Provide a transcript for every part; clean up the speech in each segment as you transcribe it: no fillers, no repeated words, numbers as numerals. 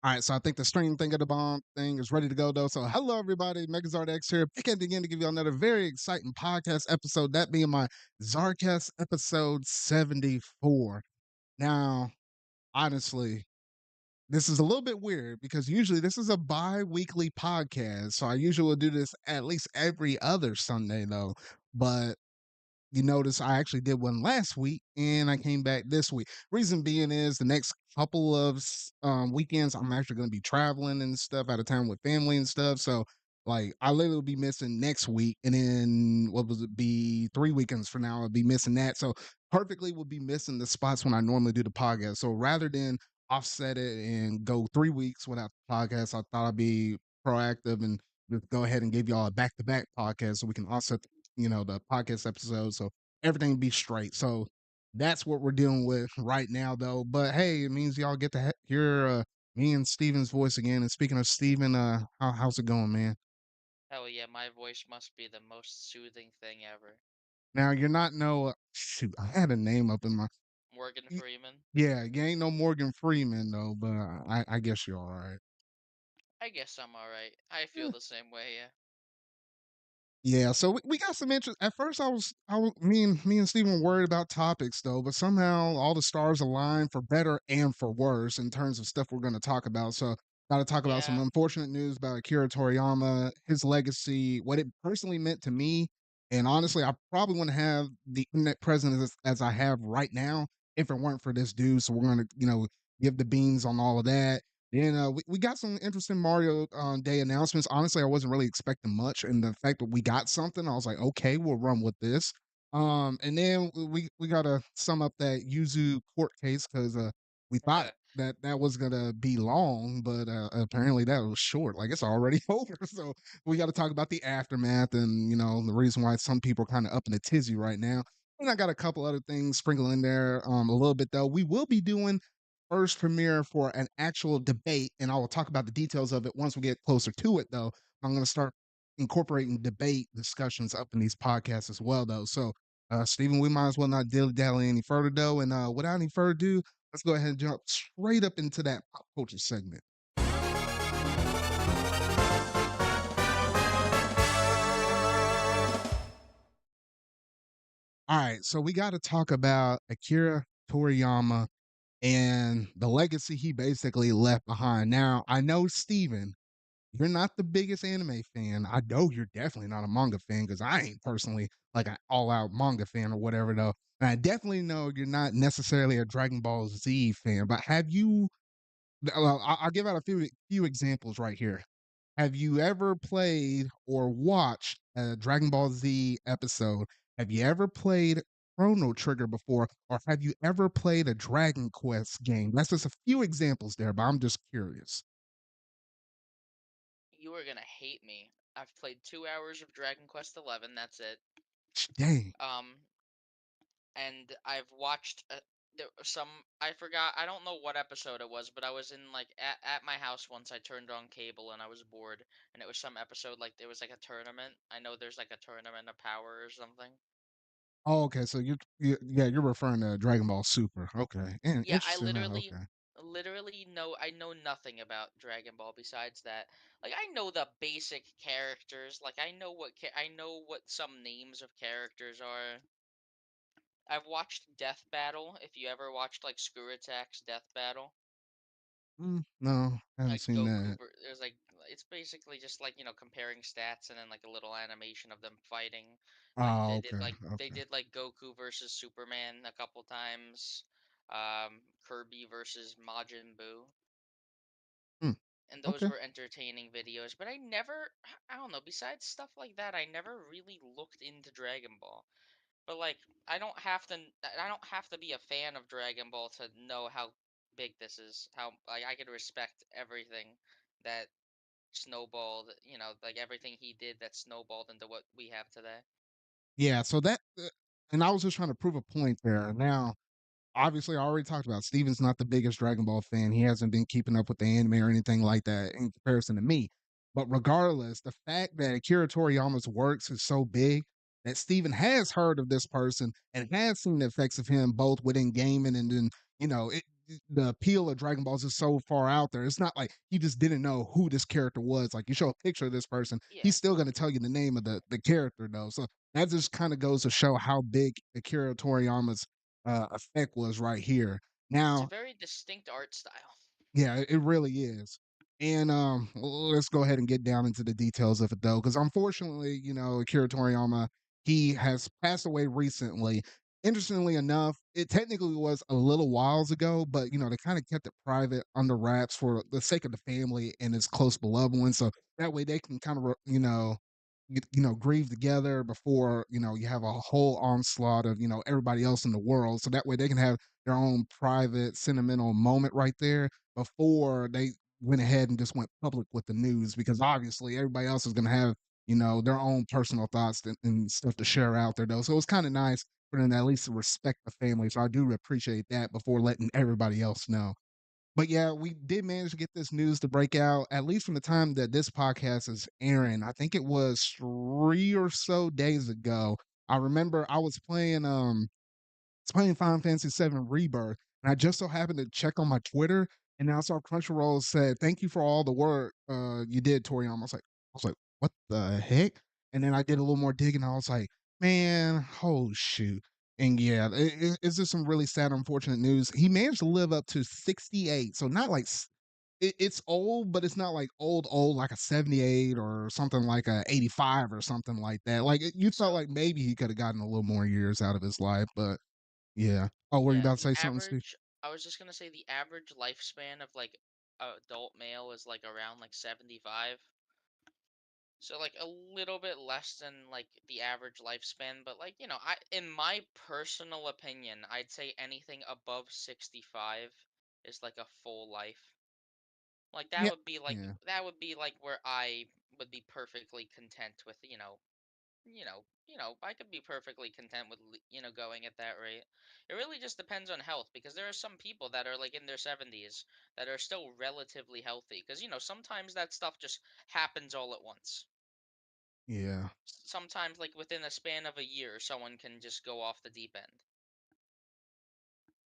All right, so I think the stream thing of the bomb thing is ready to go though. So hello everybody, MegaZardX here, back at again to give you another very exciting podcast episode. That being my ZardCast episode 74. Now, honestly, this is a little bit weird because usually this is a bi-weekly podcast. So I usually will do this at least every other Sunday though. But you notice I actually did one last week and I came back this week. Reason being is the next couple of weekends I'm actually going to be traveling and stuff out of town with family and stuff. So like I literally will be missing next week, and then what was it be 3 weekends from now I'll be missing that. So perfectly will be missing the spots when I normally do the podcast. So rather than offset it and go 3 weeks without the podcast, I thought I'd be proactive and just go ahead and give y'all a back-to-back podcast so we can offset the podcast episode, so everything be straight. So that's what we're dealing with right now though. But hey, it means y'all get to hear me and Steven's voice again. And speaking of Steven, how's it going, man? Hell yeah, my voice must be the most soothing thing ever. Now you're not no shoot, I had a name up in my Morgan Freeman? yeah, you ain't no Morgan Freeman though, but I guess you're all right. I guess I'm alright. I feel the same way, yeah. Yeah, so we got some interest. At first, me and Steven were worried about topics though, but somehow all the stars aligned for better and for worse in terms of stuff we're going to talk about. So, got to talk about some Yeah, unfortunate news about Akira Toriyama, his legacy, what it personally meant to me, and honestly, I probably wouldn't have the internet presence as I have right now if it weren't for this dude. So, we're going to give the beans on all of that. Then we got some interesting Mario Day announcements. Honestly, I wasn't really expecting much, and the fact that we got something, I was like, okay, we'll run with this. And then we gotta sum up that Yuzu court case because we thought that was gonna be long, but apparently that was short. Like it's already over. So we got to talk about the aftermath and the reason why some people are kind of up in a tizzy right now. And I got a couple other things sprinkled in there a little bit though. We will be doing first premiere for an actual debate, and I will talk about the details of it once we get closer to it, though. I'm going to start incorporating debate discussions up in these podcasts as well, though. So, Stephen, we might as well not dilly dally any further, though. And without any further ado, let's go ahead and jump straight up into that pop culture segment. All right, so we got to talk about Akira Toriyama and the legacy he basically left behind. Now, I know Steven, you're not the biggest anime fan. I know you're definitely not a manga fan because I ain't personally like an all out manga fan or whatever, though. And I definitely know you're not necessarily a Dragon Ball Z fan, but have you? Well, I'll give out a few examples right here. Have you ever played or watched a Dragon Ball Z episode? Have you ever played Chrono Trigger before, or have you ever played a Dragon Quest game? That's just a few examples there, but I'm just curious. you are gonna hate me. I've played 2 hours of Dragon Quest XI, that's it. Dang. Um, and I've watched there were some. I forgot. I don't know what episode it was, but I was in like at my house once. I turned on cable and I was bored, and it was some episode like there was like a tournament. I know there's like a tournament of power or something. Oh, okay. So yeah, you're referring to Dragon Ball Super. Okay, and Yeah, I interesting. literally Okay. literally know I know nothing about Dragon Ball besides that. Like I know the basic characters, like I know what some names of characters are. I've watched Death Battle, if you ever watched like Screw Attack's Death Battle. No, I haven't Like seen that. there's like it's basically just like, comparing stats and then like a little animation of them fighting. Like Oh, okay, they okay. did like Goku versus Superman a couple times. Kirby versus Majin Buu. Hmm, And those okay. were entertaining videos, but I don't know, besides stuff like that, I never really looked into Dragon Ball. But like I don't have to be a fan of Dragon Ball to know how big this is. How like I could respect everything that snowballed, like everything he did that snowballed into what we have today. Yeah. So that, and I was just trying to prove a point there. Now, obviously, I already talked about Steven's not the biggest Dragon Ball fan. He hasn't been keeping up with the anime or anything like that in comparison to me. But regardless, the fact that Akira Toriyama's works is so big that Steven has heard of this person and has seen the effects of him both within gaming and then, it. the appeal of Dragon Balls is so far out there. It's not like he just didn't know who this character was. Like you show a picture of this person, Yeah, he's still going to tell you the name of the character though. So that just kind of goes to show how big Akira Toriyama's effect was right here. it's a Now, very distinct art style. yeah, it really is. And let's go ahead and get down into the details of it though, because unfortunately, Akira Toriyama, he has passed away recently. Interestingly enough, it technically was a little whiles ago, but they kind of kept it private under wraps for the sake of the family and his close beloved ones. So that way they can kind of, grieve together before you have a whole onslaught of everybody else in the world. So that way they can have their own private sentimental moment right there before they went ahead and just went public with the news, because obviously everybody else is going to have their own personal thoughts and stuff to share out there though. So it's kind of nice for them to at least respect the family. So I do appreciate that before letting everybody else know. But yeah, we did manage to get this news to break out, at least from the time that this podcast is airing. I think it was 3 or so days ago. I remember I was playing Final Fantasy VII Rebirth, and I just so happened to check on my Twitter, and I saw Crunchyroll said, "Thank you for all the work you did, Toriyama." I was like, "What the heck?" And then I did a little more digging. I was like, "Man, oh shoot!" And yeah, it's just some really sad, unfortunate news. He managed to live up to 68, so not like it's old, but it's not like old, old like a 78 or something like a 85 or something like that. Like you felt So like maybe he could have gotten a little more years out of his life, but yeah. Oh, were you yeah, about to the say something, Steve? average. I was just gonna say the average lifespan of like a adult male is like around like 75. So like a little bit less than like the average lifespan, but like I in my personal opinion, I'd say anything above 65 is like a full life. Like Yeah, yeah, that would be like where I would be perfectly content with, I could be perfectly content with going at that rate. It really just depends on health because there are some people that are like in their 70s that are still relatively healthy because sometimes that stuff just happens all at once. yeah. Sometimes like within a span of a year someone can just go off the deep end.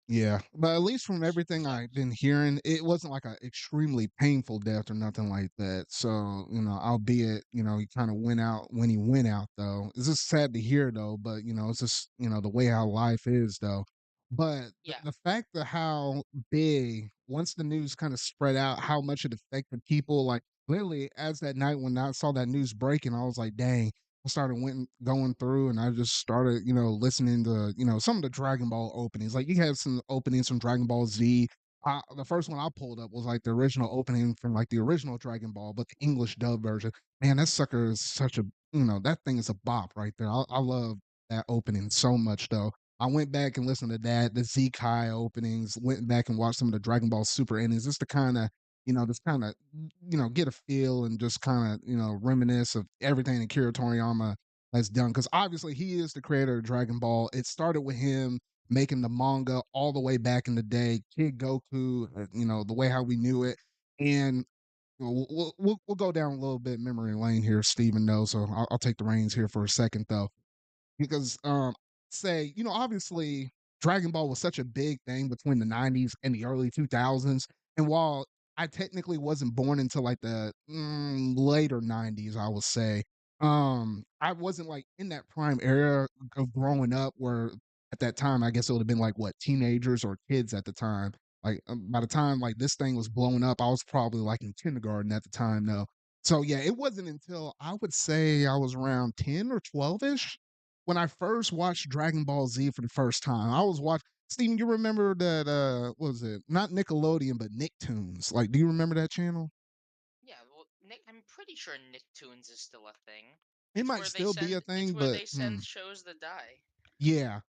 Yeah, but at least from everything So I've been hearing, it wasn't like a extremely painful death or nothing like that. So, albeit, he kind of went out when he went out though. It's just sad to hear though, but it's just, the way how life is though. But the, yeah, the fact of how big, once the news kind of spread out, how much it affected people, like literally as that night when I saw that news breaking, I was like, dang, I started went going through and I just started, listening to, some of the Dragon Ball openings. Like you have some openings from Dragon Ball Z. The first one I pulled up was like the original opening from like the original Dragon Ball, but the English dub version. Man, that sucker is such a, that thing is a bop right there. I love that opening so much though. I went back and listened to that, the Z Kai openings, went back and watched some of the Dragon Ball Super endings, just to kind of just kind of, get a feel and just kind of, reminisce of everything that Akira Toriyama has done. Because obviously he is the creator of Dragon Ball. It started with him making the manga all the way back in the day, Kid Goku, the way how we knew it. And we'll go down a little bit memory lane here, Stephen, though. So I'll take the reins here for a second, though, because say obviously Dragon Ball was such a big thing between the 90s and the early 2000s, and while I technically wasn't born until like the later 90s, I would say I wasn't like in that prime era of growing up where at that time I guess it would have been like what, teenagers or kids at the time. Like by the time like this thing was blowing up, I was probably like in kindergarten at the time though. So yeah, it wasn't until I would say I was around 10 or 12ish when I first watched Dragon Ball Z for the first time. I was watching. Steven, you remember that what was it? Not Nickelodeon, but Nicktoons. Like, do you remember that channel? yeah, well, I'm pretty sure Nicktoons is still a thing. It might still be a It's thing, where but they send shows that die. yeah.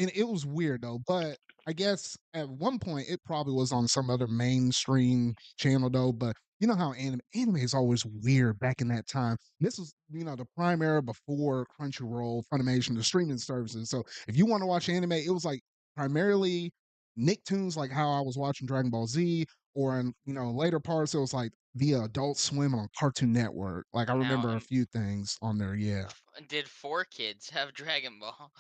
And it was weird though, but I guess at one point it probably was on some other mainstream channel though, but you know how anime is always weird back in that time. This was, the prime era before Crunchyroll, Funimation, the streaming services. So if you want to watch anime, it was like primarily Nicktoons, like how I was watching Dragon Ball Z, or in, later parts it was like via Adult Swim on Cartoon Network. Like I Now, remember a few things on there, yeah. did 4 kids have Dragon Ball?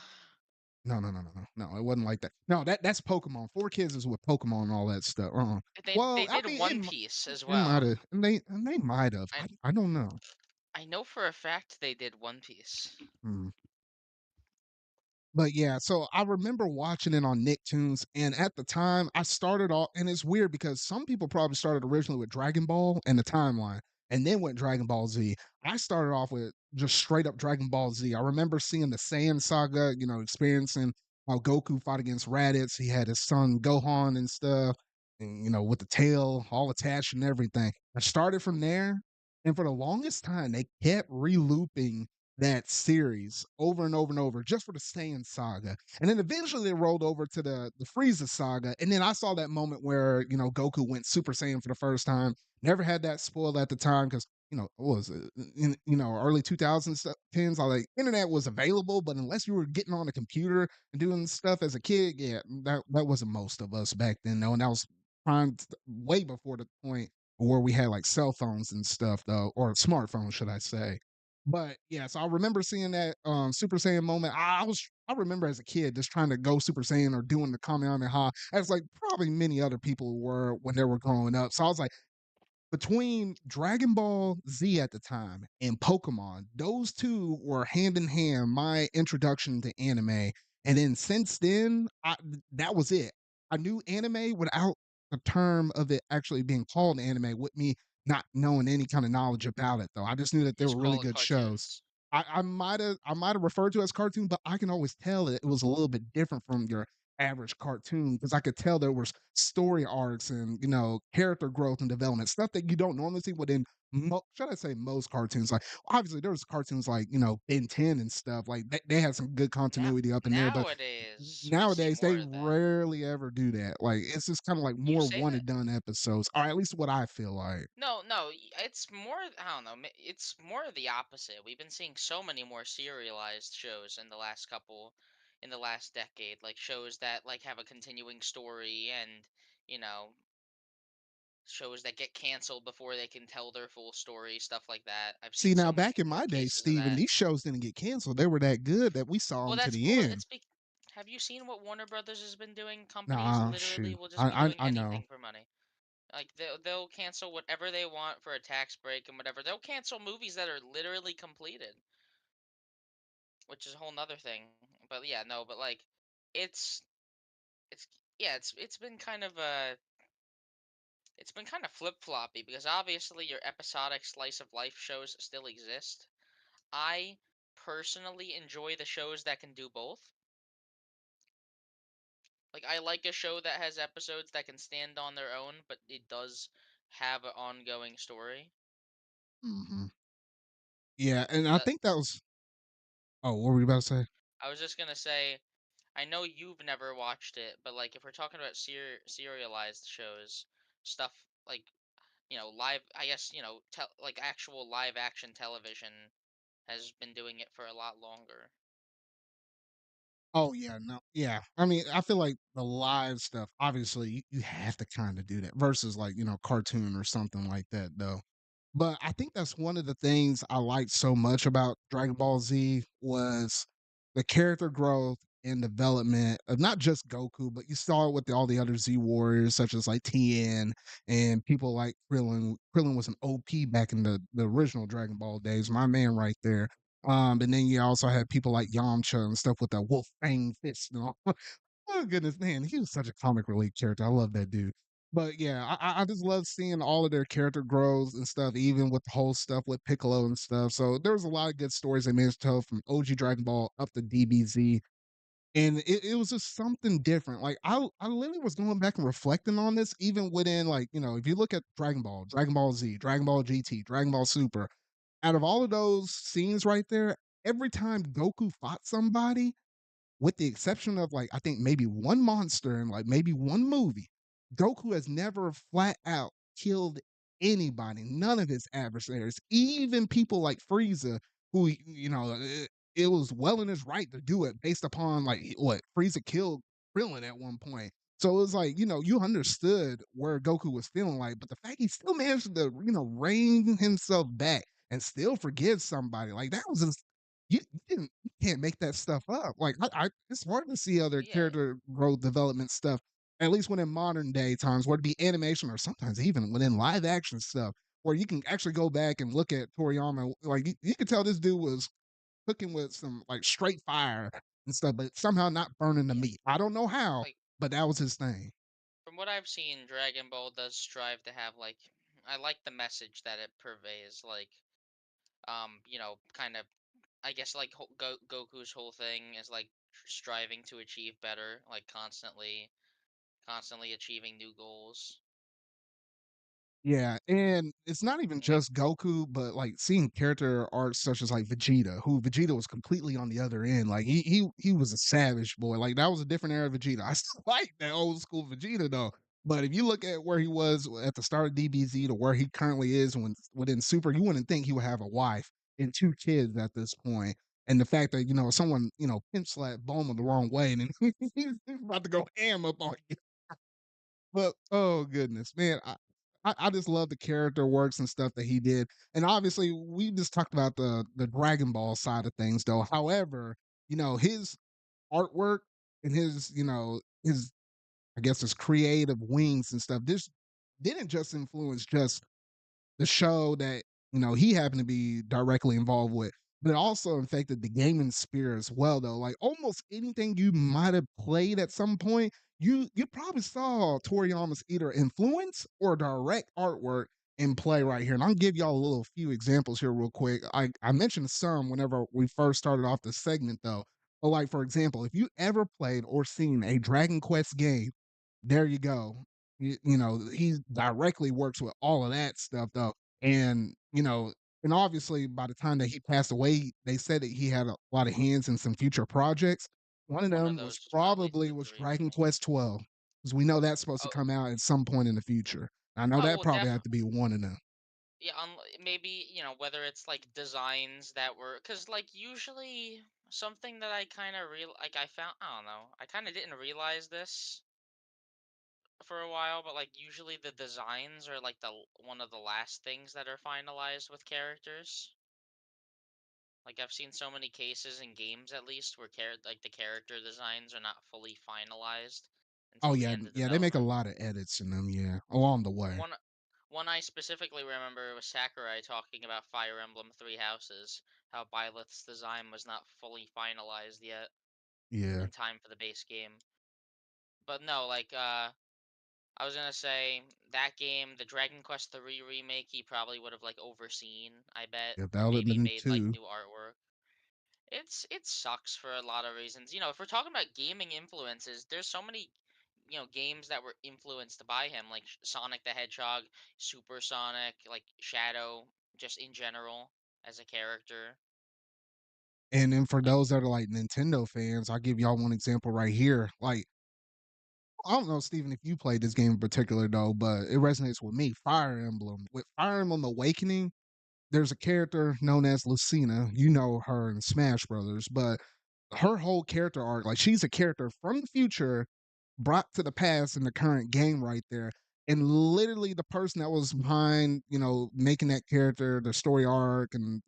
No, no, no, no, no, no, it wasn't like that. No, that's Pokemon. 4 Kids is with Pokemon and all that stuff. They Well, I did mean, One Piece as it might well. have, and they might have. I I don't know. I know for a fact they did One Piece. Mm. But yeah, so I remember watching it on Nicktoons, and at the time, I started off, and it's weird because some people probably started originally with Dragon Ball and the timeline, and then went Dragon Ball Z. I started off with just straight up Dragon Ball Z. I remember seeing the Saiyan saga, experiencing how Goku fought against Raditz. He had his son Gohan and stuff, and with the tail all attached and everything. I started from there, and for the longest time, they kept re-looping that series over and over and over just for the Saiyan saga. And then eventually they rolled over to the Frieza saga. And then I saw that moment where, Goku went Super Saiyan for the first time. Never had that spoiled at the time because, what was it? In, early 2000s, 10s, all like internet was available, but unless you were getting on a computer and doing stuff as a kid, yeah, that wasn't most of us back then, though. And that was prime way before the point where we had like cell phones and stuff, though, or smartphones, should I say. But yeah, so I remember seeing that Super Saiyan moment. I remember as a kid just trying to go Super Saiyan or doing the Kamehameha, as like probably many other people were when they were growing up. So I was like, between Dragon Ball Z at the time and Pokemon, those two were hand in hand my introduction to anime. And then since then, that was it. I knew anime without the term of it actually being called anime, with me not knowing any kind of knowledge about it, though. I just knew that You they were just really call it good shows. cartoons. I might have referred to it as cartoon, but I can always tell that it was a little bit different from your average cartoon because I could tell there was story arcs and character growth and development stuff that you don't normally see within should I say most cartoons. Like obviously there was cartoons like Ben 10 and stuff like they had some good Now continuity up in there, but nowadays we see nowadays they more of that. rarely ever do that. Like it's just kind of like You more say one that. and done episodes, or at least what I feel like. No, no, it's more. I don't know. It's more of the opposite. We've been seeing so many more serialized shows in the last decade, like shows that like have a continuing story, and you know, shows that get canceled before they can tell their full story, stuff like that. I've See, seen so now many back in more my day, cases of Steven, that. these shows didn't get canceled. They were that good that we saw Well, them to that's the well, end. have you seen what Warner Brothers has been doing? Companies Nah, literally shoot. will just be I doing I know. anything for money. Like they'll cancel whatever they want for a tax break and whatever. They'll cancel movies that are literally completed, which is a whole nother thing. But yeah, no, but like it's it's yeah, it's been kind of flip-floppy because obviously your episodic slice of life shows still exist. I personally enjoy the shows that can do both. Like I like a show that has episodes that can stand on their own, but it does have an ongoing story. Mhm. Yeah, and I That think that was. Oh, what were you about to say? I was just gonna say, I know you've never watched it, but like if we're talking about serialized shows, stuff like live, I guess like actual live action television has been doing it for a lot longer. Oh yeah, no, yeah. I mean, I feel like the live stuff. Obviously, you have to kind of do that versus like cartoon or something like that, though. But I think that's one of the things I liked so much about Dragon Ball Z was the character growth and development of not just Goku, but you saw it with all the other Z warriors, such as like Tien and people like Krillin. Krillin was an OP back in the original Dragon Ball days. My man right there. And then you also had people like Yamcha and stuff with the wolf fang fist and all. Oh goodness, man, he was such a comic relief character. I love that dude. But yeah, I just love seeing all of their character growths and stuff, even with the whole stuff with Piccolo and stuff. So there was a lot of good stories they managed to tell from OG Dragon Ball up to DBZ. And it was just something different. Like I literally was going back and reflecting on this, even within like, if you look at Dragon Ball, Dragon Ball Z, Dragon Ball GT, Dragon Ball Super, out of all of those scenes right there, every time Goku fought somebody, with the exception of like I think maybe one monster and like maybe one movie, Goku has never flat out killed anybody, none of his adversaries, even people like Frieza, who it was well in his right to do it based upon like what Frieza killed Krillin at one point. So it was like, you understood where Goku was feeling like, but the fact he still managed to, rein himself back and still forgive somebody, like that was just you didn't. can't make that stuff up. Like it's hard to see other Yeah, character growth development stuff, at least within modern day times, where it be animation or sometimes even within live action stuff, where you can actually go back and look at Toriyama. Like you can tell this dude was cooking with some like straight fire and stuff, but somehow not burning the yeah. meat. I don't know how, Like but that was his thing. from what I've seen, Dragon Ball does strive to have like I like the message that it purveys. Like kind of I guess like Goku's whole thing is like striving to achieve better, like constantly achieving new goals. Yeah, and it's not even Like just Goku, but like seeing character arcs such as like Vegeta, who Vegeta was completely on the other end. Like he was a savage boy. Like that was a different era of Vegeta. I still like that old school Vegeta though. But if you look at where he was at the start of DBZ to where he currently is within Super, you wouldn't think he would have a wife and two kids at this point. And the fact that someone pinch slapped Bulma the wrong way, and then he's about to go ham up on you. But oh goodness, man, I just love the character works and stuff that he did. And obviously, we just talked about the Dragon Ball side of things, though. However, his artwork and his I guess his creative wings and stuff. This didn't just influence just the show that he happened to be directly involved with, but it also affected the gaming sphere as well. Though, like almost anything you might have played at some point, you probably saw Toriyama's either influence or direct artwork in play right here. And I'll give y'all a little few examples here real quick. I mentioned some whenever we first started off this segment though. But like for example, if you ever played or seen a Dragon Quest game, there you go. He directly works with all of that stuff though. And, and obviously by the time that he passed away, they said that he had a lot of hands in some future projects. One of one of them was those is probably probably the was Dragon original. Quest 12, because we know that's supposed to Oh, come out at some point in the future. I know oh that well, probably had to be one of them. yeah, maybe whether it's like designs that were because like usually something that I kind of real like I found I don't know I kind of didn't realize this for a while, but like usually the designs are like the one of the last things that are finalized with characters. Like I've seen so many cases in games at least where like the character designs are not fully finalized Oh until the yeah, end of yeah, they make a development. lot of edits in them, yeah, along the way. One one I specifically remember was Sakurai talking about Fire Emblem Three Houses, how Byleth's design was not fully finalized yet Yeah, in time for the base game. But no, like I was gonna say that game, the Dragon Quest III remake, he probably would have like overseen, I bet, yeah, that or would have maybe been made like two. new artwork. It sucks for a lot of reasons. If we're talking about gaming influences, there's so many, games that were influenced by him, like Sonic the Hedgehog, Super Sonic, like Shadow, just in general as a character. And then for Like, those that are like Nintendo fans, I'll give y'all one example right here. Like I don't know, Steven, if you played this game in particular though, but it resonates with me. Fire Emblem. With Fire Emblem Awakening, there's a character known as Lucina. You know her in Smash Brothers, but her whole character arc, like she's a character from the future brought to the past in the current game right there. And literally the person that was behind, making that character, the story arc and,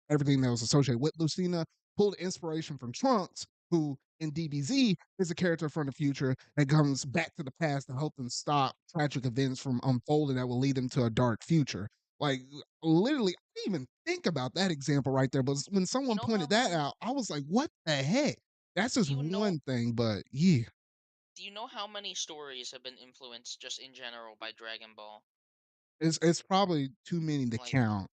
everything that was associated with Lucina pulled inspiration from Trunks, who in DBZ is a character from the future that comes back to the past to help them stop tragic events from unfolding that will lead them to a dark future. Like literally, I didn't even think about that example right there. But when do you someone know how pointed that many? out, I was like, what the heck? That's Do just you know? one thing, but yeah, Do you know how many stories have been influenced just in general by Dragon Ball? it's probably too many to Like, count.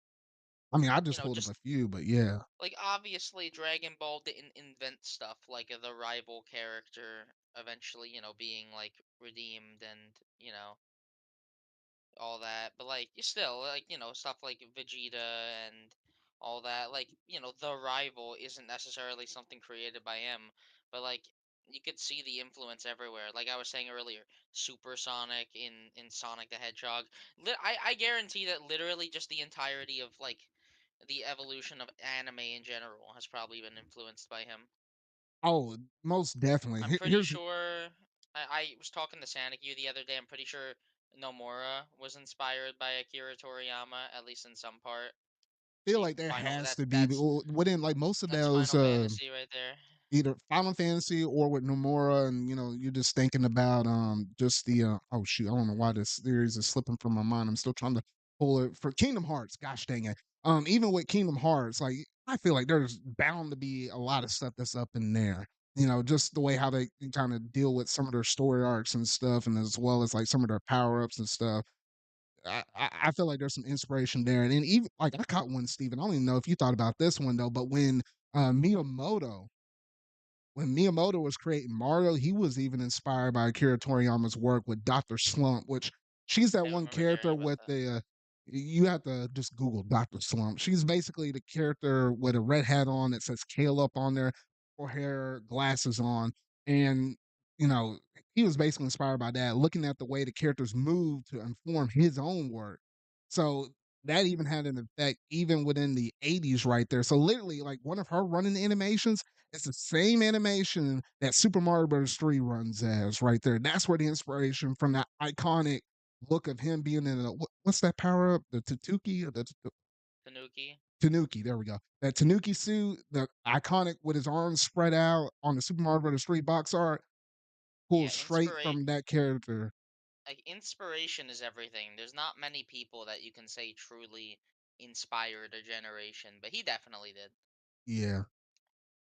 I mean, I just pulled up just a few, but yeah. like obviously Dragon Ball didn't invent stuff like the rival character eventually, being like redeemed and, all that. But like you still like, stuff like Vegeta and all that, like, the rival isn't necessarily something created by him, but like you could see the influence everywhere. Like I was saying earlier, Super Sonic in Sonic the Hedgehog. I guarantee that literally just the entirety of like the evolution of anime in general has probably been influenced by him. Oh, most definitely. I'm pretty Here's sure I was talking to Saniku the other day. I'm pretty sure Nomura was inspired by Akira Toriyama, at least in some part. feel See, like there Final has that to be that's within like most of that's those Final Fantasy right there. either Final Fantasy or with Nomura, and you're just thinking about just the oh shoot, I don't know why this series is slipping from my mind. I'm still trying to pull it for Kingdom Hearts. Gosh dang it. Even with Kingdom Hearts, like I feel like there's bound to be a lot of stuff that's up in there. Just the way how they kind of deal with some of their story arcs and stuff, and as well as like some of their power ups and stuff. I feel like there's some inspiration there, and then even like I caught one, Steven. I don't even know if you thought about this one though, but uh, Miyamoto when Miyamoto was creating Mario, he was even inspired by Akira Toriyama's work with Dr. Slump, which she's that I one remember hearing character about with that. the you have to just Google Dr. Slump. She's basically the character with a red hat on that says Kale up on there, or hair, glasses on. And, you know, he was basically inspired by that, looking at the way the characters move to inform his own work. So that even had an effect even within the 80s right there. So literally, like one of her running animations, it's the same animation that Super Mario Bros. 3 runs as right there. That's where the inspiration from that iconic look of him being in a what's that power up? The Tatuki or the Tanuki. Tanuki. There we go. That Tanuki suit, the iconic with his arms spread out on the Super Mario Bros. 3 box art, Yeah, pulls straight from that character. like inspiration is everything. There's not many people that you can say truly inspired a generation, but he definitely did. Yeah.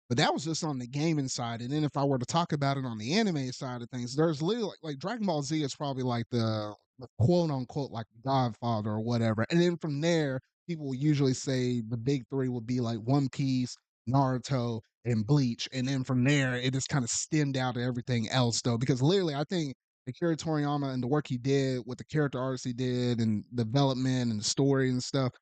But that was just on the gaming side, and then if I were to talk about it on the anime side of things, there's literally like Dragon Ball Z is probably like the quote unquote like Godfather or whatever, and then from there, people will usually say the big three would be like One Piece, Naruto, and Bleach, and then from there, it just kind of stemmed out to everything else though, because literally, I think Akira Toriyama and the work he did with the character arts he did and development and the story and stuff,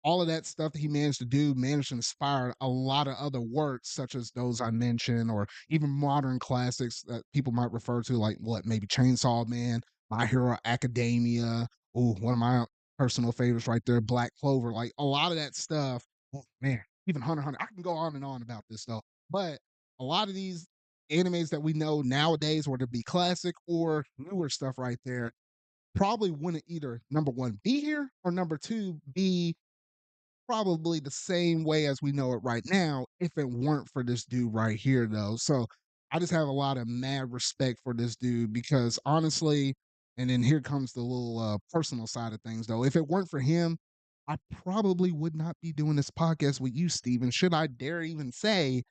all of that stuff that he managed to do managed to inspire a lot of other works, such as those I mentioned, or even modern classics that people might refer to, like what maybe Chainsaw Man, My Hero Academia. Oh, one of my personal favorites right there, Black Clover. Like a lot of that stuff. Oh man, even Hunter x Hunter. I can go on and on about this though, but a lot of these animes that we know nowadays, whether it be classic or newer stuff right there, probably wouldn't either number one be here or number two be probably the same way as we know it right now if it weren't for this dude right here though. So I just have a lot of mad respect for this dude because honestly, and then here comes the little personal side of things though. If it weren't for him, I probably would not be doing this podcast with you, Steven. Should I dare even say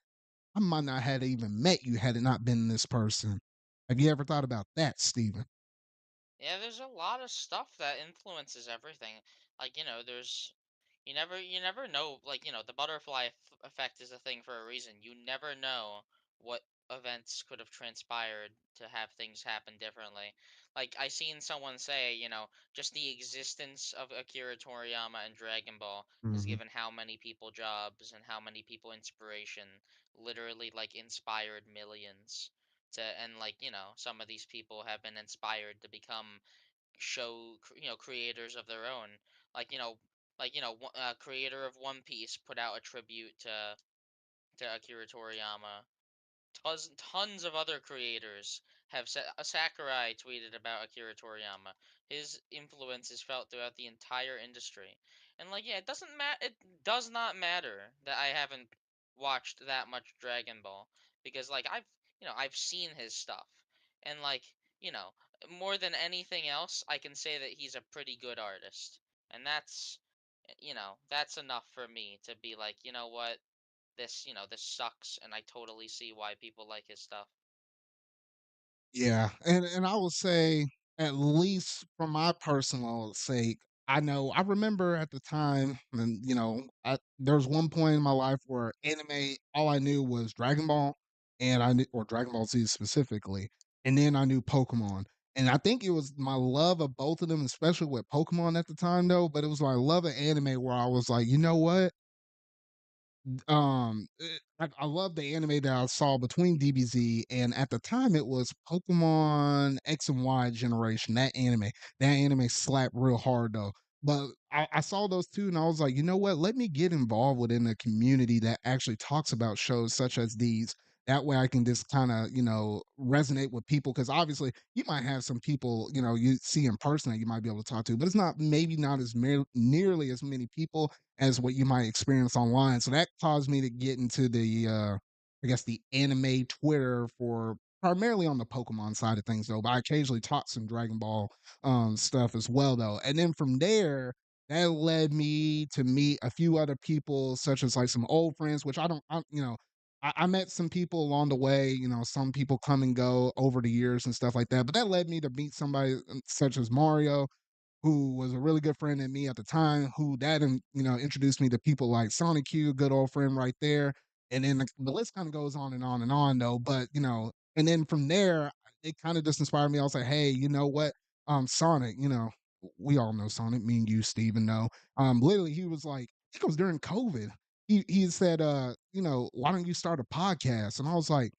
I might not have even met you had it not been this person. Have you ever thought about that, Steven? Yeah, there's a lot of stuff that influences everything. Like, there's you never know, like, the butterfly effect is a thing for a reason. You never know what events could have transpired to have things happen differently. Like I seen someone say, just the existence of Akira Toriyama and Dragon Ball has Hmm. given how many people jobs and how many people inspiration, literally like inspired millions to, and like, some of these people have been inspired to become creators of their own, like creator of One Piece put out a tribute to Akira Toriyama. Tons of other creators have said. Sakurai tweeted about Akira Toriyama. His influence is felt throughout the entire industry, and like, yeah, it doesn't matter. It does not matter that I haven't watched that much Dragon Ball, because like I've seen his stuff, and like, you know more than anything else, I can say that he's a pretty good artist, and that's enough for me to be like, what, this sucks, and I totally see why people like his stuff. Yeah, and I will say, at least from my personal sake, I remember at the time, and there was one point in my life where anime, all I knew was Dragon Ball, and I knew, or Dragon Ball Z specifically, and then I knew Pokemon, and I think it was my love of both of them, especially with Pokemon at the time though. But it was my love of anime where I was like, you know what? I love the anime that I saw between DBZ and at the time it was Pokemon X and Y generation. That anime slapped real hard though. But I saw those two and I was like, you know what? Let me get involved within a community that actually talks about shows such as these That way I can just kind of, resonate with people. Cause obviously you might have some people, you see in person that you might be able to talk to, but it's not, maybe not as nearly as many people as what you might experience online. So that caused me to get into I guess the anime Twitter for primarily on the Pokemon side of things though, but I occasionally talk some Dragon Ball stuff as well though. And then from there, that led me to meet a few other people, such as like some old friends, which I don't, I met some people along the way, some people come and go over the years and stuff like that. But that led me to meet somebody such as Mario, who was a really good friend of me at the time, who that introduced me to people like Sonic Q, good old friend right there. And then the list kind of goes on and on and on though. But and then from there, it kind of just inspired me. I was like, hey, you know what? Sonic, we all know Sonic, me and you, Steven, know. Literally he was like, I think it was during COVID. He said, why don't you start a podcast? And I was like,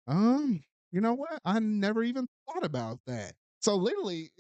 um, you know what? I never even thought about that. So literally,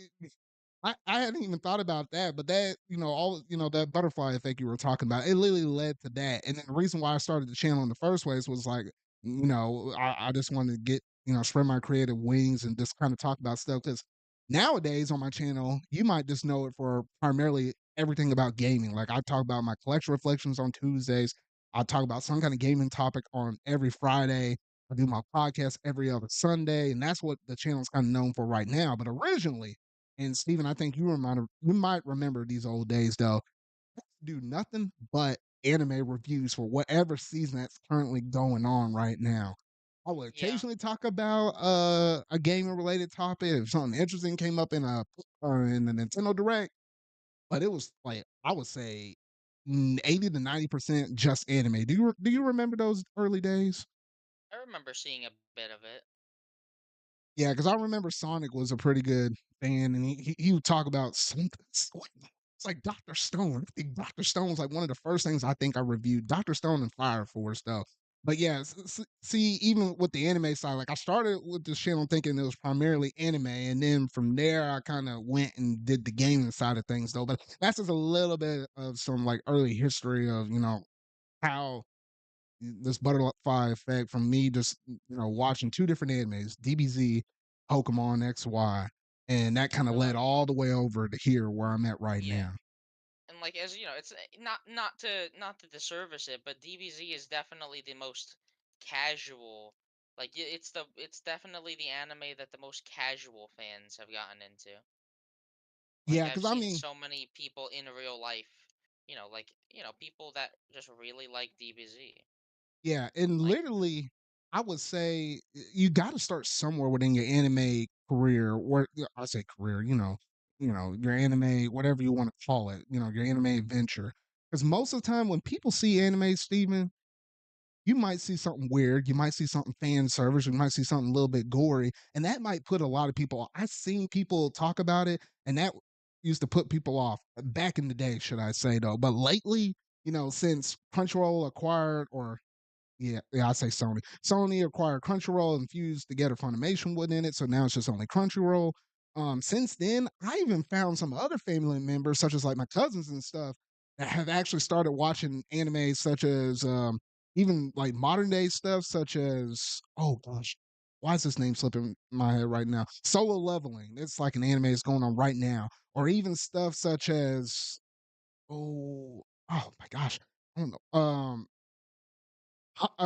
I hadn't even thought about that, but that, that butterfly effect you were talking about, it literally led to that. And then the reason why I started the channel in the first place was like, I just wanted to get, spread my creative wings and just kind of talk about stuff. Cause nowadays on my channel, you might just know it for primarily everything about gaming. Like I talk about my collection reflections on Tuesdays. I talk about some kind of gaming topic on every Friday. I do my podcast every other Sunday, and that's what the channel's kind of known for right now. But originally, and Steven, I think you might remember these old days though. Do nothing but anime reviews for whatever season that's currently going on right now. I would Yeah, occasionally talk about a gaming related topic if something interesting came up in the Nintendo Direct, but it was like I would say 80 to 90% just anime. Do you remember those early days? I remember seeing a bit of it. Yeah, because I remember Sonic was a pretty good fan, and he would talk about something. It's like Doctor Stone. I think Doctor Stone was like one of the first things I think I reviewed. Doctor Stone and Fire Force though. But yeah, see, even with the anime side, like I started with this channel thinking it was primarily anime, and then from there I kind of went and did the gaming side of things though. But that's just a little bit of some like early history of how this butterfly effect from me just watching two different animes, DBZ, Pokemon XY, and that kind of led Uh, all the way over to here where I'm at right yeah. now. And like as you know, it's not to disservice it, but DBZ is definitely the most casual. Like it's definitely the anime that the most casual fans have gotten into. Like Yeah, I've because I seen mean, so many people in real life, people that just really like DBZ. yeah, and Like literally, I would say you got to start somewhere within your anime career, or I say career, your anime, whatever you want to call it, your anime adventure. Because most of the time, when people see anime, Steven, you might see something weird, you might see something fan service, you might see something a little bit gory, and that might put a lot of people. I've seen people talk about it, and that used to put people off back in the day, should I say though. But lately, since Crunchyroll acquired or yeah, I say Sony. Sony acquired Crunchyroll and fused together Funimation within it, so now it's just only Crunchyroll. Since then, I even found some other family members, such as like my cousins and stuff, that have actually started watching anime, such as even like modern day stuff, such as oh gosh, why is this name slipping my head right now? Solo Leveling. It's like an anime that's going on right now, or even stuff such as oh my gosh, I don't know.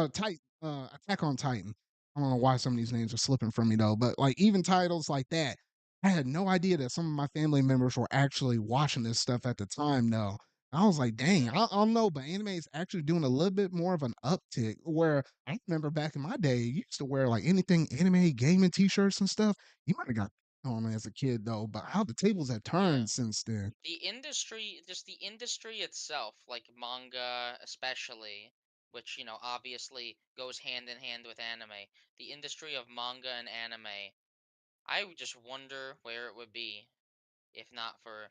Attack on Titan. I don't know why some of these names are slipping from me though, but like even titles like that, I had no idea that some of my family members were actually watching this stuff at the time. Though I was like, dang, yeah, I don't know, but anime is actually doing a little bit more of an uptick. Where I remember back in my day, you used to wear like anything anime gaming T-shirts and stuff. You might have got on as a kid though, but how the tables have yeah. turned since then. The industry itself, like manga especially, which obviously goes hand in hand with anime. The industry of manga and anime, I would just wonder where it would be if not for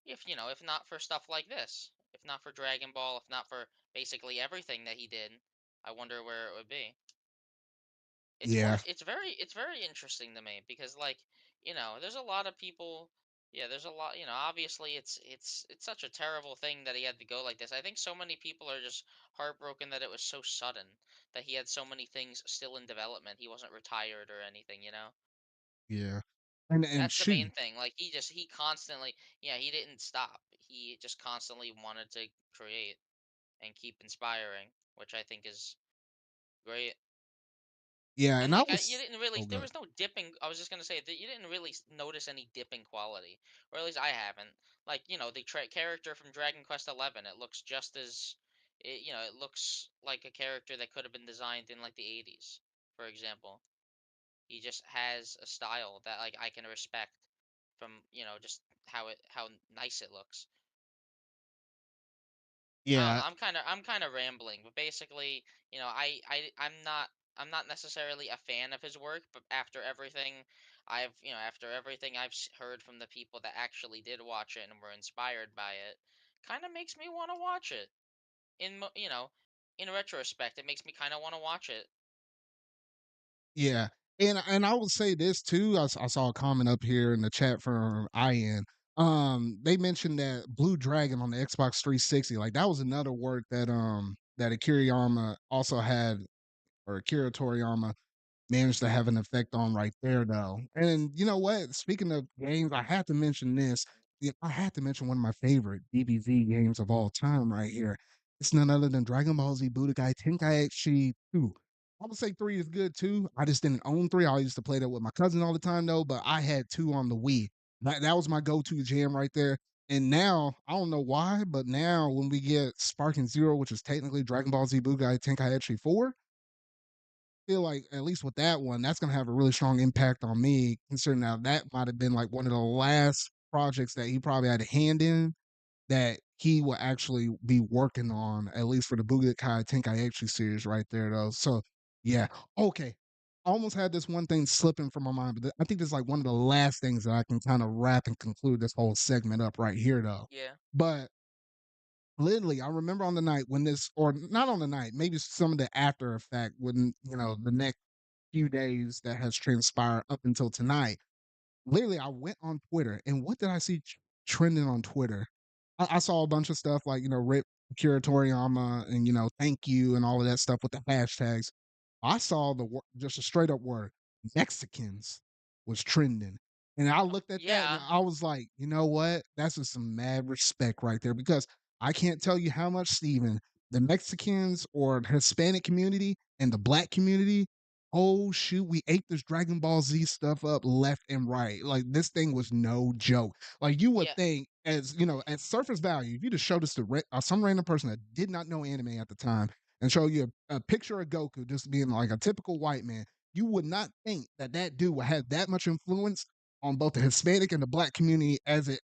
if not for stuff like this, if not for Dragon Ball, if not for basically everything that he did. I wonder where it would be. Yeah, It's very interesting to me because like there's a lot of people. Yeah, there's a lot, obviously it's such a terrible thing that he had to go like this. I think so many people are just heartbroken that it was so sudden, that he had so many things still in development. He wasn't retired or anything. Yeah. And That's the shoot, main thing. Like he constantly, yeah, he didn't stop. He just constantly wanted to create and keep inspiring, which I think is great. yeah, And and I like you was didn't really, oh, there good. was no dipping. I was just gonna say that you didn't really notice any dipping quality, or at least I haven't. Like the character from Dragon Quest 11, it looks just as, it looks like a character that could have been designed in like the 80s, for example. He just has a style that like I can respect from just how nice it looks. I don't know. Yeah, I'm kind of rambling, but basically, I'm not necessarily a fan of his work, but after everything heard from the people that actually did watch it and were inspired by it, kind of makes me want to watch it. In retrospect, it makes me kind of want to watch it. yeah, and I will say this too. I saw a comment up here in the chat from IN. They mentioned that Blue Dragon on the Xbox 360. Like that was another work that that Akira also had, or Akira Toriyama managed to have an effect on right there, though. And you know what? Speaking of games, I have to mention this. Yeah, I had to mention one of my favorite DBZ games of all time right here. It's none other than Dragon Ball Z Budokai Tenkaichi 2. I would say 3 is good too. I just didn't own 3. I used to play that with my cousin all the time though, but I had 2 on the Wii. That was my go-to jam right there. And now, I don't know why, but now when we get Sparking Zero, which is technically Dragon Ball Z Budokai Tenkaichi 4, feel like at least with that one, that's gonna have a really strong impact on me, considering now that might have been like one of the last projects that he probably had a hand in that he will actually be working on, at least for the Budokai Tenkaichi series right there, though. So yeah, okay. I almost had this one thing slipping from my mind, but I think this is like one of the last things that I can kind of wrap and conclude this whole segment up right here, though. Yeah. But literally, I remember on the night when this, or not on the night, maybe some of the after effect when the next few days that has transpired up until tonight. Literally, I went on Twitter, and what did I see trending on Twitter? I saw a bunch of stuff like, Rip Akira Toriyama and, thank you and all of that stuff with the hashtags. I saw just a straight up word, Mexicans was trending. And I looked at that and Yeah. I was like, you know what? That's just some mad respect right there because I can't tell you how much, Steven, the Mexicans or the Hispanic community and the black community, oh shoot, we ate this Dragon Ball Z stuff up left and right. Like this thing was no joke. Like you would Yeah. think, as at surface value, if you just showed this to some random person that did not know anime at the time and show you a picture of Goku just being like a typical white man, you would not think that that dude would have that much influence on both the Hispanic and the black community as it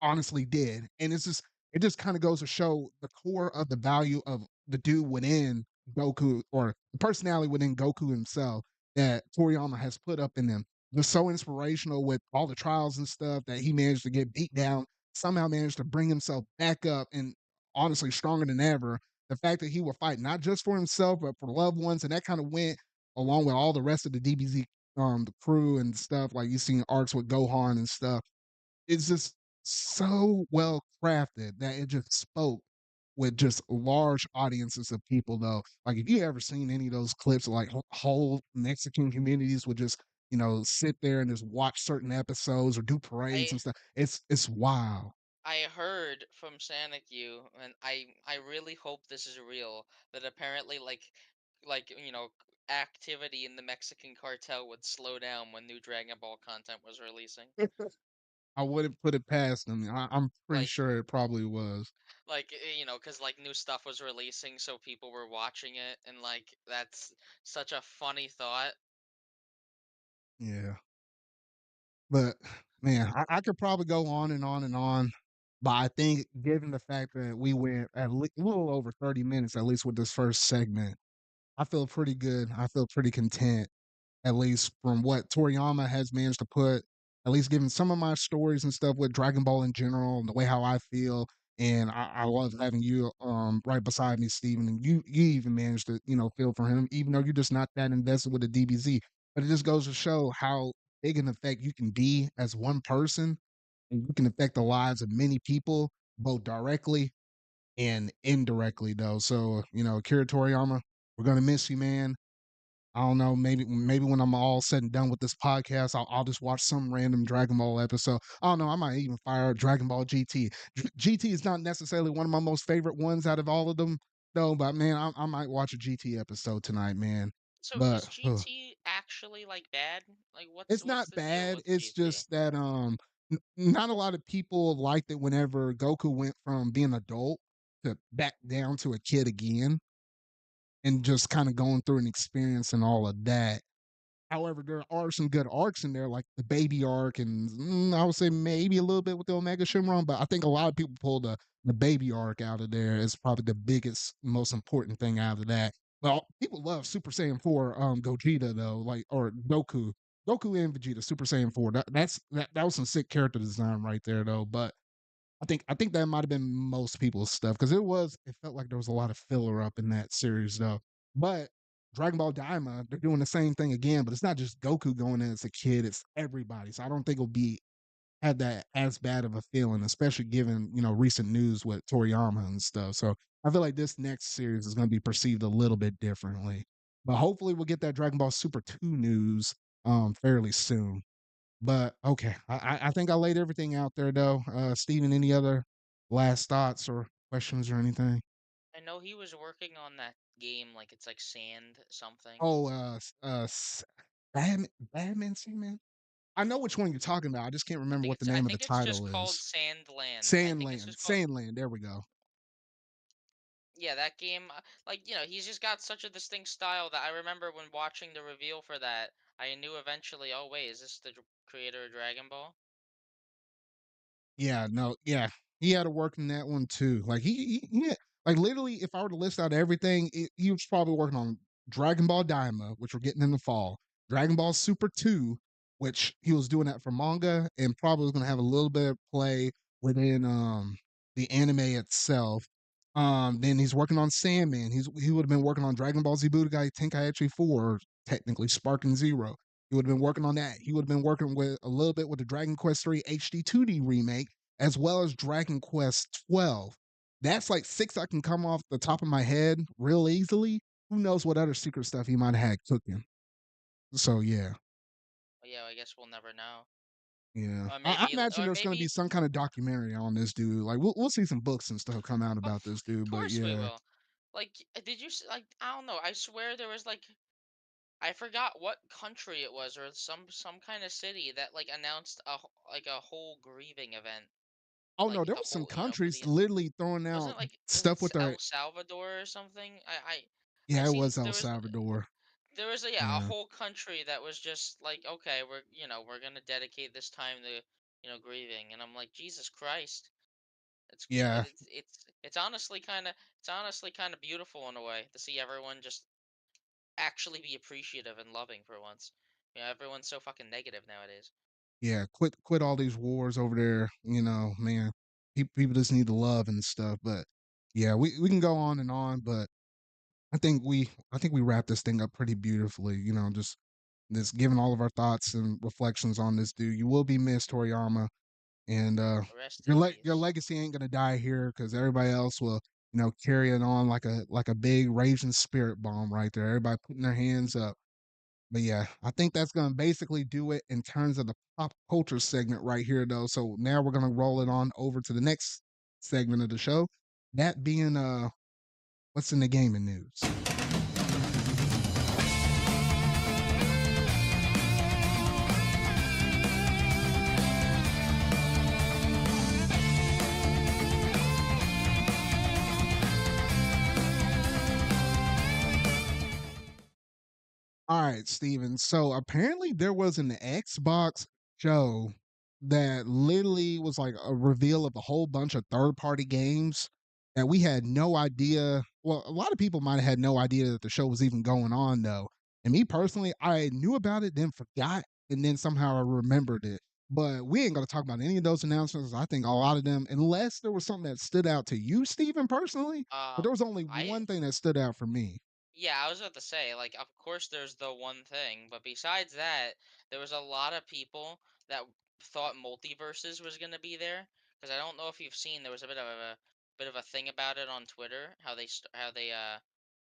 honestly did. And it just kind of goes to show the core of the value of the dude within Goku, or the personality within Goku himself, that Toriyama has put up in them. They're so inspirational with all the trials and stuff that he managed to get beat down, somehow managed to bring himself back up and honestly stronger than ever. The fact that he will fight not just for himself, but for loved ones. And that kind of went along with all the rest of the DBZ the crew and stuff. Like you've seen arcs with Gohan and stuff. It's just so well crafted that it just spoke with just large audiences of people though. Like if you ever seen any of those clips of like whole Mexican communities would just, sit there and just watch certain episodes or do parades I and stuff. It's wow. I heard from Sonic U, and I really hope this is real, that apparently activity in the Mexican cartel would slow down when new Dragon Ball content was releasing. I wouldn't put it past them. I'm pretty Like sure it probably was. because like new stuff was releasing, so people were watching it, and like that's such a funny thought. Yeah. But man, I could probably go on and on and on. But I think given the fact that we went a little over 30 minutes, at least with this first segment, I feel pretty good. I feel pretty content, at least from what Toriyama has managed to put, at least given some of my stories and stuff with Dragon Ball in general and the way how I feel. And I love having you right beside me, Steven. And you even managed to, feel for him, even though you're just not that invested with the DBZ. But it just goes to show how big an effect you can be as one person and you can affect the lives of many people, both directly and indirectly, though. So, Akira Toriyama, we're gonna miss you, man. I don't know. Maybe when I'm all said and done with this podcast, I'll just watch some random Dragon Ball episode. I don't know. I might even fire up Dragon Ball GT. GT is not necessarily one of my most favorite ones out of all of them, though. But man, I might watch a GT episode tonight, man. So is But GT actually like bad? Like it's what's not the deal bad. with It's GT? just that not a lot of people liked it whenever Goku went from being adult to back down to a kid again, and just kind of going through an experience and all of that. However, there are some good arcs in there, like the baby arc, and I would say maybe a little bit with the Omega Shenron, but I think a lot of people pull the baby arc out of there as probably the biggest, most important thing out of that. Well, people love Super Saiyan 4 Gogeta though, like or Goku. Goku and Vegeta, Super Saiyan 4. That was some sick character design right there though. But I think that might have been most people's stuff because it felt like there was a lot of filler up in that series though. But Dragon Ball Daima, they're doing the same thing again, but it's not just Goku going in as a kid, it's everybody. So I don't think it'll be had that as bad of a feeling, especially given, recent news with Toriyama and stuff. So I feel like this next series is gonna be perceived a little bit differently. But hopefully we'll get that Dragon Ball Super 2 news fairly soon. But okay, I think I laid everything out there though. Steven, any other last thoughts or questions or anything? I know he was working on that game, like it's like Sand something. Oh, Batman, Batman, Sandman. I know which one you're talking about. I just can't remember what the I name of the think it's just title called is. Sandland. I think it's Sandland, just called Sandland. There we go. yeah, that game. Like he's just got such a distinct style that I remember when watching the reveal for that, I knew eventually. Oh wait, is this the creator of Dragon Ball? Yeah, no, yeah, he had to work in that one too. Like like literally, if I were to list out everything, he was probably working on Dragon Ball Daima, which we're getting in the fall, Dragon Ball Super 2, which he was doing that for manga, and probably was going to have a little bit of play within the anime itself. Then he's working on Sandman. He would have been working on Dragon Ball Z Budokai Tenkaichi 4, or technically Sparking Zero. He would have been working on that. He would have been working with a little bit with the Dragon Quest 3 HD 2D remake, as well as Dragon Quest 12. That's like six I can come off the top of my head real easily. Who knows what other secret stuff he might have had cooking? So yeah, But yeah, I guess we'll never know. yeah. I Maybe, imagine or there's going to be maybe. some kind of documentary on this dude. Like we'll see some books and stuff come out about this Of dude. But course we yeah. will. Like, did you like? I don't know. I swear there was like I forgot what country it was or some kind of city that like announced like a whole grieving event, Oh no, like there the was some whole for countries the literally throwing wasn't out it like was it stuff with their. El Salvador or something? I Yeah, it seen was El Salvador. there was a yeah a Yeah, whole country that was just like, okay, we're gonna dedicate this time to grieving, and I'm like, Jesus Christ. It's yeah, it's honestly kind of beautiful in a way to see everyone just actually be appreciative and loving for once. Everyone's so fucking negative nowadays. yeah. Quit all these wars over there. Man, people just need to love and stuff. But yeah, we can go on and on, but I think we wrap this thing up pretty beautifully. Just giving all of our thoughts and reflections on this dude. You will be missed, Toriyama, and Rest your in your peace. legacy ain't gonna die here because everybody else will, carry it on like a big raging spirit bomb right there. Everybody putting their hands up. But yeah, I think that's gonna basically do it in terms of the pop culture segment right here, though. So now we're gonna roll it on over to the next segment of the show. That being what's in the gaming news. All right, Steven. So apparently there was an Xbox show that literally was like a reveal of a whole bunch of third-party games that we had no idea. Well, a lot of people might have had no idea that the show was even going on though. And me personally, I knew about it, then forgot, and then somehow I remembered it. But we ain't gonna talk about any of those announcements. I think a lot of them, unless there was something that stood out to you, Steven, personally. But there was only I one thing that stood out for me. Yeah, I was about to say, like, of course there's the one thing, but besides that, there was a lot of people that thought multiverses was gonna be there, because I don't know if you've seen, there was a bit of a thing about it on Twitter, how they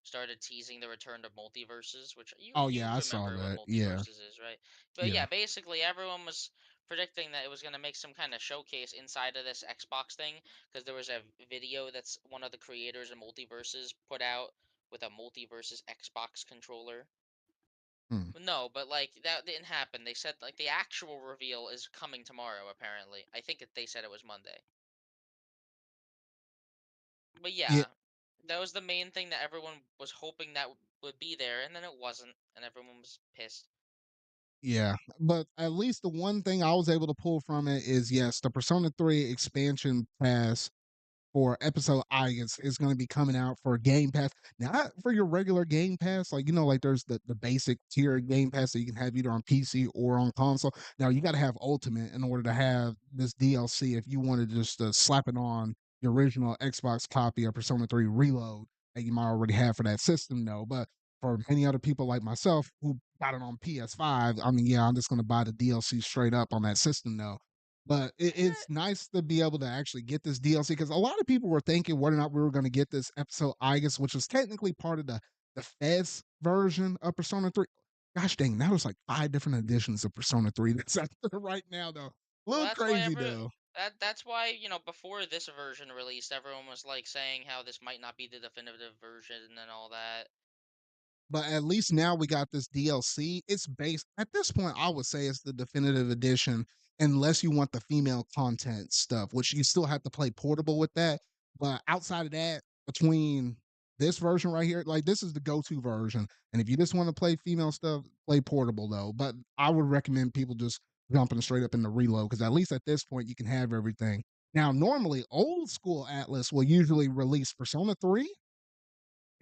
started teasing the return of multiverses, which Oh you yeah, I saw remember what that. Yeah, multiverses is, right? But yeah. yeah, basically everyone was predicting that it was gonna make some kind of showcase inside of this Xbox thing, because there was a video that's one of the creators of multiverses put out with a multiverses Xbox controller. Hmm. No, but like that didn't happen. They said like the actual reveal is coming tomorrow. Apparently, I think they said it was Monday. But Yeah, yeah, that was the main thing that everyone was hoping that would be there, and then it wasn't, and everyone was pissed. yeah. But at least the one thing I was able to pull from it is yes, the Persona 3 expansion pass for episode Aigis is going to be coming out for Game Pass, not for your regular Game Pass. Like, like there's the basic tier Game Pass that you can have either on PC or on console. Now, you got to have Ultimate in order to have this DLC if you wanted just to slap it on the original Xbox copy of Persona 3 Reload that you might already have for that system, though. But for many other people like myself who got it on PS5, I mean, yeah, I'm just going to buy the DLC straight up on that system, though. But it's Eh, nice to be able to actually get this DLC because a lot of people were thinking whether or not we were going to get this episode Aigis, which was technically part of the Fez version of Persona 3. Gosh dang, that was like 5 different editions of Persona 3 that's out there right now, though. A well, little that's why crazy, though. that's why before this version released, everyone was like saying how this might not be the definitive version and all that. But at least now we got this DLC. It's based at this point, I would say it's the definitive edition, unless you want the female content stuff, which you still have to play portable with that. But outside of that, between this version right here, like this is the go-to version. And if you just want to play female stuff, play portable though. But I would recommend people just jumping straight up in the reload because at least at this point you can have everything. Now, normally old school Atlas will usually release Persona 3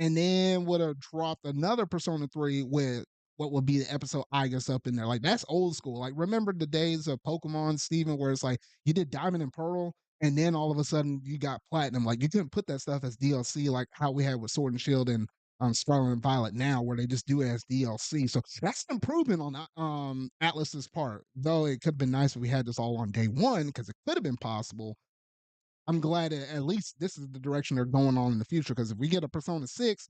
and then would have dropped another Persona 3 with what would be the episode I guess up in there. Like that's old school. Like remember the days of Pokemon Steven where it's like you did Diamond and Pearl and then all of a sudden you got Platinum. Like you couldn't put that stuff as DLC like how we had with Sword and Shield and Scarlet and Violet now where they just do it as DLC. So that's an improvement on Atlas's part. Though it could have been nice if we had this all on day one because it could have been possible. I'm glad that at least this is the direction they're going on in the future. Because if we get a Persona 6,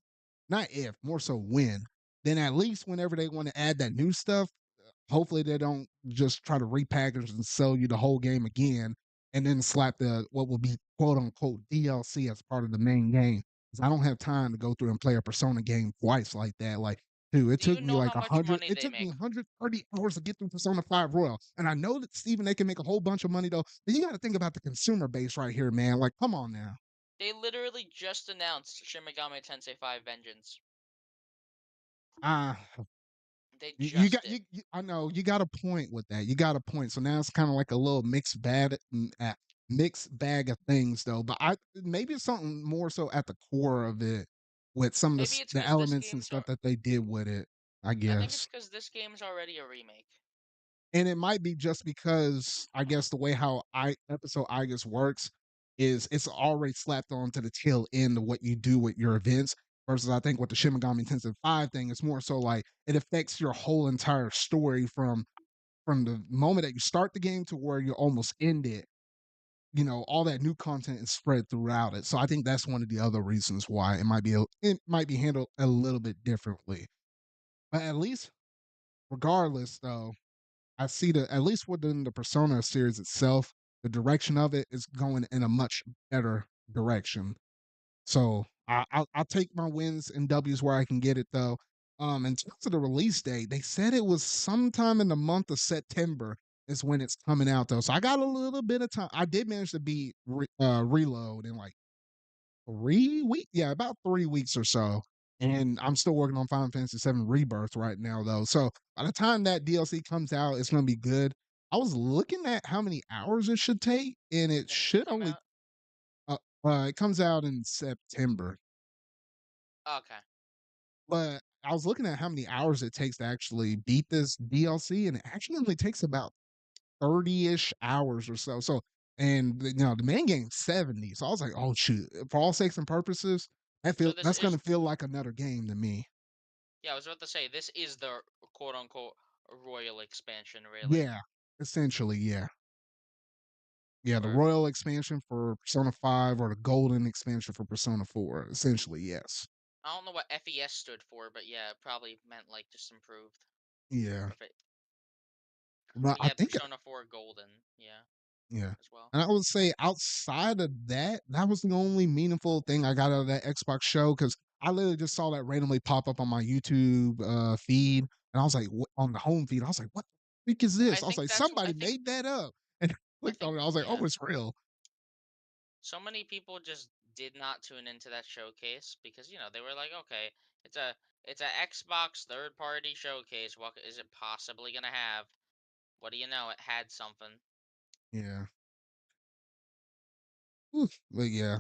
not if, more so when, then at least whenever they want to add that new stuff, hopefully they don't just try to repackage and sell you the whole game again and then slap the what will be quote unquote DLC as part of the main game. Because I don't have time to go through and play a Persona game twice like that. Like, dude, it Do you took me know like how a much hundred. money It they took me make? 130 hours to get through Persona 5 Royal, and I know that Steven they can make a whole bunch of money though. But you got to think about the consumer base right here, man. Like, come on now. They literally just announced Shin Megami Tensei 5 Vengeance. Ah, They you just got did. I know you got a point with that. You got a point. So now it's kind of like a little mixed bag of things though. But I maybe it's something more so at the core of it with some of Maybe it's the because this elements and game's. stuff that they did with it. I I think it's guess. because this game's already a remake. And it might be just because I guess the way how I episode I guess works is it's already slapped on to the tail end of what you do with your events. Versus I think with the Shin Megami Tensei 5 thing, it's more so like it affects your whole entire story from the moment that you start the game to where you almost end it. All that new content is spread throughout it. So I think that's one of the other reasons why it might be handled a little bit differently. But at least regardless though, I see that at least within the Persona series itself, the direction of it is going in a much better direction. So I'll take my wins and W's where I can get it though. In terms of the release date, they said it was sometime in the month of September is when it's coming out though. So I got a little bit of time. I did manage to beat Reload in like 3 weeks. Yeah, about 3 weeks or so. And I'm still working on Final Fantasy VII Rebirth right now though. So by the time that DLC comes out, it's gonna be good. I was looking at how many hours it should take, and it When does it should come only out? it comes out in September. Okay. But I was looking at how many hours it takes to actually beat this DLC, and it actually only takes about 30-ish hours or so. So, and the main game's 70. So I was like, oh shoot, for all sakes and purposes, So this that's is. gonna feel like another game to me. Yeah, I was about to say this is the quote unquote royal expansion, really. Yeah. Essentially, yeah. Yeah, the Or Royal expansion for Persona 5 or the Golden expansion for Persona 4. Essentially, yes. I don't know what FES stood for, but yeah, it probably meant like just improved. Yeah. Or if it, But but I yeah, think Persona 4 Golden, yeah, yeah. as well. And I would say outside of that, that was the only meaningful thing I got out of that Xbox show because I literally just saw that randomly pop up on my YouTube feed. And I was like, on the home feed, I was like, what the freak is I this? I was think like, that's what somebody made that up. And I I clicked think on it. I was like, oh, yeah. it's real. So many people just did not tune into that showcase because they were like, okay, it's a it's a Xbox third party showcase. What is it possibly gonna have? What do you know? It had something. Yeah. But yeah.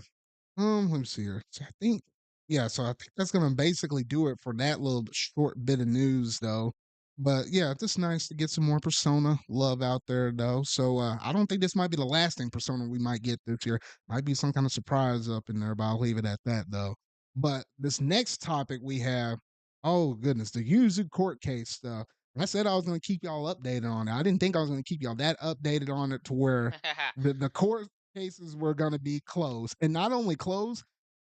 Let me see here. So I think, yeah, so I think that's gonna basically do it for that little short bit of news, though. But yeah, it's just nice to get some more Persona love out there, though. So I don't think this might be the last thing Persona we might get this year. Might be some kind of surprise up in there, but I'll leave it at that, though. But this next topic we have, oh goodness, the Yuzu court case stuff. I said I was going to keep y'all updated on it. I didn't think I was going to keep y'all that updated on it to where the court cases were going to be closed. And not only closed,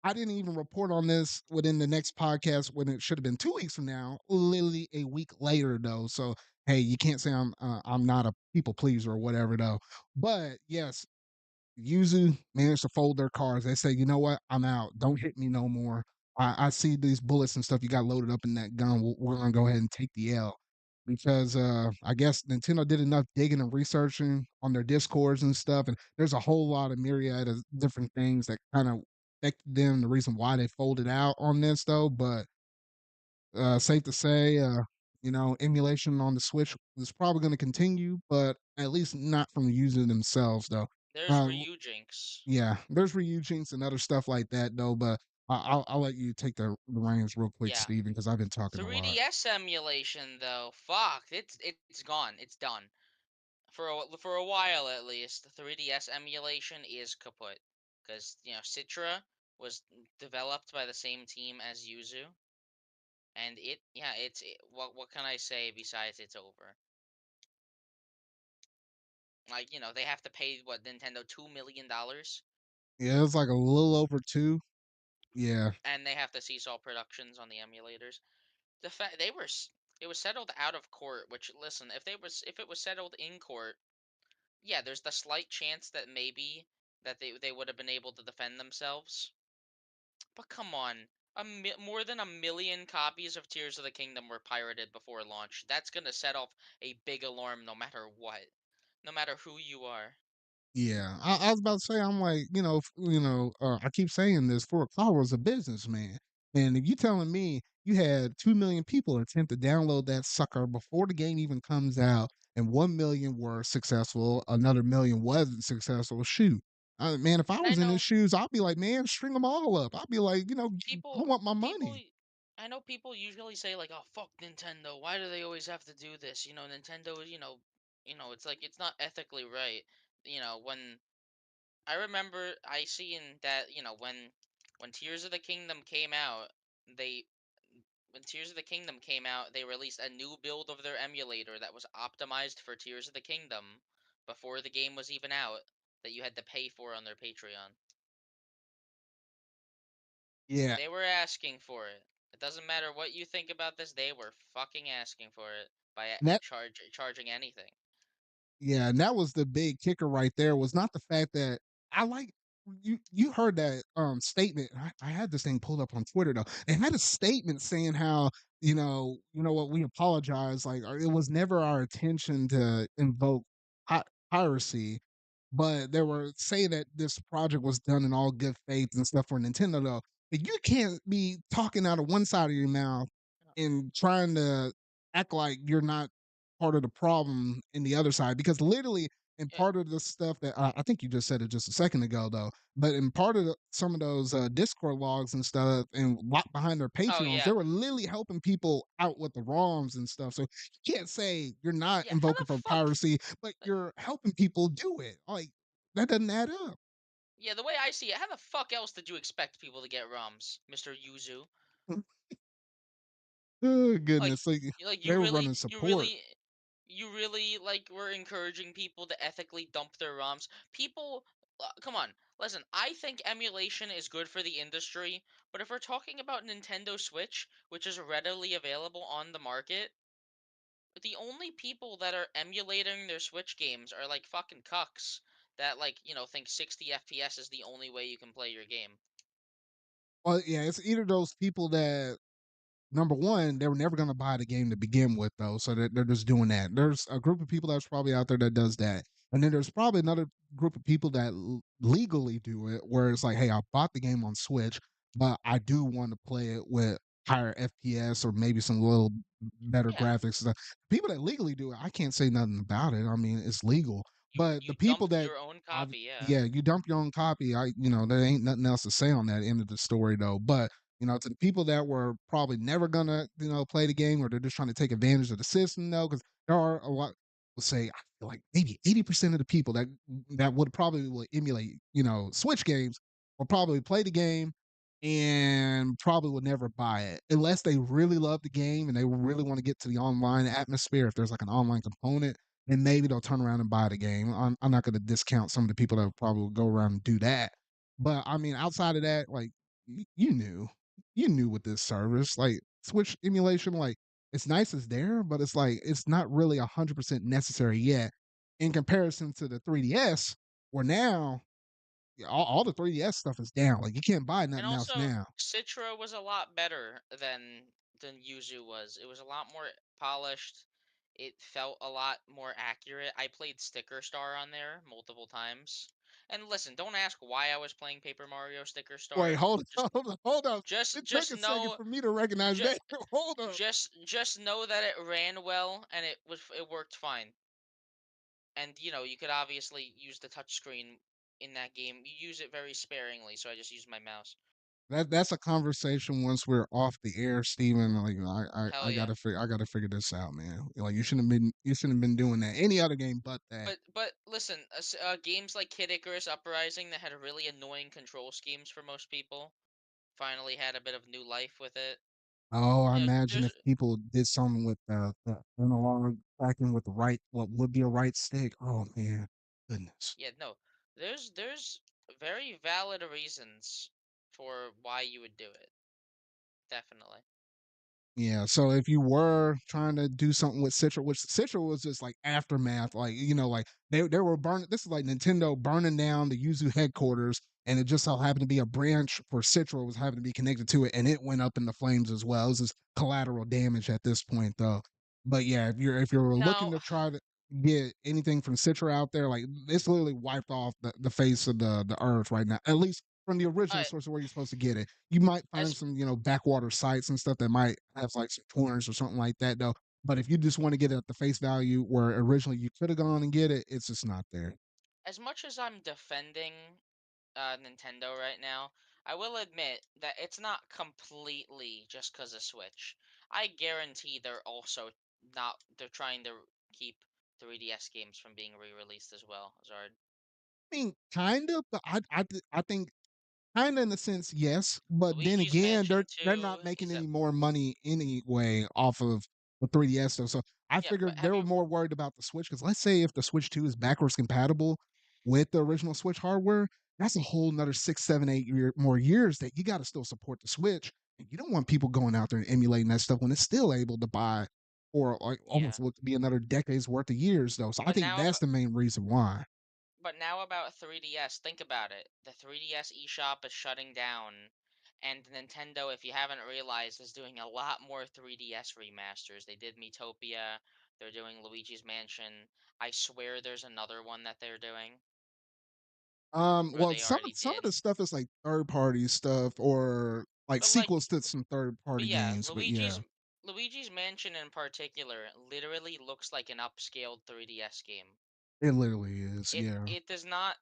I didn't even report on this within the next podcast when it should have been 2 weeks from now, literally a week later, though. So, hey, you can't say I'm not a people pleaser or whatever, though. But yes, Yuzu managed to fold their cards. They say, you know what? I'm out. Don't hit me no more. I see these bullets and stuff you got loaded up in that gun. We're gonna go ahead and take the L because I guess Nintendo did enough digging and researching on their discords and stuff, and there's a whole lot of myriad of different things that kind of affected them. The reason why they folded out on this, though, but safe to say, emulation on the Switch is probably going to continue, but at least not from the user themselves, though. There's Uh, Ryujinx. yeah, there's reusings and other stuff like that, though. But I'll let you take the reins real quick, Yeah. Steven, because I've been talking a lot. 3DS emulation though, fuck, it's gone. It's done. For a while at least, the 3DS emulation is kaput because Citra was developed by the same team as Yuzu, and what can I say besides it's over? Like they have to pay what Nintendo $2 million, Yeah, it's like a little over two. Yeah, and they have to cease all productions on the emulators. The fact it was settled out of court. Which listen, if it was settled in court, yeah, there's the slight chance that maybe that they would have been able to defend themselves. But come on, more than 1 million copies of Tears of the Kingdom were pirated before launch. That's gonna set off a big alarm, no matter what, no matter who you are. yeah. I was about to say, I'm like, I keep saying this. Furukawa was a businessman, and if you telling me you had 2 million people attempt to download that sucker before the game even comes out, and 1 million were successful, another million wasn't successful. Shoot, man, if I And I was in his know shoes, I'd be like, man, string them all up. I'd be like, I people, want my people. money. I know people usually say like, "Oh fuck Nintendo! Why do they always have to do this?" Nintendo is it's like it's not ethically right. When I remember I seen that when Tears of the Kingdom came out, they when Tears of the Kingdom came out, they released a new build of their emulator that was optimized for Tears of the Kingdom before the game was even out that you had to pay for on their Patreon. Yeah, They were asking for it. It doesn't matter what you think about this, they were fucking asking for it by and that charging anything. Yeah, and that was the big kicker right there was not the fact that I like you heard that statement. I had this thing pulled up on Twitter though. It had a statement saying how, what, we apologize, like it was never our intention to invoke piracy, but they were saying that this project was done in all good faith and stuff for Nintendo though. But you can't be talking out of one side of your mouth and trying to act like you're not part of the problem in the other side because literally in Yeah. part of the stuff that I think you just said it just a second ago though, but in part of some of those Discord logs and stuff and locked behind their Oh Patreons, they yeah. were literally helping people out with the ROMs and stuff. So you can't say you're not Yeah, how invoking the for fuck piracy, but like, you're helping people do it. Like that doesn't add up. yeah, the way I see it, how the fuck else did you expect people to get ROMs, Mr. Yuzu? Oh Like goodness, like like they were running support. You really like were encouraging people to ethically dump their ROMs. People, come on, listen. I think emulation is good for the industry, but if we're talking about Nintendo Switch, which is readily available on the market, the only people that are emulating their Switch games are like fucking cucks that think 60 FPS is the only way you can play your game. Well, yeah, it's either those people that number one, they were never going to buy the game to begin with, though. So they're just doing that. There's a group of people that's probably out there that does that. And then there's probably another group of people that legally do it, where it's like, hey, I bought the game on Switch, but I do want to play it with higher FPS or maybe some little better Yeah, graphics and stuff. People that legally do it, I can't say nothing about it. I mean, it's legal. But you the people dumped that your own I've, copy. Yeah, yeah, you dump your own copy. There ain't nothing else to say on that end of the story, though. But to the people that were probably never gonna, play the game, or they're just trying to take advantage of the system, though, because there are a lot. We'll say, I feel like maybe 80% of the people that would probably will emulate, Switch games, will probably play the game and probably will never buy it unless they really love the game and they really want to get to the online atmosphere. If there's like an online component, then maybe they'll turn around and buy the game. I'm not going to discount some of the people that probably will go around and do that. But I mean, outside of that, like you knew, with this service, like Switch emulation, like it's nice it's there, but it's like it's not really 100% necessary yet in comparison to the 3DS, where now all the 3DS stuff is down. Like you can't buy and nothing else also now. Citra was a lot better than Yuzu was. It was a lot more polished. It felt a lot more accurate. I played Sticker Star on there multiple times. And listen, don't ask why I was playing Paper Mario Sticker Wait, Star. hold Just on, hold on. just It took just a second know for me to recognize just that. Hold up. just know that it ran well and it worked fine. And you could obviously use the touchscreen in that game. You use it very sparingly, so I just use my mouse. That's a conversation once we're off the air, Steven. Like Hell I yeah. gotta figure this out, man. Like you shouldn't have been doing that. Any other game but that. But listen, games like Kid Icarus Uprising that had really annoying control schemes for most people finally had a bit of new life with it. Oh, I imagine There's if people did something with the analog tracking with the right, what would be a right stick. Oh man, goodness. yeah, no. There's very valid reasons for why you would do it. Definitely. Yeah, so if you were trying to do something with Citra, which Citra was just like aftermath, like like they were burning. This is like Nintendo burning down the Yuzu headquarters, and it just so happened to be a branch for Citra was having to be connected to it, and it went up in the flames as well. It was just collateral damage at this point, though. But yeah, if you're looking Now, to try to get anything from Citra out there, like it's literally wiped off the face of the earth right now. At least from the original uh, source of where you're supposed to get it. You might find as some, backwater sites and stuff that might have like some torrents or something like that though. But if you just want to get it at the face value where originally you could have gone and get it, it's just not there. as much as I'm defending Nintendo right now, I will admit that it's not completely just because of Switch. I guarantee they're trying to keep 3DS games from being re-released as well, Zard. I mean, kind of, but I think kind of in the sense, yes, but then Luigi's again, Mansion they're not 2 making is a any more money anyway off of the 3DS though. So I yeah, but figured they have were you more worried about the Switch because let's say if the Switch 2 is backwards compatible with the original Switch hardware, that's a whole another 6, 7, 8 more years that you got to still support the Switch. And you don't want people going out there and emulating that stuff when it's still able to buy or like yeah. almost what could be another decade's worth of years though. So I But think now that's the main reason why. about 3DS, think about it. The 3DS eShop is shutting down, and Nintendo, if you haven't realized, is doing a lot more 3DS remasters. They did Miitopia, they're doing Luigi's Mansion. I swear there's another one that they're doing, or Well, they some already some of did. the stuff is like third party stuff or like But like, sequels to some third but party yeah, games. But yeah, Luigi's Mansion in particular literally looks like an upscaled 3DS game. it literally is. It Yeah, it does not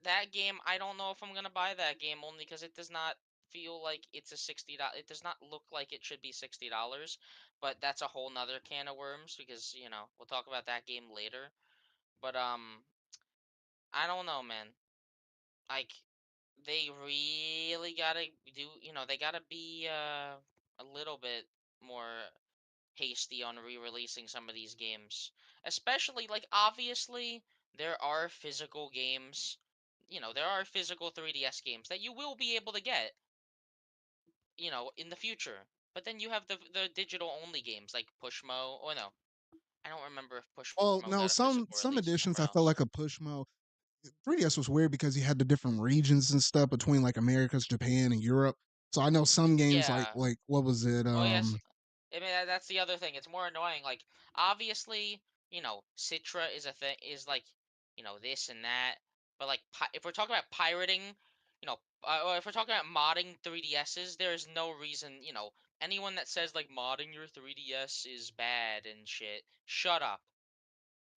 that game. I don't know if I'm gonna buy that game only because it does not feel like it's a $60. It does not look like it should be $60. But that's a whole nother can of worms because we'll talk about that game later. But I don't know, man. Like they really gotta do. They gotta be a little bit more. hasty on re-releasing some of these games. Especially like obviously there are physical games, there are physical 3DS games that you will be able to get, in the future. But then you have the digital only games like Pushmo. Oh no, I don't remember if Well, Pushmo no, got a some physical some release or editions somewhere I felt else. like a push mode. 3DS was weird because you had the different regions and stuff between like Americas, Japan, and Europe. So I know some games Yeah. like what was it? Oh yes. I mean that's the other thing. It's more annoying. Like obviously, Citra is a thing. Is like, this and that. But like, if we're talking about pirating, or if we're talking about modding 3DSs, there is no reason. Anyone that says like modding your 3DS is bad and shit, shut up.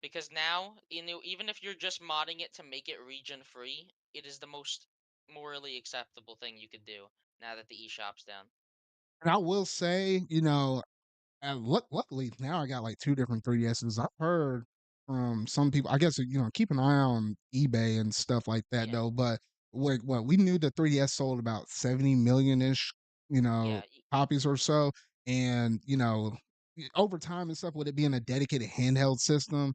Because now, even if you're just modding it to make it region free, it is the most morally acceptable thing you could do now that the eShop's down. And I will say, and luckily now I got like two different 3DSs. I've heard from some people. I guess keep an eye on eBay and stuff like that Yeah. though. But what we knew the 3DS sold about 70 million ish, Yeah. copies or so, and over time and stuff, with it being a dedicated handheld system,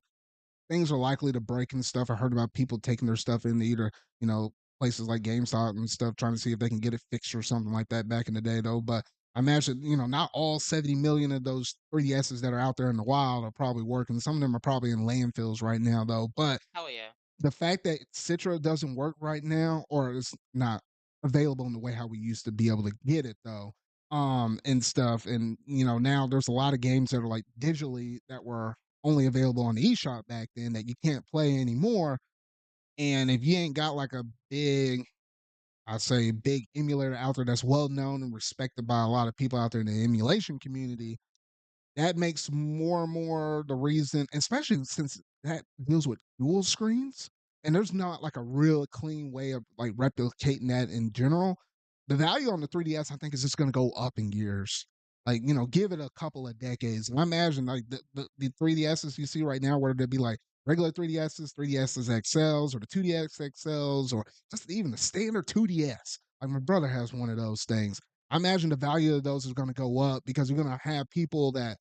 things are likely to break and stuff. I heard about people taking their stuff into either, you know, places like GameStop and stuff, trying to see if they can get it fixed or something like that back in the day, though. But I imagine, not all 70 million of those 3DSs that are out there in the wild are probably working. Some of them are probably in landfills right now, though. But Hell yeah. the fact that Citra doesn't work right now, or it's not available in the way how we used to be able to get it, though, and stuff. And now there's a lot of games that are like digitally that were only available on the eShop back then that you can't play anymore. And if you ain't got like a big, I say big emulator out there that's well known and respected by a lot of people out there in the emulation community, that makes more and more the reason, especially since that deals with dual screens, and there's not like a real clean way of like replicating that in general. The value on the 3DS, I think, is just going to go up in years. Like, give it a couple of decades. And I imagine like the 3DSs you see right now, whether they be like regular 3DSs, 3DSs XLs, or the 2DX XLs, or just even the standard 2DS. Like my brother has one of those things. I imagine the value of those is going to go up because you're going to have people that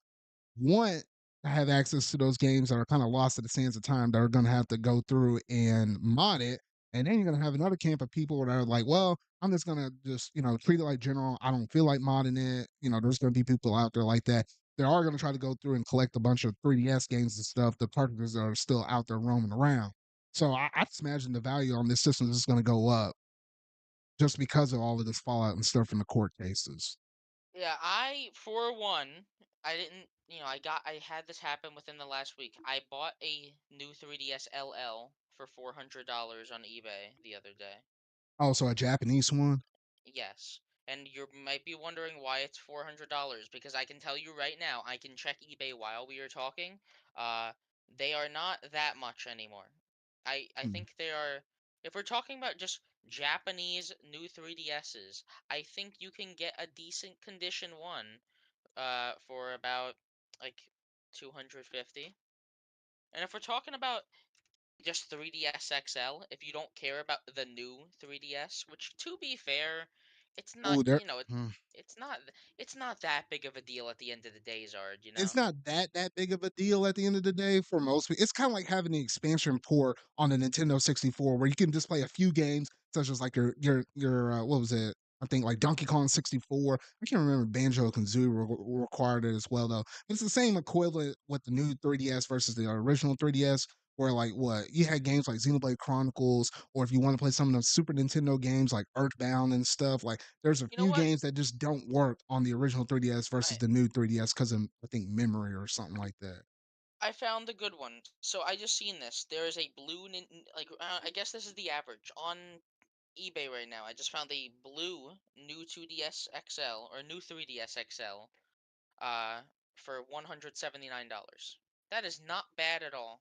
want to have access to those games that are kind of lost to the sands of time that are going to have to go through and mod it. And then you're going to have another camp of people that are like, well, I'm just going to just, treat it like general. I don't feel like modding it. There's going to be people out there like that. They are going to try to go through and collect a bunch of 3DS games and stuff, the cartridges that are still out there roaming around. So I just imagine the value on this system is going to go up just because of all of this fallout and stuff in the court cases. Yeah, for one, I didn't, I had this happen within the last week. I bought a new 3DS LL for $400 on eBay the other day. Also, a Japanese one. Yes. And you might be wondering why it's $400 because I can tell you right now, I can check eBay while we are talking. Uh, they are not that much anymore. I Hmm. think they are, if we're talking about just Japanese new 3DSs, I think you can get a decent condition one for about like 250. And if we're talking about just 3DS XL, if you don't care about the new 3DS, which to be fair, it's not, Oh, there. it's not it's not that big of a deal at the end of the day, Zard. It's not that big of a deal at the end of the day for most people. It's kind of like having the expansion port on the Nintendo 64 where you can just play a few games such as like your what was it? I think like Donkey Kong 64. I can't remember Banjo Kazooie required it as well though. But it's the same equivalent with the new 3DS versus the original 3DS where like what you had games like Xenoblade Chronicles, or if you want to play some of the Super Nintendo games like Earthbound and stuff, like there's a You know few what? games that just don't work on the original 3DS versus I the new 3DS because of I think memory or something like that. I found the good one. So I just seen this. There is a blue like I guess this is the average on eBay right now. I just found a blue new 2DS XL or new 3DS XL uh for $179. That is not bad at all.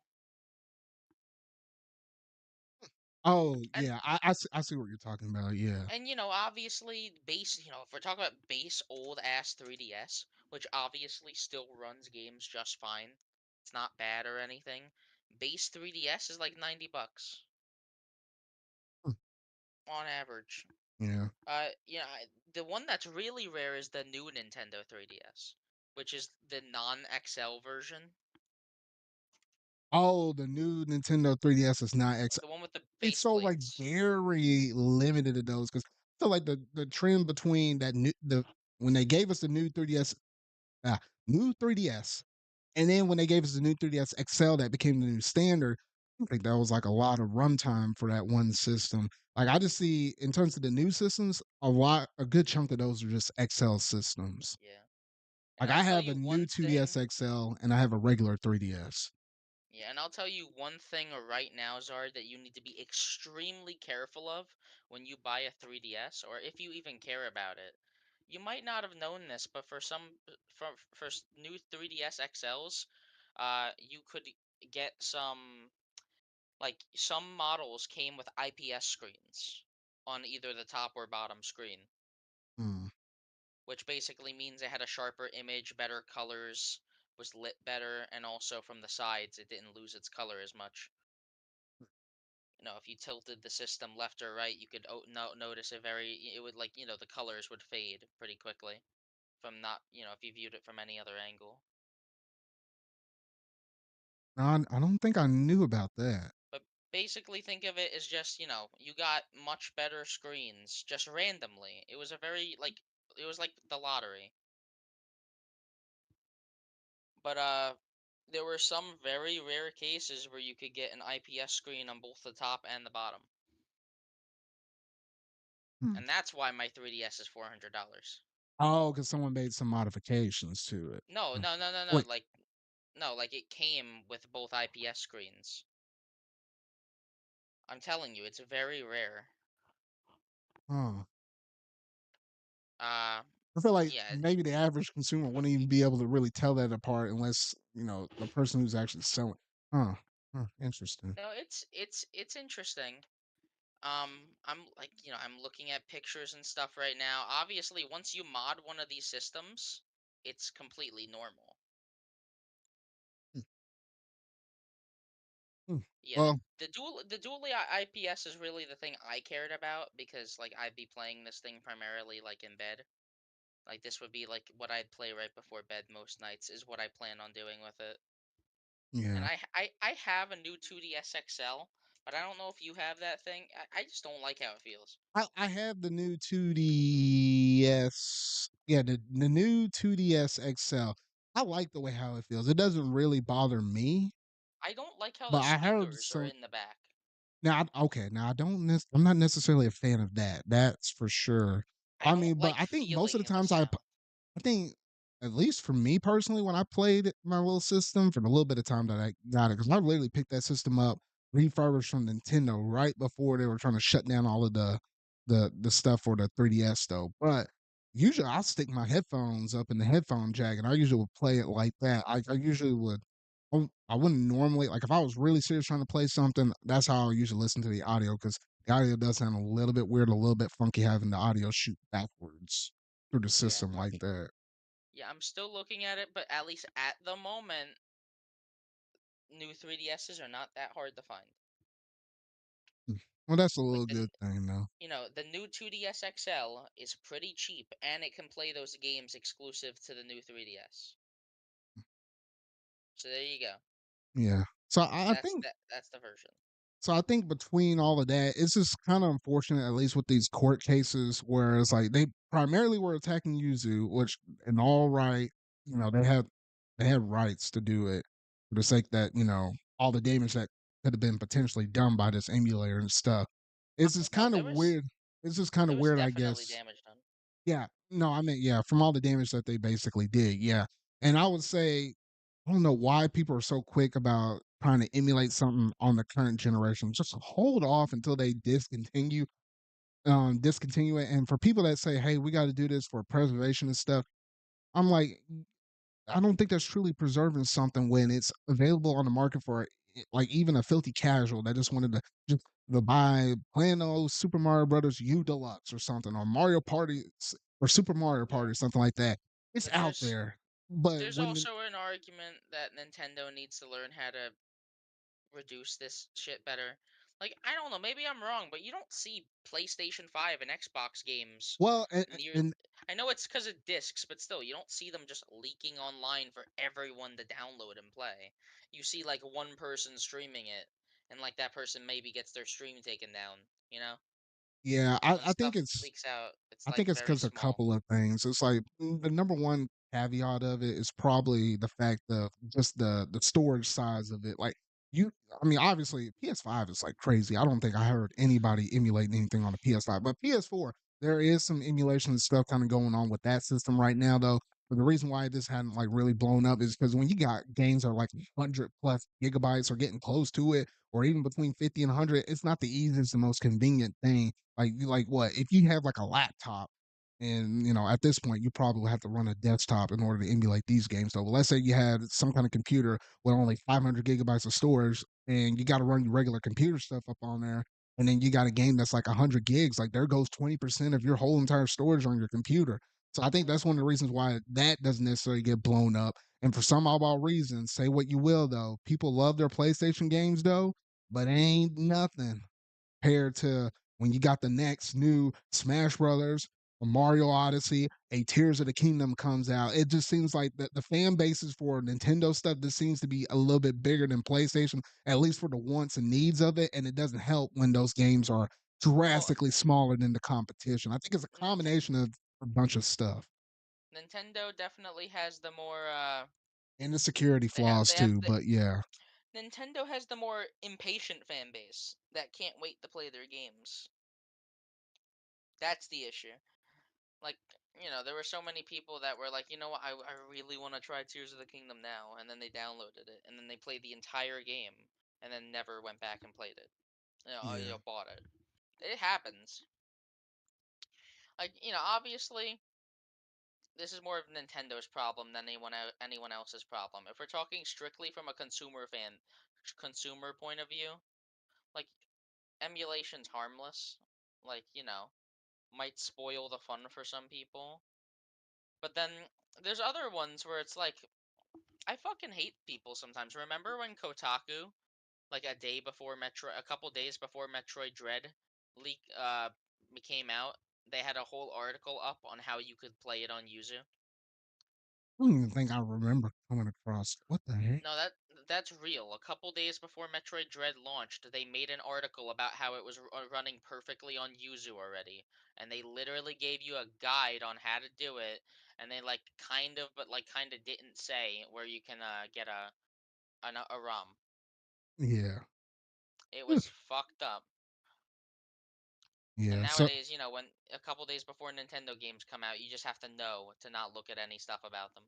Oh And yeah, I see what you're talking about. Yeah. obviously base, if we're talking about base old ass 3DS, which obviously still runs games just fine. It's not bad or anything. Base 3DS is like $90 Hmm. on average. Yeah. The one that's really rare is the new Nintendo 3DS. which is the non-XL version, Oh, the new Nintendo 3DS is not X. the one with the It's face so like plates. very limited to those because I feel like the trend between that new the when they gave us the new 3DS new 3DS and then when they gave us the new 3DS XL that became the new standard, I think that was like a lot of runtime for that one system. Like I just see in terms of the new systems, a good chunk of those are just XL systems. Yeah, and Like I'll I tell have a you new one 2DS thing. XL and I have a regular 3DS. Yeah, and I'll tell you one thing right now, Zard, that you need to be extremely careful of when you buy a 3DS, or if you even care about it. You might not have known this, but for new 3DS XLs, you could get some models came with IPS screens on either the top or bottom screen, Hmm. which basically means it had a sharper image, better colors, was lit better, and also from the sides it didn't lose its color as much. If you tilted the system left or right, you could notice it would, like, the colors would fade pretty quickly from not, if you viewed it from any other angle. I don't think I knew about that. But basically think of it as just, you got much better screens just randomly. It was like the lottery. But there were some very rare cases where you could get an IPS screen on both the top and the bottom. Hmm. And that's why my 3DS is $400. Oh, because someone made some modifications to it. No, Hmm. no, no, no, no. Wait, Like, no, like it came with both IPS screens. I'm telling you, it's very rare. huh. Uh, I feel like yeah. maybe the average consumer wouldn't even be able to really tell that apart unless, the person who's actually selling. Huh. Huh. Interesting. No, it's interesting. I'm like, I'm looking at pictures and stuff right now. Obviously, once you mod one of these systems, it's completely normal. Hmm. Hmm. Yeah, Well, the dually IPS is really the thing I cared about because, like, I'd be playing this thing primarily like in bed. Like, this would be like what I'd play right before bed most nights is what I plan on doing with it. And yeah. I have a new 2DS XL, but I don't know if you have that thing. I just don't like how it feels. I have the new 2DS. Yeah, the new 2DS XL. I like the way how it feels. It doesn't really bother me, I don't like how but the I heard speakers are some. in the back. Now, okay, now I'm not necessarily a fan of that. That's for sure. I I don't mean, but like I think most of the feeling the times sound. I think, at least for me personally, when I played my little system for the little bit of time that I got it, because I literally picked that system up refurbished from Nintendo right before they were trying to shut down all of the stuff for the 3DS though. But usually I'll stick my headphones up in the headphone jack and I usually would play it like that. I usually would I wouldn't normally like if I was really serious trying to play something, that's how I usually listen to the audio because the audio does sound a little bit weird, a little bit funky having the audio shoot backwards through the Yeah. system like that. Yeah, I'm still looking at it, but at least at the moment, new 3DSs are not that hard to find. Mm. Well, that's a Like little good thing though. the new 2DS XL is pretty cheap and it can play those games exclusive to the new 3DS. So there you go. Yeah. So I think That's the version. between all of that, it's just kind of unfortunate, at least with these court cases, where it's like they primarily were attacking Yuzu, which in all right, they had rights to do it for the sake that all the damage that could have been potentially done by this emulator and stuff. It's just No, kind of weird. It's just kind there of was weird, I definitely guess. damage done. Yeah, no, I mean, yeah, from all the damage that they basically did, yeah. And I would say I don't know why people are so quick about trying to emulate something on the current generation. Just hold off until they discontinue it. And for people that say, "Hey, we got to do this for preservation and stuff," I'm like, I don't think that's truly preserving something when it's available on the market for like even a filthy casual that just wanted to just to buy playing those Super Mario Brothers U Deluxe or something or Mario Party or Super Mario Yeah. Party or something like that. It's But out there. But there's when also an argument that Nintendo needs to learn how to reduce this shit better. Like, I don't know, maybe I'm wrong, but you don't see PlayStation 5 and Xbox games well, near. and I know it's because of discs, but still, you don't see them just leaking online for everyone to download and play. You see like one person streaming it, and like that person maybe gets their stream taken down. You know, Yeah, when stuff leaks out, it's I like think it's very because a small. couple of things. It's like the number one caveat of it is probably the fact of just the storage size of it. Like you, I mean, obviously PS5 is like crazy. I don't think I heard anybody emulating anything on the PS5, but PS4 there is some emulation stuff kind of going on with that system right now, though. But the reason why this hadn't like really blown up is because when you got games that are like 100+ gigabytes or getting close to it, or even between 50 and 100, it's not the easiest and most convenient thing like what? If you have like a laptop and at this point you probably have to run a desktop in order to emulate these games though. But let's say you had some kind of computer with only 500 gigabytes of storage and you got to run your regular computer stuff up on there and then you got a game that's like 100 gigs, like there goes 20% of your whole entire storage on your computer. So I think that's one of the reasons why that doesn't necessarily get blown up. And for some oddball reasons, say what you will though, people love their PlayStation games though, but ain't nothing compared to when you got the next new Smash Brothers, a Mario Odyssey, a Tears of the Kingdom comes out. It just seems like the fan bases for Nintendo stuff just seems to be a little bit bigger than PlayStation, at least for the wants and needs of it. And it doesn't help when those games are Well, drastically smaller than the competition. I think it's a Nint- combination of a bunch of stuff Nintendo definitely has the more. and the security They have flaws they have too. the But yeah, Nintendo has the more impatient fan base that can't wait to play their games. That's the issue. Like, there were so many people that were like, you know what, I really want to try Tears of the Kingdom now, and then they downloaded it, and then they played the entire game, and then never went back and played it. yeah, Bought it. It happens. Like, obviously, this is more of Nintendo's problem than anyone else's problem. If we're talking strictly from a consumer point of view, like emulation's harmless. Like, might spoil the fun for some people. But then there's other ones where it's like I fucking hate people sometimes. Remember when Kotaku, like a couple days before Metroid Dread leak came out, they had a whole article up on how you could play it on Yuzu. I don't even think I remember coming across what the heck. No, that's real. A couple days before Metroid Dread launched, they made an article about how it was running perfectly on Yuzu already, and they literally gave you a guide on how to do it, and they like kind of, but like kind of didn't say where you can get a ROM. Yeah. It was fucked up. And Yeah. So nowadays, when a couple days before Nintendo games come out, you just have to know to not look at any stuff about them.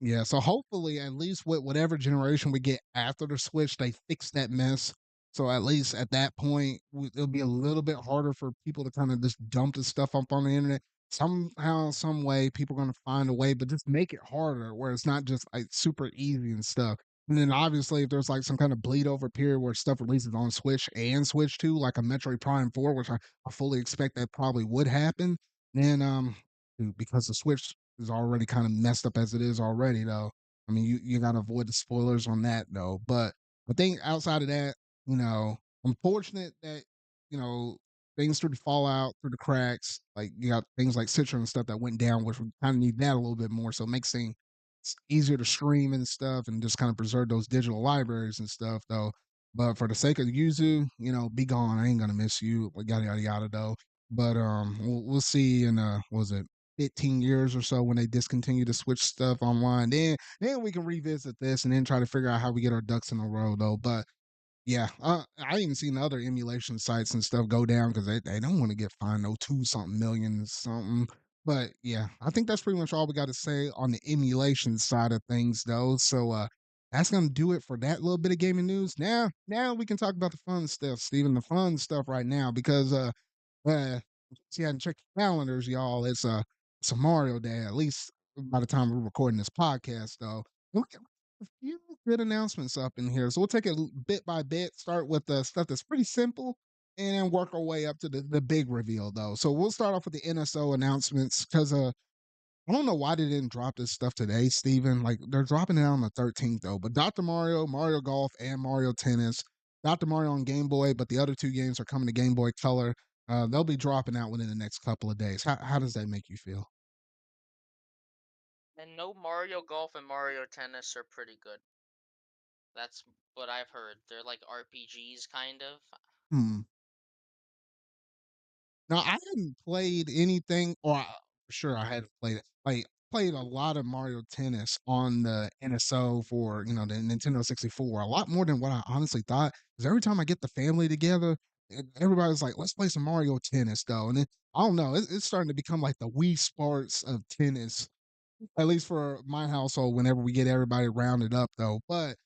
yeah, so hopefully, at least with whatever generation we get after the Switch, they fix that mess. So at least at that point, it'll be a little bit harder for people to kind of just dump this stuff up on the internet. Somehow, some way, people are going to find a way, but just make it harder where it's not just like super easy and stuff. And then obviously, if there's like some kind of bleed over period where stuff releases on Switch and Switch 2, like a Metroid Prime 4, which I fully expect that probably would happen, then dude, because the Switch is already kind of messed up as it is already, though. I mean, you got to avoid the spoilers on that, though. But I think outside of that, I'm fortunate that, you know, things through the fallout, through the cracks, like you got things like Citra and stuff that went down, which we kind of need that a little bit more. So it makes things easier to stream and stuff and just kind of preserve those digital libraries and stuff, though. But for the sake of Yuzu, be gone. I ain't gonna miss you. Yada yada yada though. But we'll see in was it 15 years or so when they discontinue the Switch stuff online. Then we can revisit this and then try to figure out how we get our ducks in a row though. But yeah, I even seen other emulation sites and stuff go down because they don't want to get fined no 2 something million something. But yeah, I think that's pretty much all we got to say on the emulation side of things though. So that's gonna do it for that little bit of gaming news. Now we can talk about the fun stuff, Steven, the fun stuff right now because in case you hadn't checked your calendars, y'all, it's a Mario Day. At least by the time we're recording this podcast, though. We got a few good announcements up in here, so we'll take it bit by bit. Start with the stuff that's pretty simple, and then work our way up to the big reveal, though. So we'll start off with the NSO announcements because I don't know why they didn't drop this stuff today, Steven. Like they're dropping it on the 13th though. But Dr. Mario, Mario Golf, and Mario Tennis. Dr. Mario on Game Boy, but the other two games are coming to Game Boy Color. They'll be dropping out within the next couple of days. How does that make you feel? And no, Mario Golf and Mario Tennis are pretty good. That's what I've heard. They're like RPGs, kind of. Hmm. Now I hadn't played anything, or for sure I hadn't played it. Like played a lot of Mario Tennis on the NSO for the Nintendo 64, a lot more than what I honestly thought. Because every time I get the family together, everybody's like, "Let's play some Mario Tennis," though. And then, I don't know, it's starting to become like the Wii Sports of tennis, at least for my household. Whenever we get everybody rounded up, though, but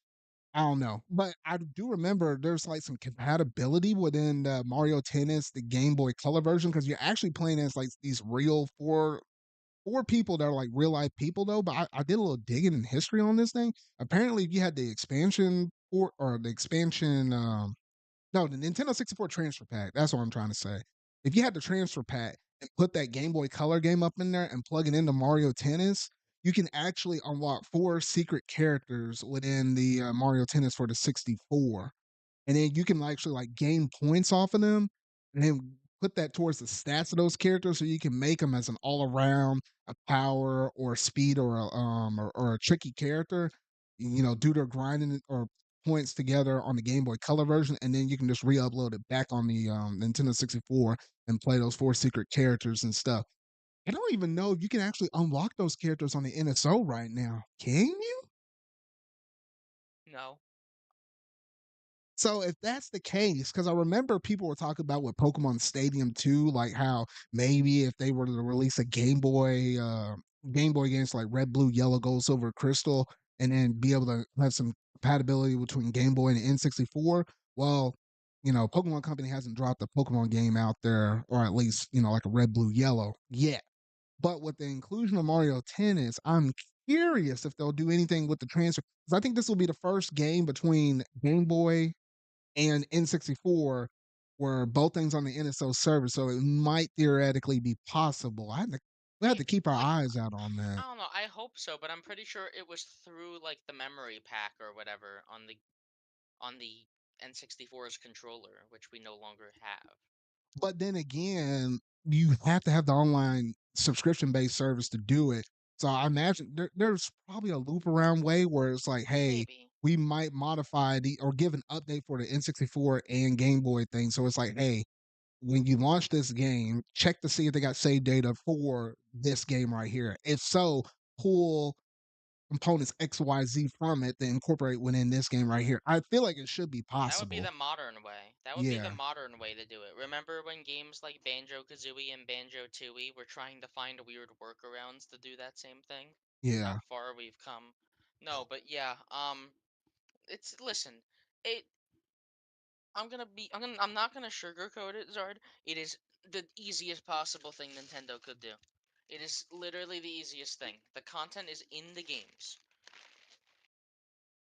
I don't know, but I do remember there's like some compatibility within the Mario Tennis, the Game Boy Color version, because you're actually playing as like these real four people that are like real life people though. But I did a little digging in history on this thing. Apparently, if you had the expansion port or the expansion, no, the Nintendo 64 transfer pack. That's what I'm trying to say. If you had the transfer pack and put that Game Boy Color game up in there and plug it into Mario Tennis, you can actually unlock four secret characters within the Mario Tennis for the 64, and then you can actually like gain points off of them, and then put that towards the stats of those characters, so you can make them as an all around, a power or speed or a tricky character. Do their grinding or points together on the Game Boy Color version, and then you can just re-upload it back on the Nintendo 64 and play those four secret characters and stuff. I don't even know if you can actually unlock those characters on the NSO right now. Can you? No. So if that's the case, because I remember people were talking about with Pokemon Stadium 2, like how maybe if they were to release a Game Boy games like Red, Blue, Yellow, Gold, Silver, Crystal, and then be able to have some compatibility between Game Boy and the N64. Well, Pokemon Company hasn't dropped a Pokemon game out there, or at least, like a Red, Blue, Yellow yet. But with the inclusion of Mario Tennis, I'm curious if they'll do anything with the transfer. Because I think this will be the first game between Game Boy and N64 were both things on the NSO server, so it might theoretically be possible. We have to Maybe. keep our Like, eyes out on that. I don't know. I hope so, but I'm pretty sure it was through like the memory pack or whatever on the N64's controller, which we no longer have. But then again, you have to have the online subscription based service to do it. So I imagine there's probably a loop around way where it's like, hey, Maybe. we might modify the or give an update for the N64 and Game Boy thing. So it's like, hey, when you launch this game, check to see if they got save data for this game right here. If so, pull components XYZ from it to incorporate within this game right here. I feel like it should be That would be possible. the modern way. That would be the Yeah. modern way to do it. Remember when games like Banjo-Kazooie and Banjo-Tooie were trying to find weird workarounds to do that same thing? How Yeah. far we've come. No, but yeah, it's listen, it I'm not gonna sugarcoat it, Zard. It is the easiest possible thing Nintendo could do. It is literally the easiest thing. The content is in the games.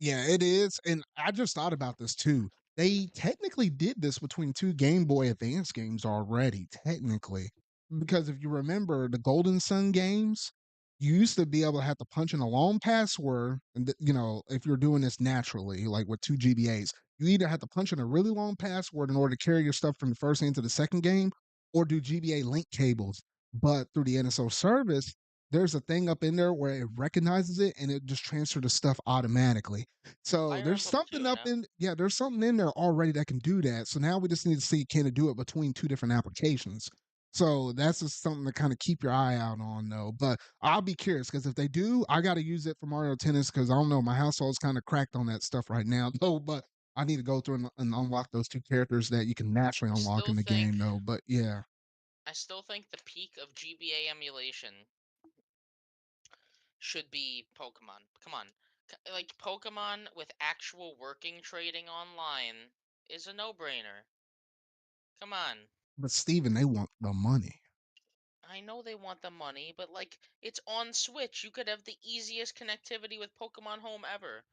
Yeah, it is. And I just thought about this too. They technically did this between two Game Boy Advance games already, technically. Because if you remember the Golden Sun games, you used to be able to have to punch in a long password. And, if you're doing this naturally, like with two GBAs, you either have to punch in a really long password in order to carry your stuff from the first game to the second game, or do GBA link cables. But through the NSO service, there's a thing up in there where it recognizes it and it just transfers the stuff automatically. So Fire there's Emblem something too, up no? in yeah, there's something in there already that can do that. So now we just need to see can it do it between two different applications. So that's just something to kind of keep your eye out on though. But I'll be curious because if they do, I gotta use it for Mario Tennis because I don't know, my household's kind of cracked on that stuff right now though. But I need to go through and unlock those two characters that you can naturally I unlock still in the think game though. But yeah. I still think the peak of GBA emulation should be Pokemon. Come on. Like Pokemon with actual working trading online is a no-brainer. Come on. But Steven, they want the money. I know they want the money, but like it's on Switch. You could have the easiest connectivity with Pokemon Home ever.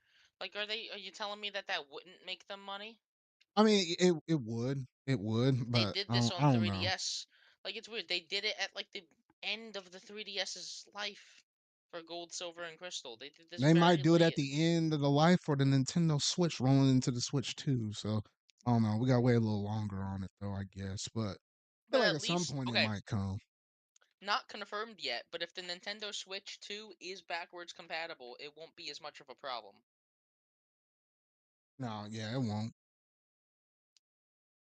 Like are you telling me that that wouldn't make them money? I mean, it would, They but did I this don't, on I don't know. 3DS. Like it's weird. They did it at like the end of the 3DS's life for Gold, Silver, and Crystal. They did this They might very do it at late. the end of the life for the Nintendo Switch rolling into the Switch too. So I don't know. We gotta wait a little longer on it though, I guess. But feel But like at at some least point it okay, might come. not confirmed yet, but if the Nintendo Switch 2 is backwards compatible, it won't be as much of a problem. No, yeah, it won't.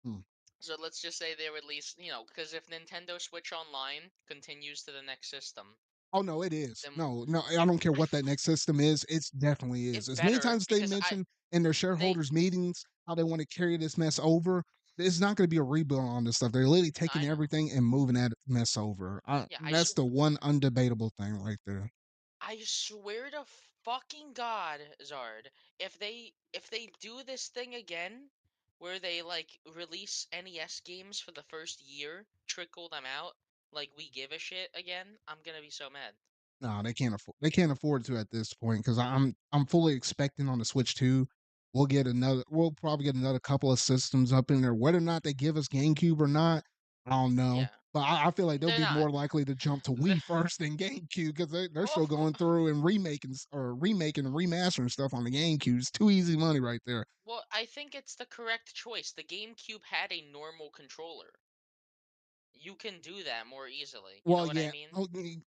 Hmm. So let's just say they would at least, because if Nintendo Switch Online continues to the next system, Oh no, it is. then No, no, I don't care I what that next system is. It's definitely is. it As many better times they because I mention in their they shareholders meetings how they want to carry this mess over, it's not going to be a rebuild on this stuff. They're literally taking I know. everything and moving that mess over. Yeah, That's the one undebatable thing right there. I swear to fucking God, Zard, if they do this thing again, where they like release NES games for the first year, trickle them out, like we give a shit again, I'm gonna be so mad. No, they can't afford. They can't afford to at this point because I'm fully expecting on the Switch 2, we'll get another. We'll probably get another couple of systems up in there. Whether or not they give us GameCube or not, I don't know. Yeah, But I feel like they'll they're be not. more likely to jump to The, Wii first than GameCube because they're well, still going through and remaking and remastering stuff on the GameCube. It's too easy money right there. well, I think it's the correct choice. The GameCube had a normal controller. You can do that more easily. You know Well, what I yeah, mean?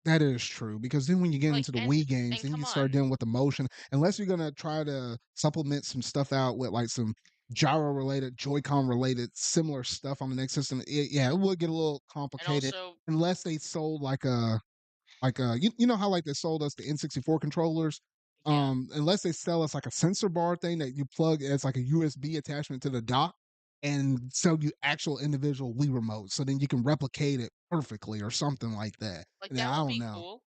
that is true because then when you get Like, into the and Wii games, and then you come start on, dealing with the motion. Unless you're gonna try to supplement some stuff out with like some gyro related, Joy-Con related, similar stuff on the next system. Yeah, it would get a little and complicated also, unless they sold you know how like they sold us the N64 controllers. yeah, Unless they sell us like a sensor bar thing that you plug as like a USB attachment to the dock and sell you actual individual Wii remotes, so then you can replicate it perfectly or something like that. like Now that I would don't be know. cool.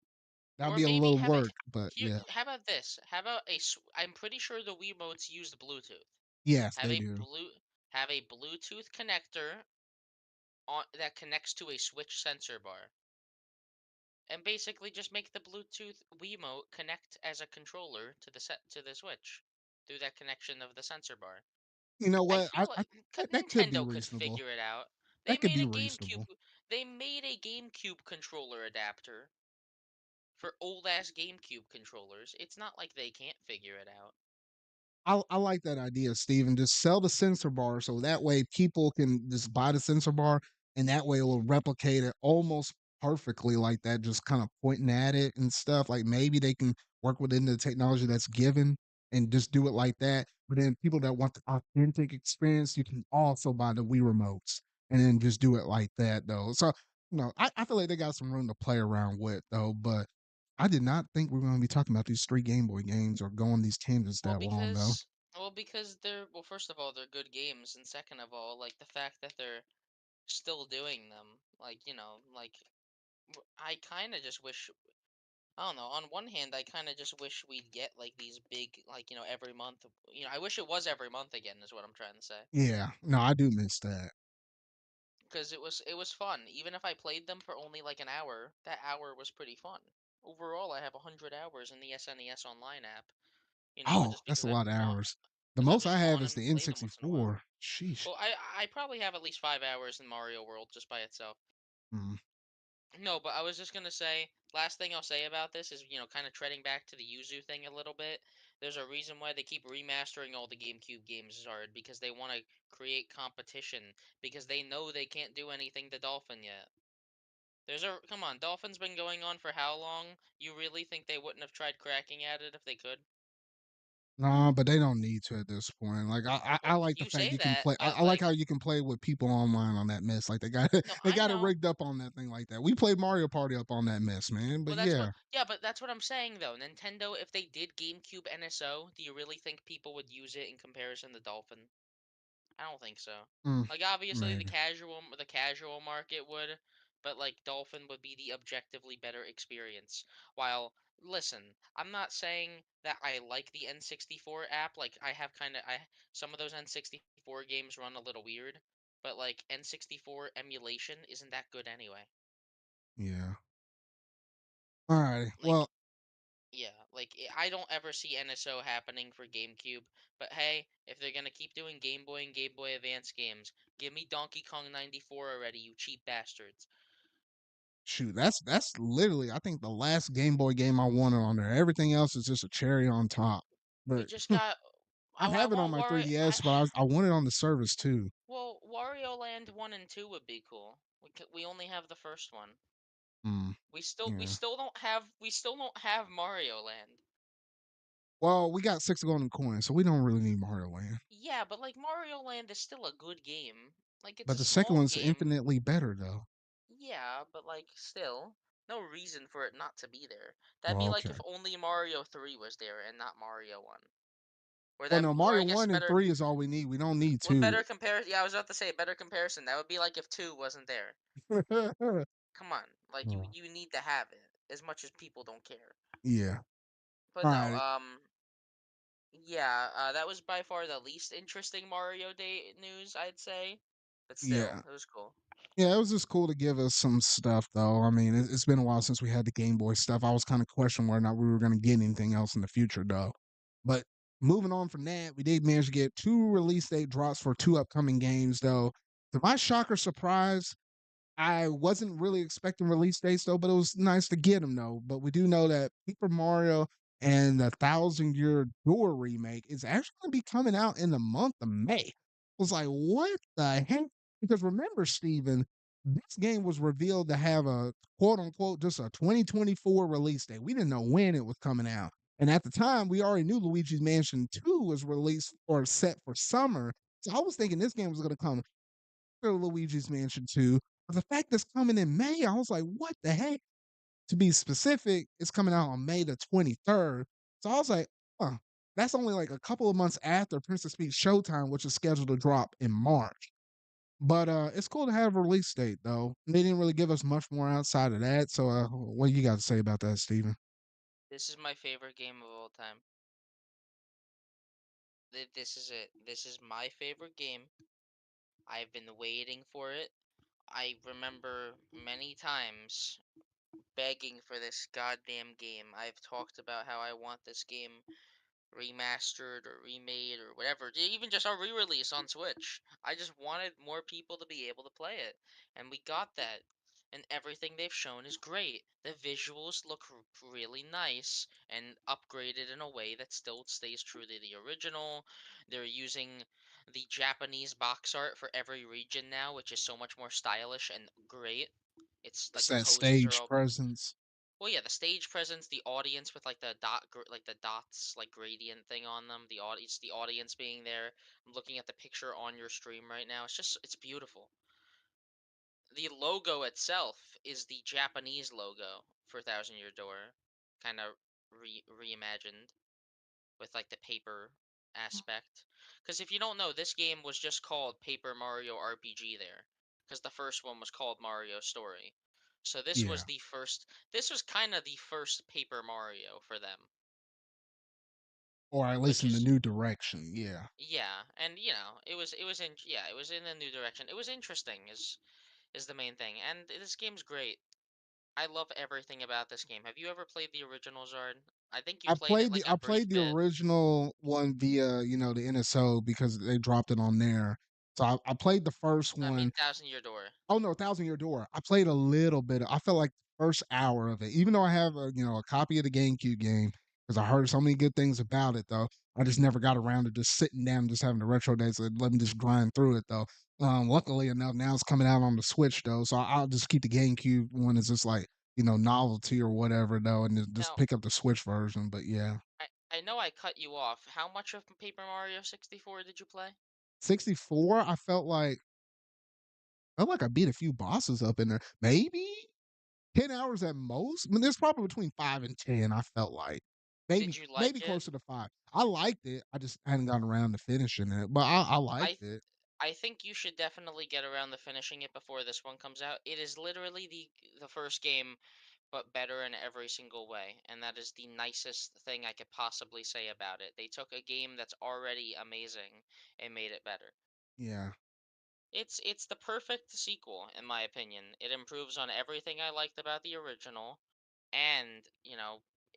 That'd Or be a maybe little have a work, but here. yeah. How about this? How about I'm pretty sure the Wiimotes use Bluetooth. Yes, Have they a do. have a Bluetooth connector on that connects to a Switch sensor bar, and basically just make the Bluetooth Wiimote connect as a controller to the Switch through that connection of the sensor bar. You know I what? feel like That could be Nintendo could reasonable. figure it out. They That could made be a GameCube. reasonable. They made a GameCube controller adapter for old ass GameCube controllers. It's not like they can't figure it out. I like that idea, Steven. Just sell the sensor bar so that way people can just buy the sensor bar and that way it will replicate it almost perfectly like that, just kind of pointing at it and stuff. Like maybe they can work within the technology that's given and just do it like that. But then people that want the authentic experience, you can also buy the Wii remotes and then just do it like that though. So I feel like they got some room to play around with though, but I did not think we were going to be talking about these three Game Boy games or going these tangents Well, that long, though. because they're first of all, they're good games, and second of all, like the fact that they're still doing them, like I kind of just wish. I don't know. On one hand, I kind of just wish we'd get like these big, like every month. I wish it was every month again. Is what I'm trying to say. Yeah, no, I do miss that. Because it was fun. Even if I played them for only like an hour, that hour was pretty fun. Overall, I have 100 hours in the SNES Online app. Oh, Just that's because a I've lot of hours. The because I've most just I have gone is and the played them once in a while. N64. Sheesh. Well, I probably have at least 5 hours in Mario World just by itself. Mm. No, but I was just gonna say, last thing I'll say about this is, kind of treading back to the Yuzu thing a little bit. There's a reason why they keep remastering all the GameCube games, Zard, because they want to create competition, because they know they can't do anything to Dolphin yet. Come on, Dolphin's been going on for how long? You really think they wouldn't have tried cracking at it if they could? Nah, but they don't need to at this point. Like I Well, like the you fact say you can that, play. I but like like, how you can play with people online on that mess. Like they got no, they I got it know. rigged up on that thing like that. We played Mario Party up on that mess, man. But Well, that's yeah, what. Yeah, but that's what I'm saying though. Nintendo, if they did GameCube NSO, do you really think people would use it in comparison to Dolphin? I don't think so. mm, Like obviously maybe. the casual market would, but like Dolphin would be the objectively better experience. While listen, I'm not saying that I like the N64 app. Like I have kind of I some of those N64 games run a little weird, but like N64 emulation isn't that good anyway. Yeah. All right. Like Well, yeah, like I don't ever see NSO happening for GameCube. But hey, if they're gonna keep doing Game Boy and Game Boy Advance games, give me Donkey Kong 94 already, you cheap bastards. shoot, that's literally I think the last Game Boy game I wanted on there. Everything else is just a cherry on top. We But just got. I I have it on want my Wario. 3DS, but I want it on the service too. Wario Land 1 and 2 would be cool. We only have the first one. Mm, We yeah. still don't have Mario Land. Well, we got 6 golden coins, so we don't really need Mario Land. Yeah, but like Mario Land is still a good game. Like it's But a the second small one's game. infinitely better, though. Yeah, but like still no reason for it not to be there. That'd be Oh, like okay. if only Mario 3 was there and not Mario 1. Well, no, Or Mario I guess 1 and better 3 is all we need. We don't need What 2. better comparison? Yeah, I was about to say a better comparison. That would be like if 2 wasn't there. Come on. Like Oh, you need to have it as much as people don't care. yeah. But All no, right. yeah, that was by far the least interesting Mario Day news, I'd say. But still, Yeah. it was cool. Yeah, it was just cool to give us some stuff, though. I mean, it's been a while since we had the Game Boy stuff. I was kind of questioning whether or not we were going to get anything else in the future, though. But moving on from that, we did manage to get 2 release date drops for 2 upcoming games, though. To my shock or surprise, I wasn't really expecting release dates though, but it was nice to get them though. But we do know that Paper Mario and the Thousand Year Door remake is actually going to be coming out in the month of May. I was like, what the heck? Because remember, Steven, this game was revealed to have a quote unquote just a 2024 release date. We didn't know when it was coming out. And at the time, we already knew Luigi's Mansion 2 was released or set for summer. So I was thinking this game was going to come Luigi's Mansion 2. But the fact it's coming in May, I was like, what the heck? To be specific, it's coming out on May the 23rd. So I was like, huh, that's only like a couple of months after Princess Peach Showtime, which is scheduled to drop in March. But it's cool to have a release date though. They didn't really give us much more outside of that. So what you got to say about that, Steven? This is my favorite game of all time. This is it. This is my favorite game. I've been waiting for it. I remember many times begging for this goddamn game. I've talked about how I want this game remastered or remade or whatever, even just a re-release on Switch. I just wanted more people to be able to play it, and we got that. And everything they've shown is great. The visuals look really nice and upgraded in a way that still stays true to the original. They're using the Japanese box art for every region now, which is so much more stylish and great. It's It's like the that poses are stage all presence. well, yeah, the stage presence, the audience with like the like the dots, like gradient thing on them. The audience being there. I'm looking at the picture on your stream right now. It's beautiful. The logo itself is the Japanese logo for Thousand Year Door, kind of reimagined with like the paper aspect. Because if you don't know, this game was just called Paper Mario RPG there, because the first one was called Mario Story. So this Yeah. was the first. This was kind of the first Paper Mario for them, Or at least which in the is new direction. Yeah. yeah, and it was in a new direction. It was interesting is the main thing, and this game's great. I love everything about this game. Have you ever played the original Zard? I think you played it like a I brief played the bit. original one via, the NSO because they dropped it on there. So I played the first I mean, one. Thousand Year Door. Oh no, Thousand Year Door. I played a little bit. I felt like the first hour of it, even though I have a copy of the GameCube game because I heard so many good things about it. Though I just never got around to just sitting down and just having the retro days. So let me just grind through it though. Luckily enough, now it's coming out on the Switch though, so I'll just keep the GameCube one as just like novelty or whatever though, and just Now, pick up the Switch version. But yeah, I know I cut you off. How much of Paper Mario 64 did you play? 64. I felt like I beat a few bosses up in there. Maybe 10 hours at most. I mean, there's probably between 5 and 10, I felt like. Did Maybe, you maybe like it? closer to 5. I liked it. I just hadn't gotten around to finishing it, but I I liked th- it. I think you should definitely get around to finishing it before this one comes out. It is literally the first game, but better in every single way, and that is the nicest thing I could possibly say about it. They took a game that's already amazing and made it better. Yeah. It's the perfect sequel in my opinion. It improves on everything I liked about the original, and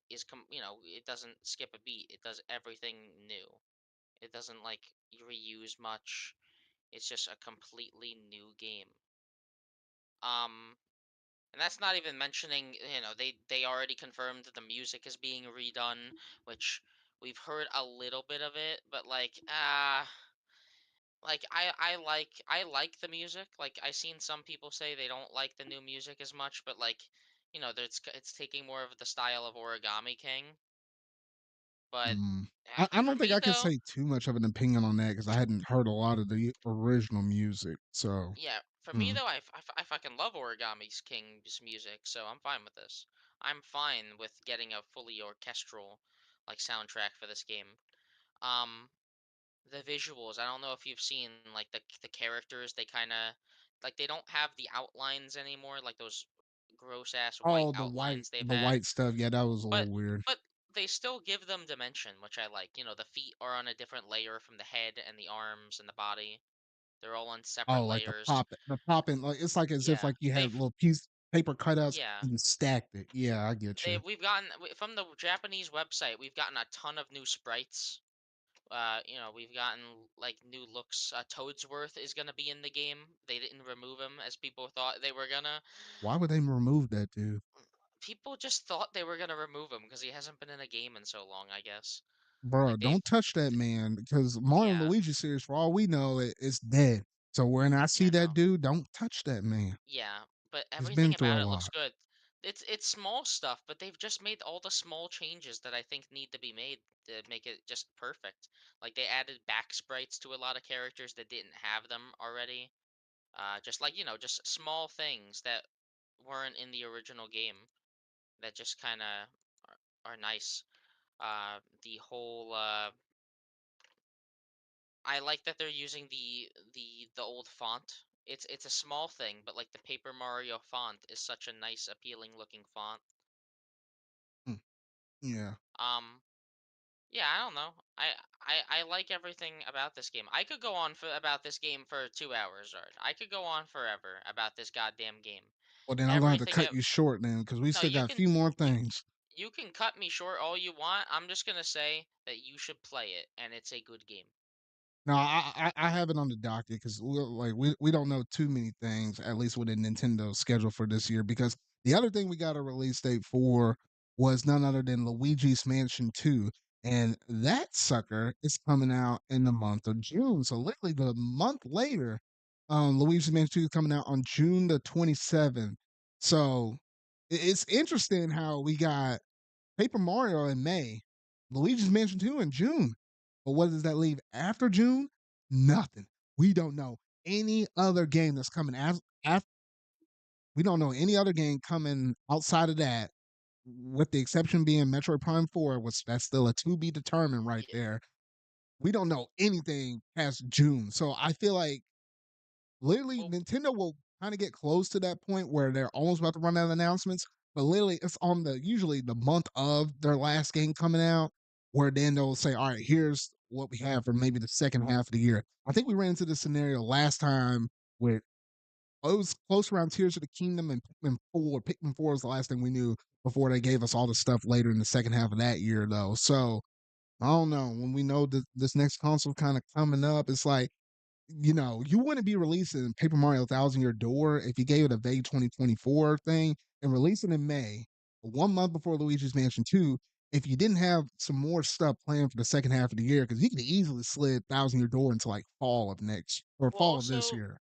it doesn't skip a beat. It does everything new. It doesn't like reuse much. It's just a completely new game. Um, and that's not even mentioning, they already confirmed that the music is being redone, which we've heard a little bit of it, but like Like I like the music. Like I seen some people say they don't like the new music as much, but like it's taking more of the style of Origami King. But Mm. I for don't think me I could though, say too much of an opinion on that because I hadn't heard a lot of the original music. So, yeah, for me mm. though, I fucking love Origami King's music, so I'm fine with this. I'm fine with getting a fully orchestral like soundtrack for this game. Um, the visuals, I don't know if you've seen like the characters, they kind of like they don't have the outlines anymore, like those gross ass white Oh, outlines they've the had, white stuff. Yeah, that was a but little weird. but they still give them dimension, which I like. The feet are on a different layer from the head and the arms and the body. They're all on separate Oh, like layers. the popping, like it's like as if Yeah, like you had they've little piece paper cutouts yeah. and you stacked it. Yeah, I get They you. we've gotten from the Japanese website, we've gotten a ton of new sprites. We've gotten like new looks. Toadsworth is gonna be in the game. They didn't remove him as people thought they were gonna. Why would they remove that dude? People just thought they were gonna remove him because he hasn't been in a game in so long, I guess. Bro, Like they've, don't touch that man because Mario and yeah, Luigi series, for all we know, it's dead. So when I see I that know. dude, don't touch that man. Yeah, but He's everything been through about a it looks lot. good. It's small stuff, but they've just made all the small changes that I think need to be made to make it just perfect. Like they added back sprites to a lot of characters that didn't have them already. Just like just small things that weren't in the original game that just kind of are nice. The whole I like that they're using the old font. It's a small thing, but like the Paper Mario font is such a nice, appealing looking font. Mm, yeah. Um, yeah, I don't know. I like everything about this game. I could go on for about this game for 2 hours, Art. I could go on forever about this goddamn game. Well, then I'm gonna have to Everything. cut you short then because we No, still got a few more you things. you can cut me short all you want. I'm just gonna say that you should play it, and it's a good game. No, I have it on the docket because we don't know too many things, at least with the Nintendo schedule for this year. Because the other thing we got a release date for was none other than Luigi's Mansion 2. And that sucker is coming out in the month of June. So literally the month later, Luigi's Mansion 2 is coming out on June the 27th. So it's interesting how we got Paper Mario in May, Luigi's Mansion 2 in June. But what does that leave after June? Nothing. We don't know any other game that's coming after. We don't know any other game coming outside of that, with the exception being Metroid Prime 4, which that's still a to be determined right Yeah. there. We don't know anything past June. So I feel like literally Well, Nintendo will kind of get close to that point where they're almost about to run out of announcements, but literally it's on the usually the month of their last game coming out, where then they'll say, all right, here's what we have for maybe the second half of the year. I think we ran into this scenario last time with it was close around Tears of the Kingdom and Pikmin 4. Pikmin 4 was the last thing we knew before they gave us all the stuff later in the second half of that year, though. So I don't know. When we know that this next console kind of coming up, it's like you wouldn't be releasing Paper Mario Thousand Year Door if you gave it a vague 2024 thing and release it in May, 1 month before Luigi's Mansion 2, if you didn't have some more stuff planned for the second half of the year, because you could easily slid Thousand Year Door into like fall of next or well, fall of this also, year.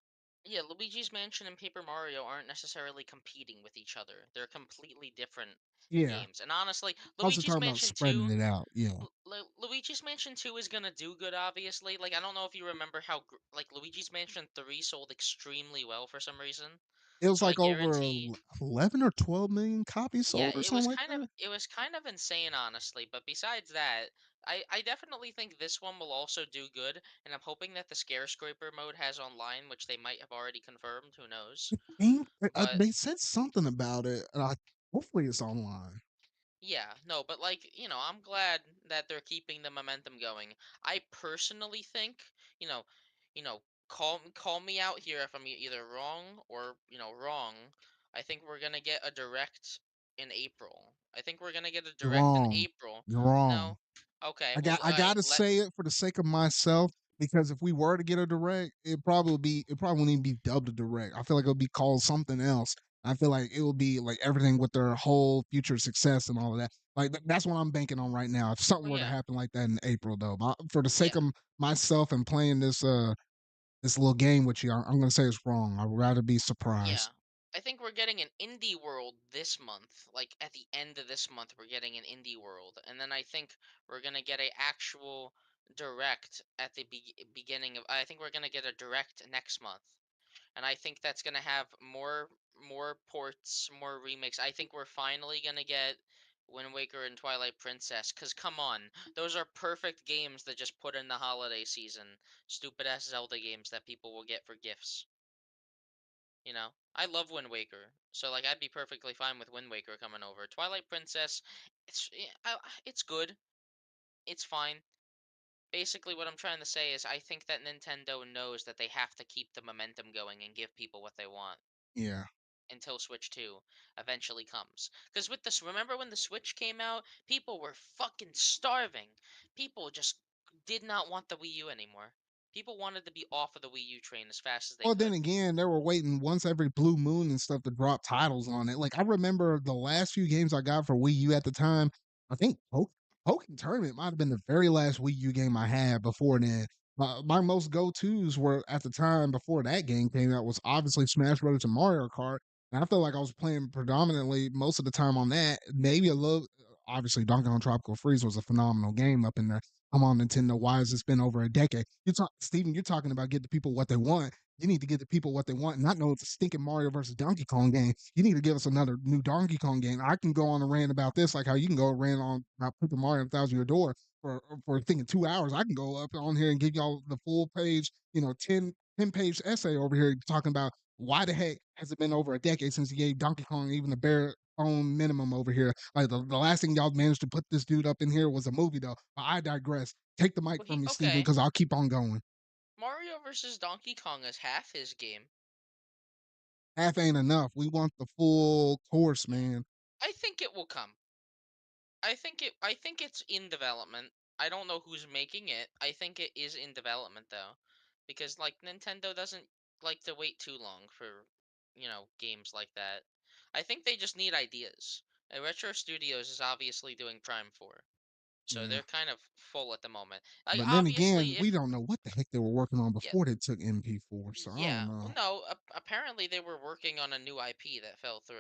yeah, Luigi's Mansion and Paper Mario aren't necessarily competing with each other. They're completely different Yeah. games. And honestly, I was just Luigi's talking about Mansion spreading 2 it out. Yeah. Luigi's Mansion 2 is gonna do good, obviously. Like, I don't know if you remember how, like, Luigi's Mansion 3 sold extremely well for some reason. It was So I like over guarantee, 11 or 12 million copies yeah, sold or something like that. it was kind of insane, honestly. But besides that, I definitely think this one will also do good, and I'm hoping that the Scare Scraper mode has online, which they might have already confirmed. Who knows? But They said something about it. And hopefully it's online. yeah, no, but like, I'm glad that they're keeping the momentum going. I personally think, you know, call me out here if I'm either wrong or, wrong. I think we're gonna get a direct in April. I think we're gonna get a You're direct in wrong. April. You're wrong. No? Okay, well, I all right, gotta say it for the sake of myself because if we were to get a direct, it probably wouldn't even be dubbed a direct. I feel like it would be called something else. I feel like it would be like everything with their whole future success and all of that. Like that's what I'm banking on right now. If something well, were to yeah, happen like that in April, though, but for the sake yeah. of myself and playing this this little game with you, I'm gonna say it's wrong. I'd rather be Yeah. surprised. I think we're getting an indie world this month. Like at the end of this month, we're getting an indie world, and then I think we're gonna get a actual direct at the beginning of. I think we're gonna get a direct next month, and I think that's gonna have more ports, more remakes. I think we're finally gonna get Wind Waker and Twilight Princess. Cause come on, those are perfect games that just put in the holiday season. Stupid ass Zelda games that people will get for gifts. You know, I love Wind Waker, so like I'd be perfectly fine with Wind Waker coming over. Twilight Princess, it's good, it's fine. Basically, what I'm trying to say is, I think that Nintendo knows that they have to keep the momentum going and give people what they want Yeah. until Switch 2 eventually comes. Because with this, remember when the Switch came out, people were fucking starving. People just did not want the Wii U anymore. People wanted to be off of the Wii U train as fast as they Well, then could. again, they were waiting once every blue moon and stuff to drop titles on it. Like I remember the last few games I got for Wii U at the time. I think Poking Tournament might have been the very last Wii U game I had before then. My most go tos were at the time before that game came out was obviously Smash Bros. And Mario Kart. And I feel like I was playing predominantly most of the time on that. Maybe a little. Obviously, Donkey Kong Tropical Freeze was a phenomenal game up in there. Come on, Nintendo. Why has this been over a decade? Steven, you're talking about getting the people what they want. You need to give the people what they want, not know it's a stinking Mario versus Donkey Kong game. You need to give us another new Donkey Kong game. I can go on a rant about this, like how you can go rant on about Paper Mario Thousand Year Door for thinking 2 hours. I can go up on here and give y'all the full page, 10 page essay over here talking about why the heck has it been over a decade since you gave Donkey Kong even the bare bone minimum over here. Like the last thing y'all managed to put this dude up in here was a movie though. But I digress. Take the mic Well, from he me, Steven, okay. because I'll keep on going. Mario versus Donkey Kong is half his game. Half ain't enough. We want the full course, man. I think it will come. I think it's in development. I don't know who's making it. I think it is in development though. Because like Nintendo doesn't like to wait too long for, games like that. I think they just need ideas. Retro Studios is obviously doing Prime 4. So Yeah. they're kind of full at the moment. Like But then again, obviously we if don't know what the heck they were working on yeah, before they took MP4, so I don't yeah. Well, know. no, apparently they were working on a new IP that fell through.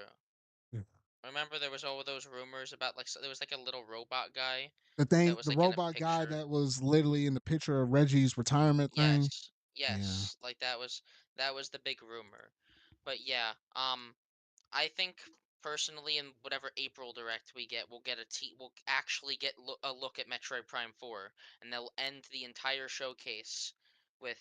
Yeah. Remember there was all those rumors about like there was like a little robot guy that was The like in a robot guy picture. that was literally in the picture of Reggie's retirement thing. Yes. Yeah. Yes. Like that was the big rumor. But yeah, I think personally in whatever April direct we get, we'll actually get a look at Metroid Prime 4, and they'll end the entire showcase with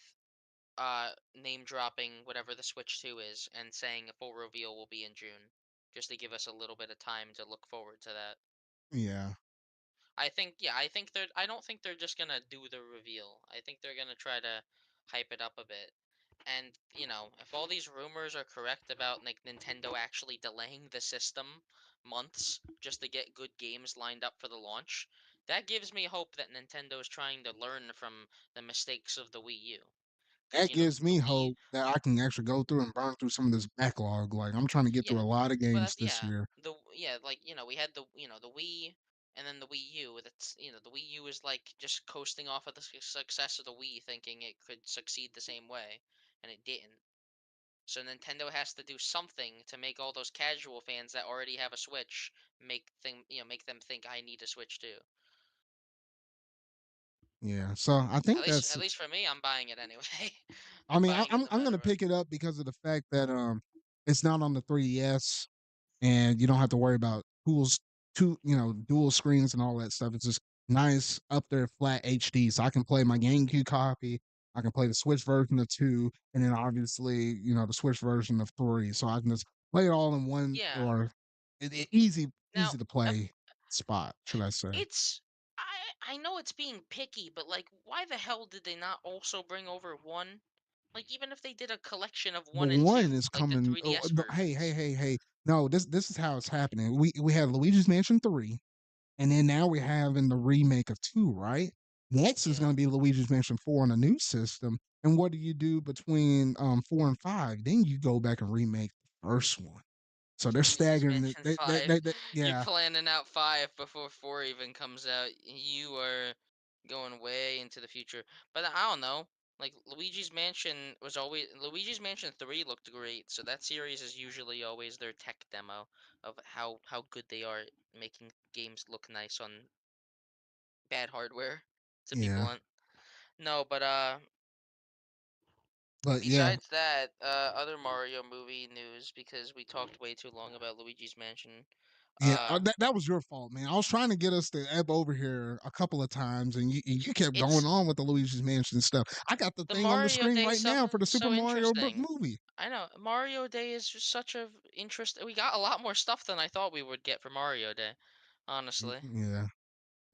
name dropping whatever the Switch 2 is and saying a full reveal will be in June, just to give us a little bit of time to look forward to that. Yeah. I think I don't think they're just gonna do the reveal. I think they're gonna try to hype it up a bit. And, if all these rumors are correct about like Nintendo actually delaying the system months just to get good games lined up for the launch, that gives me hope that Nintendo is trying to learn from the mistakes of the Wii U. Because, That gives the me Wii hope that I can actually go through and burn through some of this backlog. Like I'm trying to get through Yeah. a lot of Well, games this year. like we had the Wii and then the Wii U. That's the Wii U is like just coasting off of the success of the Wii, thinking it could succeed the same way, and it didn't. So Nintendo has to do something to make all those casual fans that already have a Switch make them think I need a Switch too. Yeah. So I At think least that's at least for me, I'm buying it anyway. I I'm mean, buying it no I'm matter gonna what. pick it up because of the fact that it's not on the 3DS and you don't have to worry about dual screens and all that stuff. It's just nice up there flat HD, so I can play my GameCube copy. I can play the Switch version of two, and then obviously the Switch version of three. So I can just play it all in one Yeah. or easy Now, to play spot, should I say? It's I know it's being picky, but like why the hell did they not also bring over 1? Like even if they did a collection of The 1 and one 2, is like the coming. Oh, 3DS no, hey, hey, versions. hey, hey! No, this is how it's happening. We have Luigi's Mansion 3. And then now we're having the remake of 2, right? Next is Yeah. gonna be Luigi's Mansion 4 on a new system. And what do you do between 4 and 5? Then you go back and remake the first one. So they're Luigi's staggering it. Mansion 5. You're Yeah. planning out 5 before 4 even comes out. You are going way into the future. But I don't know. Like Luigi's Mansion 3 looked great, so that series is usually always their tech demo of how good they are at making games look nice on bad hardware to be Yeah, blunt. No, but but yeah, besides that, other Mario movie news because we talked way too long about Luigi's Mansion. yeah. Uh That was your fault, man. I was trying to get us to ebb over here a couple of times, and you kept going it's on with the Luigi's Mansion stuff. I got the the thing on the Mario screen Day right stuff now for the is Super so Mario interesting. movie. I know Mario Day is just such a interest. We got a lot more stuff than I thought we would get for Mario Day, honestly. Yeah.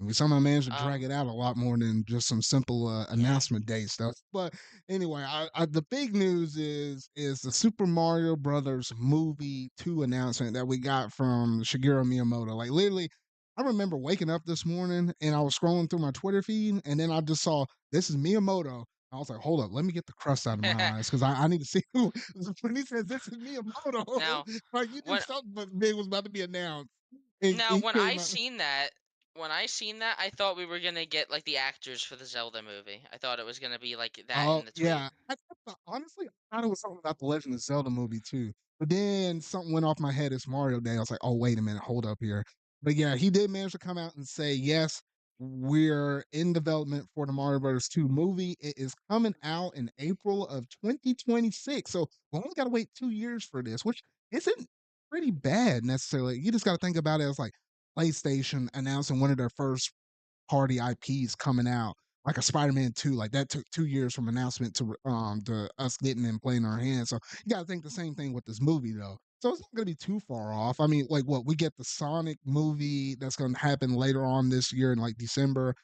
We somehow managed to drag Um, it out a lot more than just some simple yeah. announcement day stuff. But anyway, the big news is the Super Mario Brothers movie 2 announcement that we got from Shigeru Miyamoto. Like literally, I remember waking up this morning and I was scrolling through my Twitter feed, and then I just saw this is Miyamoto. I was like, hold up, let me get the crust out of my eyes because I need to see who. When he says this is Miyamoto, Now, like you knew when something big was about to be announced. And he when came out. I seen that, I thought we were gonna get like the actors for the Zelda movie. I thought it was gonna be like that Oh in the tweet. yeah, honestly, I thought it was something about the Legend of Zelda movie too. But then something went off my head. It's Mario Day. I was like, oh wait a minute, hold up here. But yeah, he did manage to come out and say yes, we're in development for the Mario Brothers 2 movie. It is coming out in April of 2026. So we only got to wait 2 years for this, which isn't pretty bad necessarily. You just got to think about it as like PlayStation announcing one of their first party IPs coming out, like a Spider-Man 2. Like that took 2 years from announcement to us getting and playing our hands. So you gotta think the same thing with this movie though. So it's not gonna be too far off. I mean, like what we get the Sonic movie that's gonna happen later on this year in like December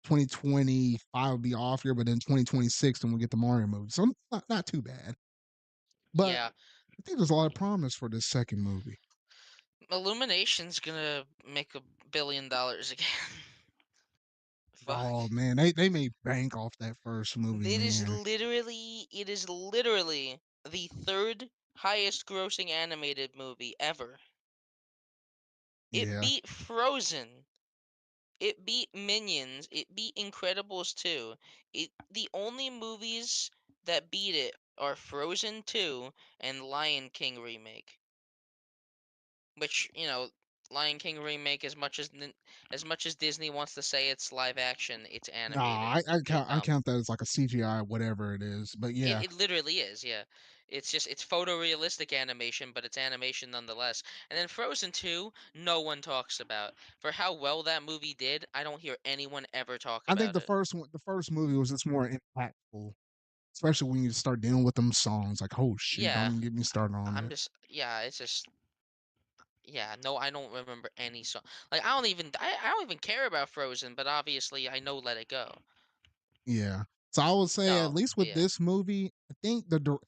2025 will be off here, but then 2026 then we get the Mario movie. So not too bad. But Yeah, I think there's a lot of promise for this second movie. Illumination's gonna make $1 billion again. Fuck. Oh man, they made bank off that first movie, man. It is literally the third highest grossing animated movie ever. It Yeah. beat Frozen. It beat Minions. It beat Incredibles 2. The only movies that beat it are Frozen 2 and Lion King remake. Which, Lion King remake as much as Disney wants to say it's live action, it's Nah, animated. They're I dumb. count that as like a CGI, whatever it is. But yeah, It literally is, yeah. It's photorealistic animation, but it's animation nonetheless. And then Frozen 2, no one talks about. For how well that movie did, I don't hear anyone ever talk I think about it. the first movie was just more impactful, especially when you start dealing with them songs. Like, oh shoot, don't Yeah, even get me started on I'm that. just yeah, it's just yeah, no, I don't remember any song. Like I don't even care about Frozen, but obviously I know Let It Go. Yeah. So I would say at No, least but with yeah. this movie, I think the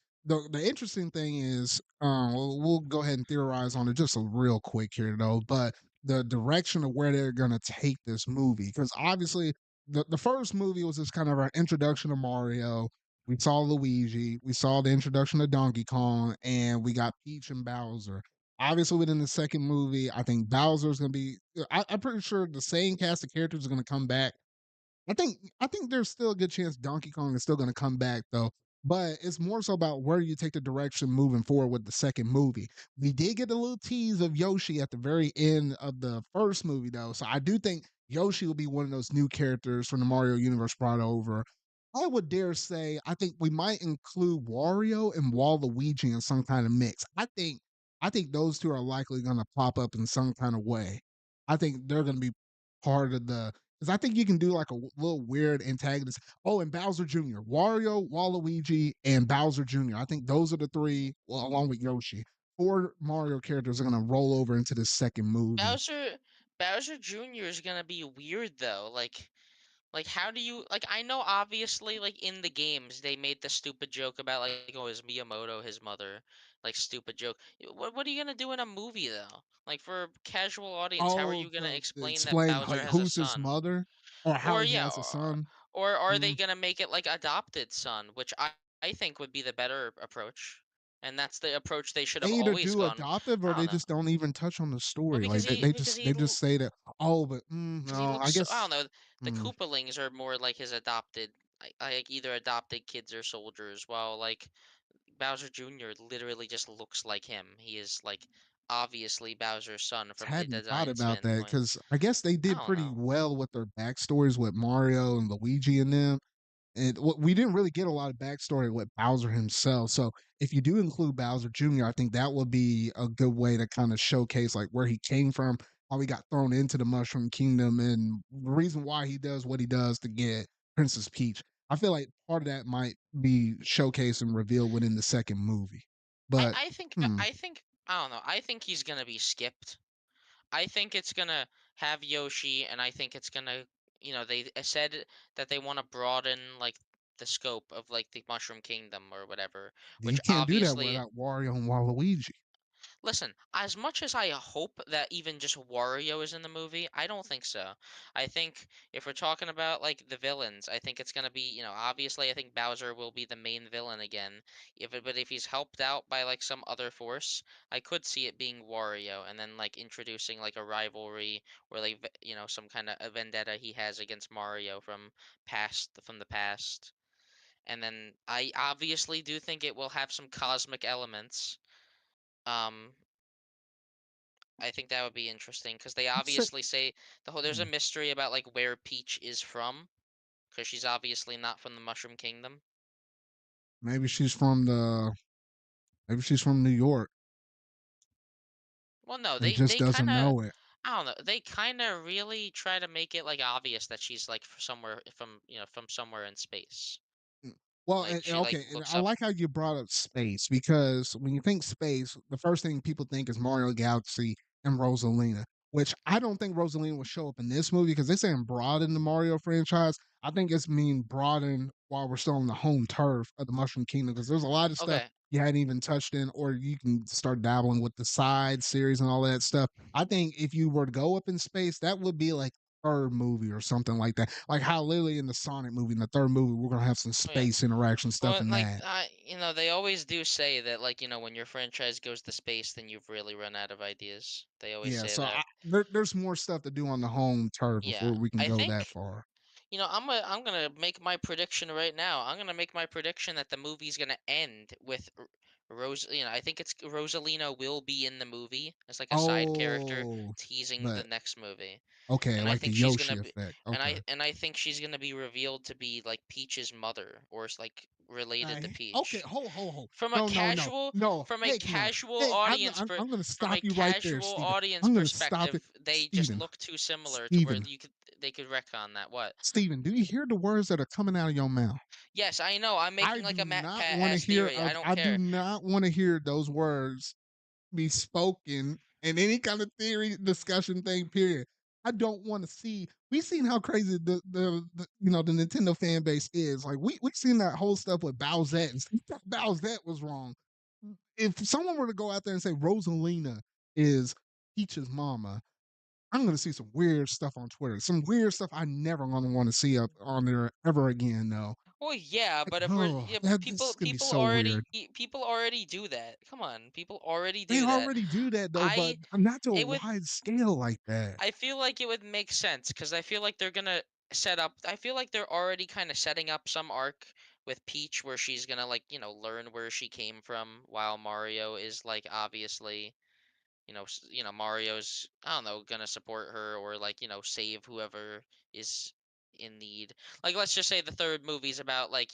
interesting thing is, we'll go ahead and theorize on it just a real quick here though, but the direction of where they're gonna take this movie, because obviously the first movie was just kind of our introduction to Mario. We saw Luigi, we saw the introduction to Donkey Kong, and we got Peach and Bowser. Obviously, within the second movie, I think Bowser's gonna be. I'm pretty sure the same cast of characters are gonna come back. I think there's still a good chance Donkey Kong is still going to come back though. But it's more so about where you take the direction moving forward with the second movie. We did get a little tease of Yoshi at the very end of the first movie though, so I do think Yoshi will be one of those new characters from the Mario universe brought over. I would dare say I think we might include Wario and Waluigi in some kind of mix. I think those two are likely going to pop up in some kind of way. I think they're going to be part of the because I think you can do like a little weird antagonist. Oh, and Bowser Jr., Wario, Waluigi, and Bowser Jr. I think those are the three, well, along with Yoshi. Four Mario characters are going to roll over into the second movie. Bowser Bowser Jr. is gonna be weird though. Like how do you like I know obviously like in the games they made the stupid joke about like oh is Miyamoto his mother like stupid joke. What are you gonna do in a movie though? Like for a casual audience, how are Oh, you gonna to explain that explain Bowser like has a who's his son? mother or how Or he yeah, has a son. or are they Mm. gonna make it like adopted son, which I think would be the better approach. And that's the approach they should have They either always do gone. adoptive or I don't they know. just don't even touch on the Well, story. Like they just say that. Oh, but because he no, I looks so I guess. don't know. The Mm. Koopalings are more like his adopted. like either adopted kids or soldiers. While like Bowser Jr. literally just looks like him. He is like obviously Bowser's son from a Hadn't thought design about that standpoint. because I guess they I did don't pretty know. well with their backstories with Mario and Luigi and them. And we didn't really get a lot of backstory with Bowser himself. So if you do include Bowser Jr., I think that would be a good way to kind of showcase like where he came from, how he got thrown into the Mushroom Kingdom, and the reason why he does what he does to get Princess Peach. I feel like part of that might be showcased and revealed within the second movie. But hmm, I think I don't know. I think he's gonna be skipped. I think it's gonna have Yoshi, and I think it's gonna, they said that they want to broaden like the scope of like the Mushroom Kingdom or whatever, you which can't do that obviously. without Wario and Waluigi. Listen, as much as I hope that even just Wario is in the movie, I don't think so. I think if we're talking about like the villains, I think it's gonna be, obviously I think Bowser will be the main villain again. But if he's helped out by like some other force, I could see it being Wario and then like introducing like a rivalry or like some kind of a vendetta he has against Mario from the past. And then I obviously do think it will have some cosmic elements. Um, I think that would be interesting because they Let's say, obviously say there's a hmm, mystery about like where Peach is from because she's obviously not from the Mushroom Kingdom. maybe she's from the maybe she's from New York Well, no, and they just they kind doesn't of know it. I don't know. They kind of really try to make it like obvious that she's like somewhere from somewhere in space. Mm. Well, Like and she like okay, and looks I up. like how you brought up space because when you think space, the first thing people think is Mario Galaxy and Rosalina, which I don't think Rosalina will show up in this movie because they're saying broaden the Mario franchise. I think it's mean broaden while we're still on the home turf of the Mushroom Kingdom because there's a lot of stuff Okay, you hadn't even touched in, or you can start dabbling with the side series and all that stuff. I think if you were to go up in space, that would be like third movie or something like that. Like how literally in the Sonic movie, in the third movie, we're gonna have some oh yeah. space interaction stuff Well, in like that. they always do say that like when your franchise goes to space, then you've really run out of ideas. They always Yeah, say so that. there's more stuff to do on the home turf Yeah, before we can I go that think far. I'm gonna make my prediction right now. I'm gonna make my prediction that the movie's gonna end with Rose. I think it's Rosalina will be in the movie as like a side character Oh, teasing the but next movie, okay, and I like the think she's Yoshi gonna be, effect. Okay. and I think she's gonna be revealed to be like Peach's mother or like related to Okay, Peach. hold. From a No, no, no, casual, no. from a Heck no. casual Hey, audience I'm gonna from a stop you right there, casual Steven. audience I'm gonna stop it, perspective, they just Steven. look too similar to where Steven. they could retcon that. What? Steven, do you hear the words that are coming out of your mouth? Yes, I know. I'm I making like do a Matt not Pat want to ass hear. theory. I don't I do care. not want to hear those words be spoken in any kind of theory discussion thing. Period. I don't want to see. We've seen how crazy the Nintendo fan base is. Like we've seen that whole stuff with Bowsette, and Bowsette was wrong. If someone were to go out there and say Rosalina is Peach's mama, I'm going to see some weird stuff on Twitter. Some weird stuff I never going to want to see up on there ever again. Though. Well, yeah, Like, but if we're oh, yeah, but this is people going to be people so already weird. people already do that. Come on, people already They do that. already do that though, but I not to a it would wide scale like that. I feel like it would make sense because I feel like they're gonna set up. I feel like they're already kind of setting up some arc with Peach where she's gonna like learn where she came from, while Mario is like obviously Mario's I don't know gonna support her or like save whoever is in need. Like let's just say the third movie's about like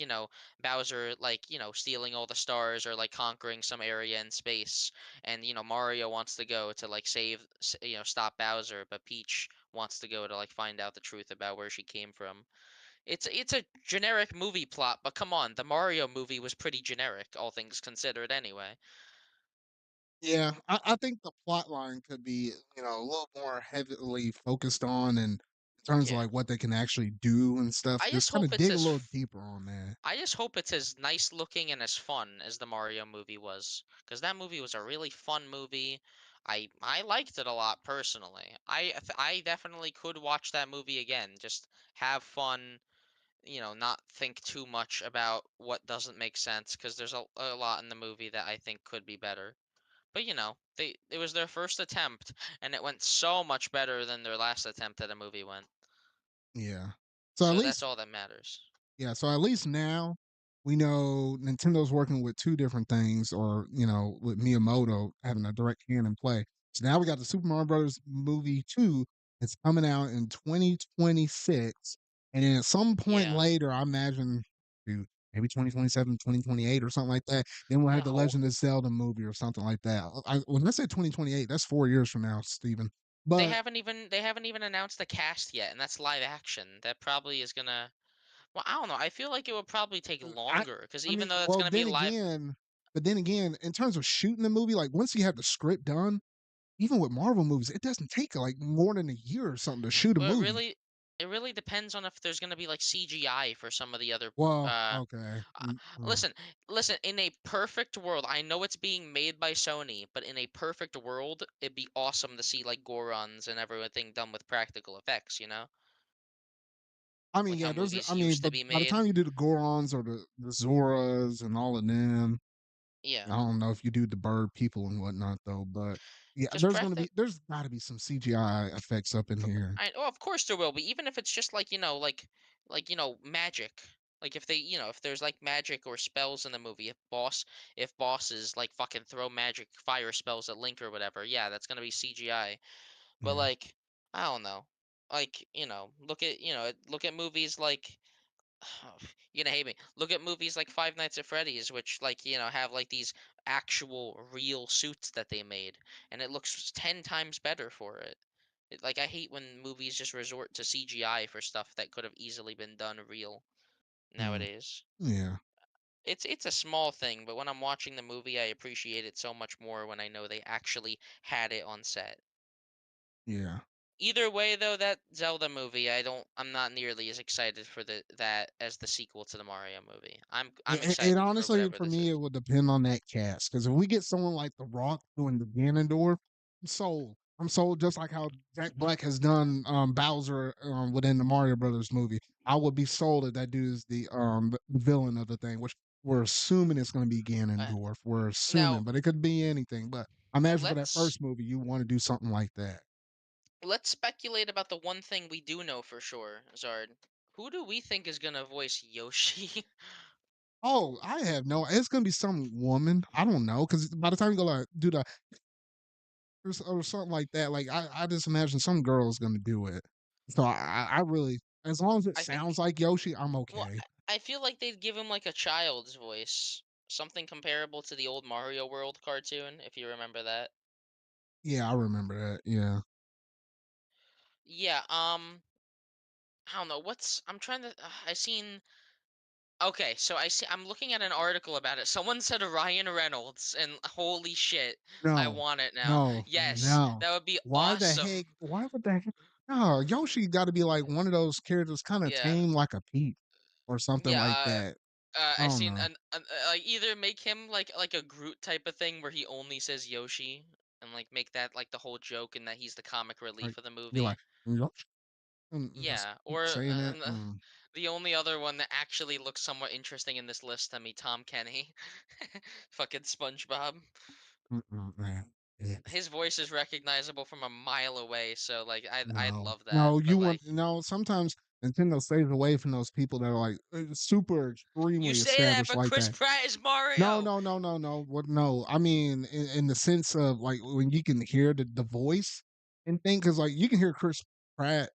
Bowser like stealing all the stars or like conquering some area in space, and Mario wants to go to like stop Bowser, but Peach wants to go to like find out the truth about where she came from. It's a generic movie plot, but come on, the Mario movie was pretty generic, all things considered anyway. Yeah, I think the plot line could be, a little more heavily focused on and in terms of Yeah. like what they can actually do and stuff. I Just just kind hope of it's dig a as little deeper on that. I just hope it's as nice looking and as fun as the Mario movie was, because that movie was a really fun movie. I liked it a lot personally. I definitely could watch that movie again. Just have fun, not think too much about what doesn't make sense, because there's a lot in the movie that I think could be better. But it was their first attempt, and it went so much better than their last attempt at a movie went. Yeah. So at So that's least all that matters. Yeah, so at least now we know Nintendo's working with two different things, or with Miyamoto having a direct hand in play. So now we got the Super Mario Brothers movie 2. It's coming out in 2026. And then at some point Yeah. later, I imagine, dude, maybe 2027, 2028, or something like that. Then we'll have the No. Legend of Zelda movie or something like that. When I say 2028, that's 4 years from now, Steven. They But haven't even they haven't even announced the cast yet, and that's live action. That probably is gonna. Well, I don't know. I feel like it would probably take I longer because I even mean, though that's well, gonna be then live, again, but then again, in terms of shooting the movie, like once you have the script done, even with Marvel movies, it doesn't take like more than a year or something to shoot a well, movie. it really depends on if there's gonna be like CGI for some of the other. Well, Uh, okay. listen, listen. In a perfect world, I know it's being made by Sony, but in a perfect world, it'd be awesome to see like Gorons and everything done with practical effects. I mean, Like how yeah, movies I mean, used to but be by the made. time you do the Gorons or the Zoras and all of them, Yeah, I don't know if you do the bird people and whatnot though, but yeah, just practic. there's got to be some CGI effects up in here. Oh, of course there will be, even if it's just like magic. Like if there's like magic or spells in the movie, if bosses like fucking throw magic fire spells at Link or whatever, yeah, that's gonna be CGI. But Yeah, like, I don't know. Like, look at movies like you're gonna hate me. Look at movies like Five Nights at Freddy's, which like have like these actual real suits that they made, and it looks 10 times better for it. Like I hate when movies just resort to CGI for stuff that could have easily been done real mm, nowadays. yeah, It's a small thing, but when I'm watching the movie, I appreciate it so much more when I know they actually had it on set. yeah. Either way, though, that Zelda movie, I'm not nearly as excited for that as the sequel to the Mario movie. I'm It excited for honestly, whatever for this me, is. it would depend on that cast. Because if we get someone like The Rock doing the Ganondorf, I'm sold. I'm sold, just like how Jack Black has done Bowser within the Mario Brothers movie. I would be sold that that dude is the villain of the thing, which we're assuming it's going to be Uh, Ganondorf. We're now assuming, but it could be anything. But I imagine for that let's first movie, you want to do something like that. let's speculate about the one thing we do know for sure, Zard. Who do we think is gonna voice Yoshi? Oh, I have no. It's gonna be some woman. I don't know, because by the time you go like do the or something like that. Like I just imagine some girl's gonna do it. So I really, as long as it I think. sounds like Yoshi, I'm Well, okay. I feel like they'd give him like a child's voice, something comparable to the old Mario World cartoon, if you remember that. Yeah, I remember that. Yeah. Yeah. I don't know. I'm trying to. I seen. Okay, so I'm looking at an article about it. Someone said Ryan Reynolds, and holy shit, I No, want it now. no, Yes, no. that would be Why the heck? awesome. Why would the heck? No, Yoshi got to be like one of those characters, kind of Yeah, tame, like a Pete or something yeah. like that. I I don't seen know. like either make him like a Groot type of thing where he only says Yoshi, and like make that like the whole joke, and that he's the comic Like relief of the you're like movie. Yoshi, and just Yeah, keep or saying it. the only other one that actually looks somewhat interesting in this list to me, Tom Kenny, fucking SpongeBob. Man. Yeah. His voice is recognizable from a mile away, so like I'd No, love that. no, But you like want no. Sometimes Nintendo stays away from those people that are like super you extremely say that, established but like Chris that. Pratt is No, Mario. no, no, no, no. What? No, I mean in the sense of like when you can hear the voice and thing, because like you can hear Chris Pratt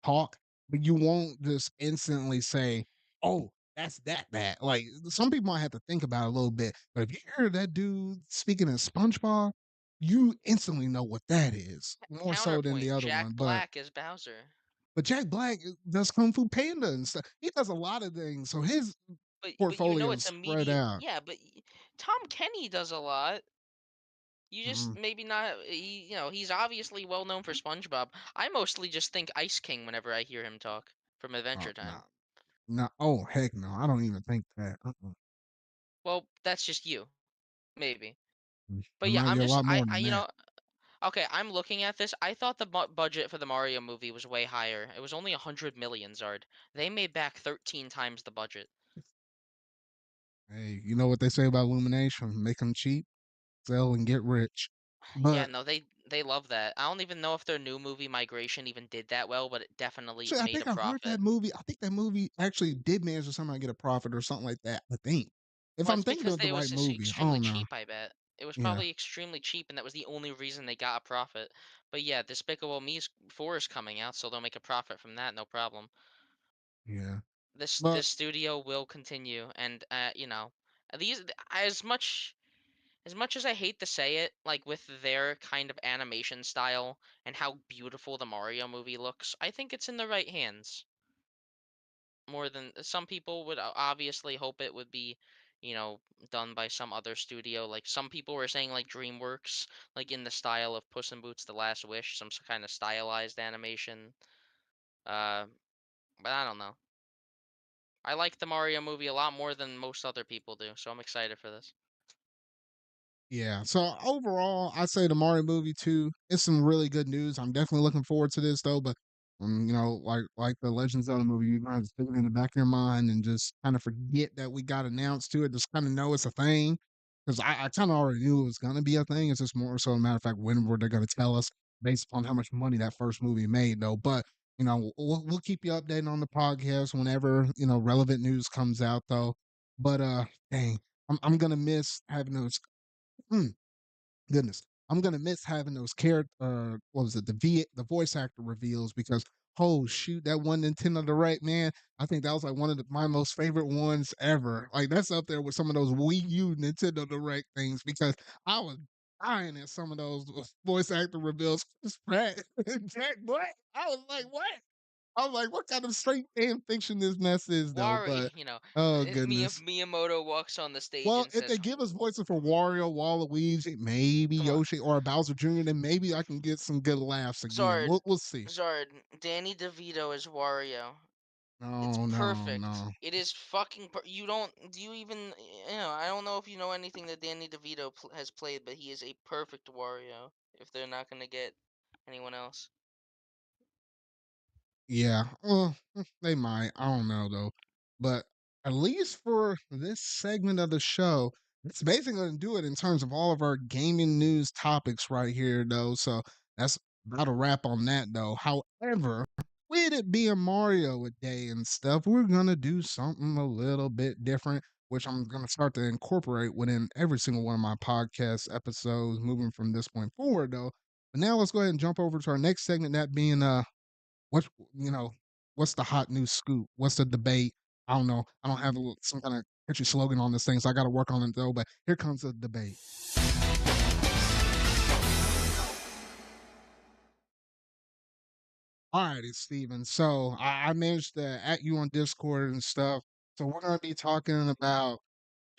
talk, but you won't just instantly say, "Oh, that's that bad." Like some people might have to think about it a little bit, but if you hear that dude speaking in SpongeBob, you instantly know what that is, more so than the Counterpoint: other one. Jack Black is Bowser. But Jack Black does Kung Fu Panda and stuff. He does a lot of things, so his But portfolio is it's spread immediate. out. Yeah, but Tom Kenny does a lot. You just Mhm. maybe not. He's obviously well known for SpongeBob. I mostly just think Ice King whenever I hear him talk from Oh, Adventure Time. no. No, oh, heck no, I don't even think that, Well, that's just you, maybe. It But yeah, might be a lot more I than that. okay, I'm looking at this. I thought the budget for the Mario movie was way higher. It was only 100 million, Zard. They made back 13 times the budget. Hey, you know what they say about Illumination? Make them cheap, sell, and get rich. Yeah, But no, They love that. I don't even know if their new movie Migration even did that well, but it definitely Actually, I made a think I heard profit. that movie. I think that movie actually did manage to somehow get a profit or something like that. I think if Well, I'm it's thinking because of the they was right just movie, I extremely don't know. cheap, I bet. It was Yeah, probably extremely cheap, and that was the only reason they got a profit. But yeah, Despicable Me 4 is coming out, so they'll make a profit from that, no problem. yeah, This but studio will continue, and these as much as I hate to say it, like with their kind of animation style and how beautiful the Mario movie looks, I think it's in the right hands. More than some people would obviously hope it would be, you know, done by some other studio. Like some people were saying like DreamWorks, like in the style of Puss in Boots: The Last Wish, some kind of stylized animation. Uh, but I don't know. I like the Mario movie a lot more than most other people do, so I'm excited for this. yeah. So overall, I say the Mario movie too. It's some really good news. I'm definitely looking forward to this though. But like the Legends of the movie, you're gonna stick it in the back of your mind and just kind of forget that we got announced to it. Just kind of know it's a thing. Because I kind of already knew it was gonna be a thing. It's just more so a matter of fact when were they gonna tell us based upon how much money that first movie made though. But we'll keep you updated on the podcast whenever relevant news comes out though. But dang, I'm gonna miss having those. Mm, goodness, I'm gonna miss having those character. What was it? The voice actor reveals because oh shoot, that one Nintendo Direct, man. I think that was like one of my most favorite ones ever. Like that's up there with some of those Wii U Nintendo Direct things because I was dying at some of those voice actor reveals. Pratt, Jack Black. I was like, what? I was like, what kind of straight fan fiction this mess is though? Wari, But oh Mia goodness. Miyamoto walks on the stage Well, and if they says, give us voices for Wario, Waluigi, maybe "Come on, Yoshi or Bowser Jr., then maybe I can get some good laughs again. Zard, We'll see. Zard, Danny DeVito is Wario. It's No, no, perfect. no. It is fucking. You don't. Do you even? I don't know if you know anything that Danny DeVito has played, but he is a perfect Wario. If they're not gonna get anyone else, Yeah, well, they might. I don't know though. But at least for this segment of the show, it's basically going to do it in terms of all of our gaming news topics right here, though. So that's about a wrap on that, though. However, with it being Mario a day and stuff, we're going to do something a little bit different, which I'm going to start to incorporate within every single one of my podcast episodes moving from this point forward, though. But now let's go ahead and jump over to our next segment, that being what what's the hot news scoop? What's the debate? I don't know. I don't have some kind of catchy slogan on this thing, so I got to work on it though. But here comes the debate. All righty, Steven. So I managed to at you on Discord and stuff. So we're gonna be talking about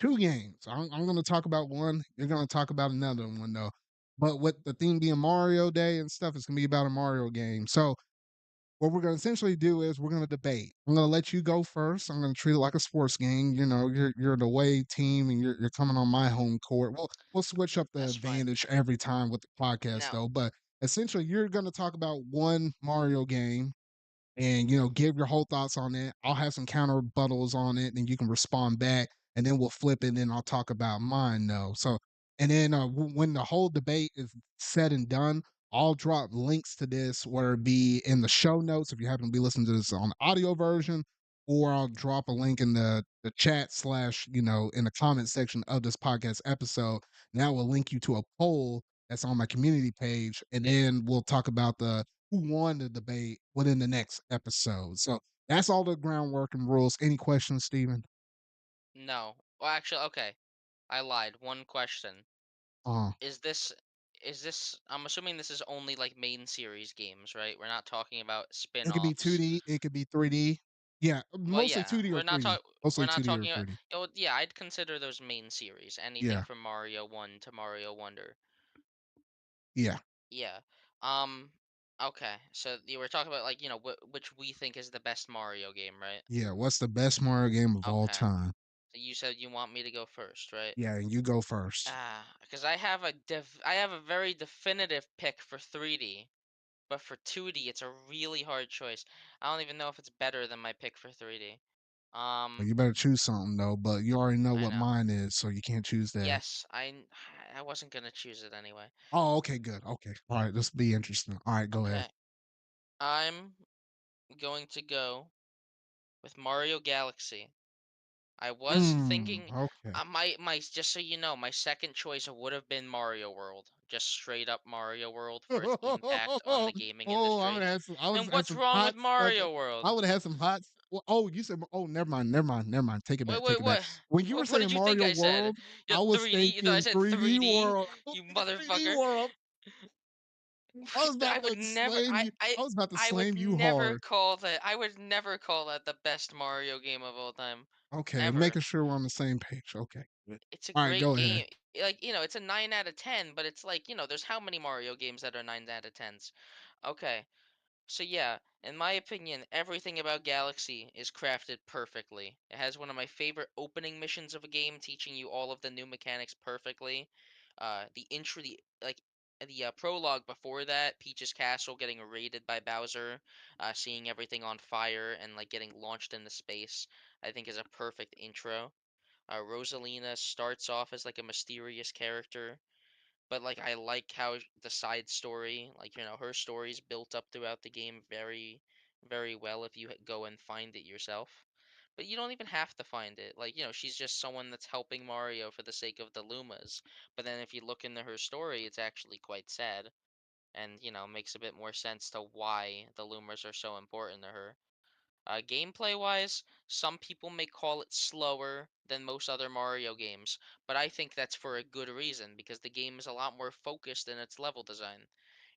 two games. I'm gonna talk about one. You're gonna talk about another one though. But with the theme being Mario Day and stuff, it's gonna be about a Mario game. So what we're going to essentially do is we're going to debate. I'm going to let you go first. I'm going to treat it like a sports game. You're the away team, and you're coming on my home court. We'll switch up the that's fine. advantage every time with the podcast, Now, though. But essentially, you're going to talk about one Mario game, and give your whole thoughts on it. I'll have some counter rebuttals on it, and you can respond back, and then we'll flip it, and then I'll talk about mine though. So, and then when the whole debate is said and done, I'll drop links to this, whether it be in the show notes if you happen to be listening to this on the audio version, or I'll drop a link in the chat slash in the comment section of this podcast episode. Now we'll link you to a poll that's on my community page, and then we'll talk about the who won the debate within the next episode. So that's all the groundwork and rules. Any questions, Steven? no. Well, actually, okay. I lied. One question. Uh, Is this I'm assuming this is only like main series games, right? We're not talking about it could be spin-offs. 2D, it could be 3D. Yeah, Well, mostly yeah, 2D or 3D. we're Mostly not 2D or talking about 3D. yeah, I'd consider those main series. Anything Yeah, from Mario 1 to Mario Wonder. yeah, Yeah. Um okay. So you were talking about like, which we think is the best Mario game, right? yeah. What's the best Mario game of all Okay. time? So you said you want me to go first, right? Yeah, and you go first. Because I have a very definitive pick for 3D. But for 2D, it's a really hard choice. I don't even know if it's better than my pick for 3D. Well, Um, you better choose something though, but you already know I what know. mine is, so you can't choose that. Yes, I wasn't gonna choose it anyway. Oh, okay, good. Okay. All right, this will be interesting. All right, go ahead. Okay, I'm going to go with Mario Galaxy. I was thinking, Okay. my just so you know, my second choice would have been Mario World, just straight up Mario World for its impact on the gaming Oh, I would industry. have some. I was And had what's some wrong with hot stuff. Mario I World? would have had some hot. Oh, you said. Oh, never mind. Never mind. Never mind. Take it back. Wait, Take wait, it back. what? When you were What saying did you think Mario I said? World, You I was 3D? You thought I thinking said 3D 3D? World. I was You thinking 3D motherfucker! World. I was I about would to never. slam you. I was about to I would slam you never hard. call that. I would never call that the best Mario game of all time, Okay, ever. making sure we're on the same page. Okay. Good. It's a All right, great go ahead. game. Like, it's a 9 out of 10, but it's like, there's how many Mario games that are 9 out of 10s? Okay. So yeah, in my opinion, everything about Galaxy is crafted perfectly. It has one of my favorite opening missions of a game, teaching you all of the new mechanics perfectly. The intro, the prologue before that, Peach's castle getting raided by Bowser, seeing everything on fire and like getting launched into space, I think is a perfect intro. Rosalina starts off as like a mysterious character, but like I like how the side story, like her story's built up throughout the game very, very well if you go and find it yourself. But you don't even have to find it. Like, she's just someone that's helping Mario for the sake of the Lumas. But then if you look into her story, it's actually quite sad and, makes a bit more sense to why the Lumas are so important to her. Gameplay wise, some people may call it slower than most other Mario games, but I think that's for a good reason because the game is a lot more focused in its level design.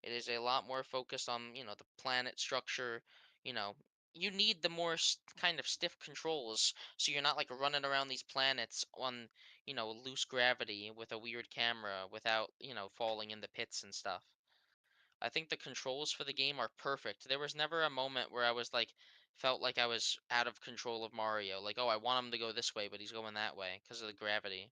It is a lot more focused on, the planet structure. You know, you need the more kind of stiff controls so you're not like running around these planets on, loose gravity with a weird camera without, falling into pits and stuff. I think the controls for the game are perfect. There was never a moment where I was like felt like I was out of control of Mario. Like, oh, I want him to go this way, but he's going that way because of the gravity.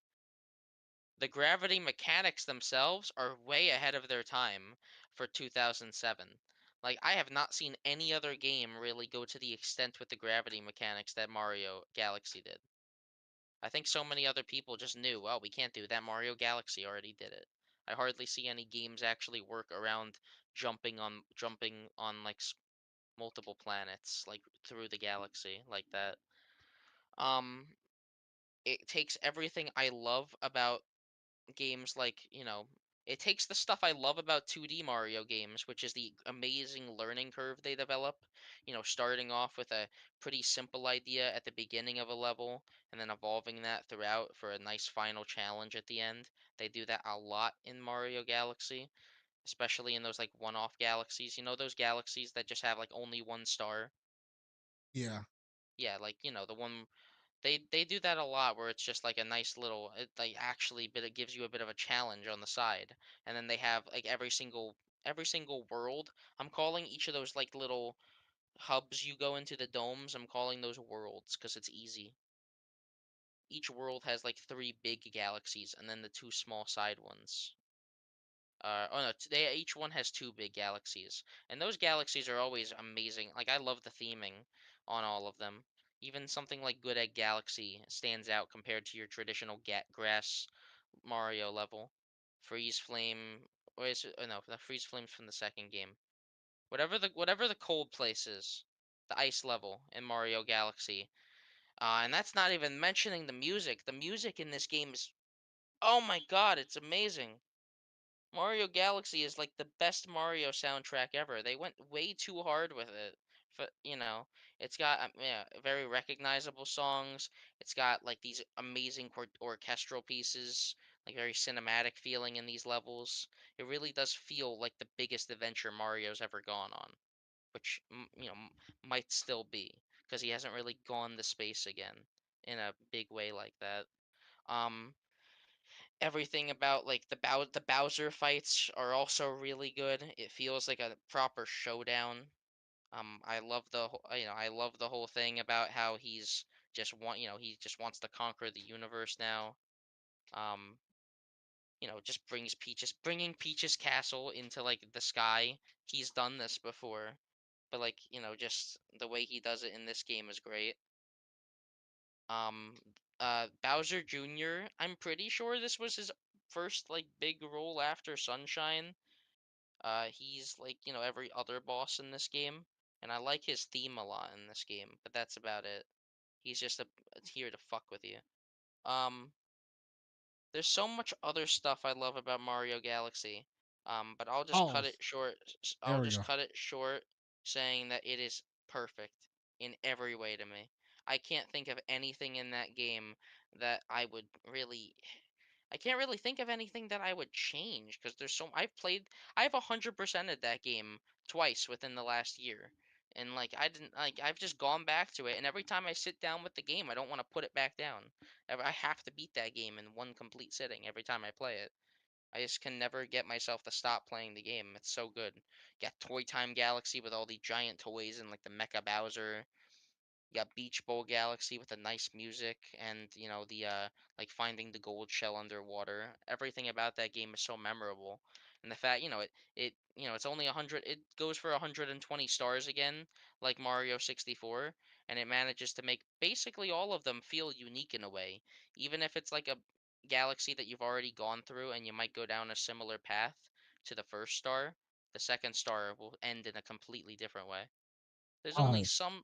The gravity mechanics themselves are way ahead of their time for 2007. Like, I have not seen any other game really go to the extent with the gravity mechanics that Mario Galaxy did. I think so many other people just knew, well, we can't do that. Mario Galaxy already did it. I hardly see any games actually work around jumping on like multiple planets like through the galaxy like that. Um it takes everything I love about games like, it takes the stuff I love about 2D Mario games, which is the amazing learning curve they develop, starting off with a pretty simple idea at the beginning of a level and then evolving that throughout for a nice final challenge at the end. They do that a lot in Mario Galaxy, especially in those like one-off galaxies. Those galaxies that just have like only one star. Yeah. Yeah, like, the one they do that a lot where it's just like a nice little like actually but it gives you a bit of a challenge on the side. And then they have like every single world. I'm calling each of those like little hubs you go into the domes. I'm calling those worlds because it's easy. Each world has like three big galaxies and then the two small side ones. Oh no, they each one has two big galaxies, and those galaxies are always amazing. Like I love the theming on all of them. Even something like Good Egg Galaxy stands out compared to your traditional grass Mario level. Freeze Flame, or is it? Oh no, the Freeze Flame's from the second game. Whatever the cold place is, the ice level in Mario Galaxy. And that's not even mentioning the music. The music in this game is, oh my god, it's amazing. Mario Galaxy is like the best Mario soundtrack ever. They went way too hard with it. It's got yeah, very recognizable songs. It's got like these amazing orchestral pieces, like very cinematic feeling in these levels. It really does feel like the biggest adventure Mario's ever gone on, which might still be because he hasn't really gone to space again in a big way like that. Um, Everything about like the Bowser fights are also really good. It feels like a proper showdown. I love I love the whole thing about how he just wants to conquer the universe now. Um, just bringing Peach's castle into like the sky. He's done this before, but like, just the way he does it in this game is great. Um, Bowser Jr. I'm pretty sure this was his first like big role after Sunshine. He's like every other boss in this game, and I like his theme a lot in this game. But that's about it. He's just here to fuck with you. Um, there's so much other stuff I love about Mario Galaxy. But I'll just cut Pause. it short. There I'll we just go. cut it short, saying that it is perfect in every way to me. I can't think of anything in that game that I would really. I can't really think of anything that I would change because there's so. I've 100%ed that game twice within the last year, and like I didn't like. I've just gone back to it, and every time I sit down with the game, I don't want to put it back down. I have to beat that game in one complete sitting every time I play it. I just can never get myself to stop playing the game. It's so good. Got Toy Time Galaxy with all the giant toys and like the Mecha Bowser. You got Beach Bowl Galaxy with the nice music and the like finding the gold shell underwater. Everything about that game is so memorable. And the fact, it's only 100, it goes for 120 stars again, like Mario 64, and it manages to make basically all of them feel unique in a way. Even if it's like a galaxy that you've already gone through and you might go down a similar path to the first star, the second star will end in a completely different way. There's only Pause. some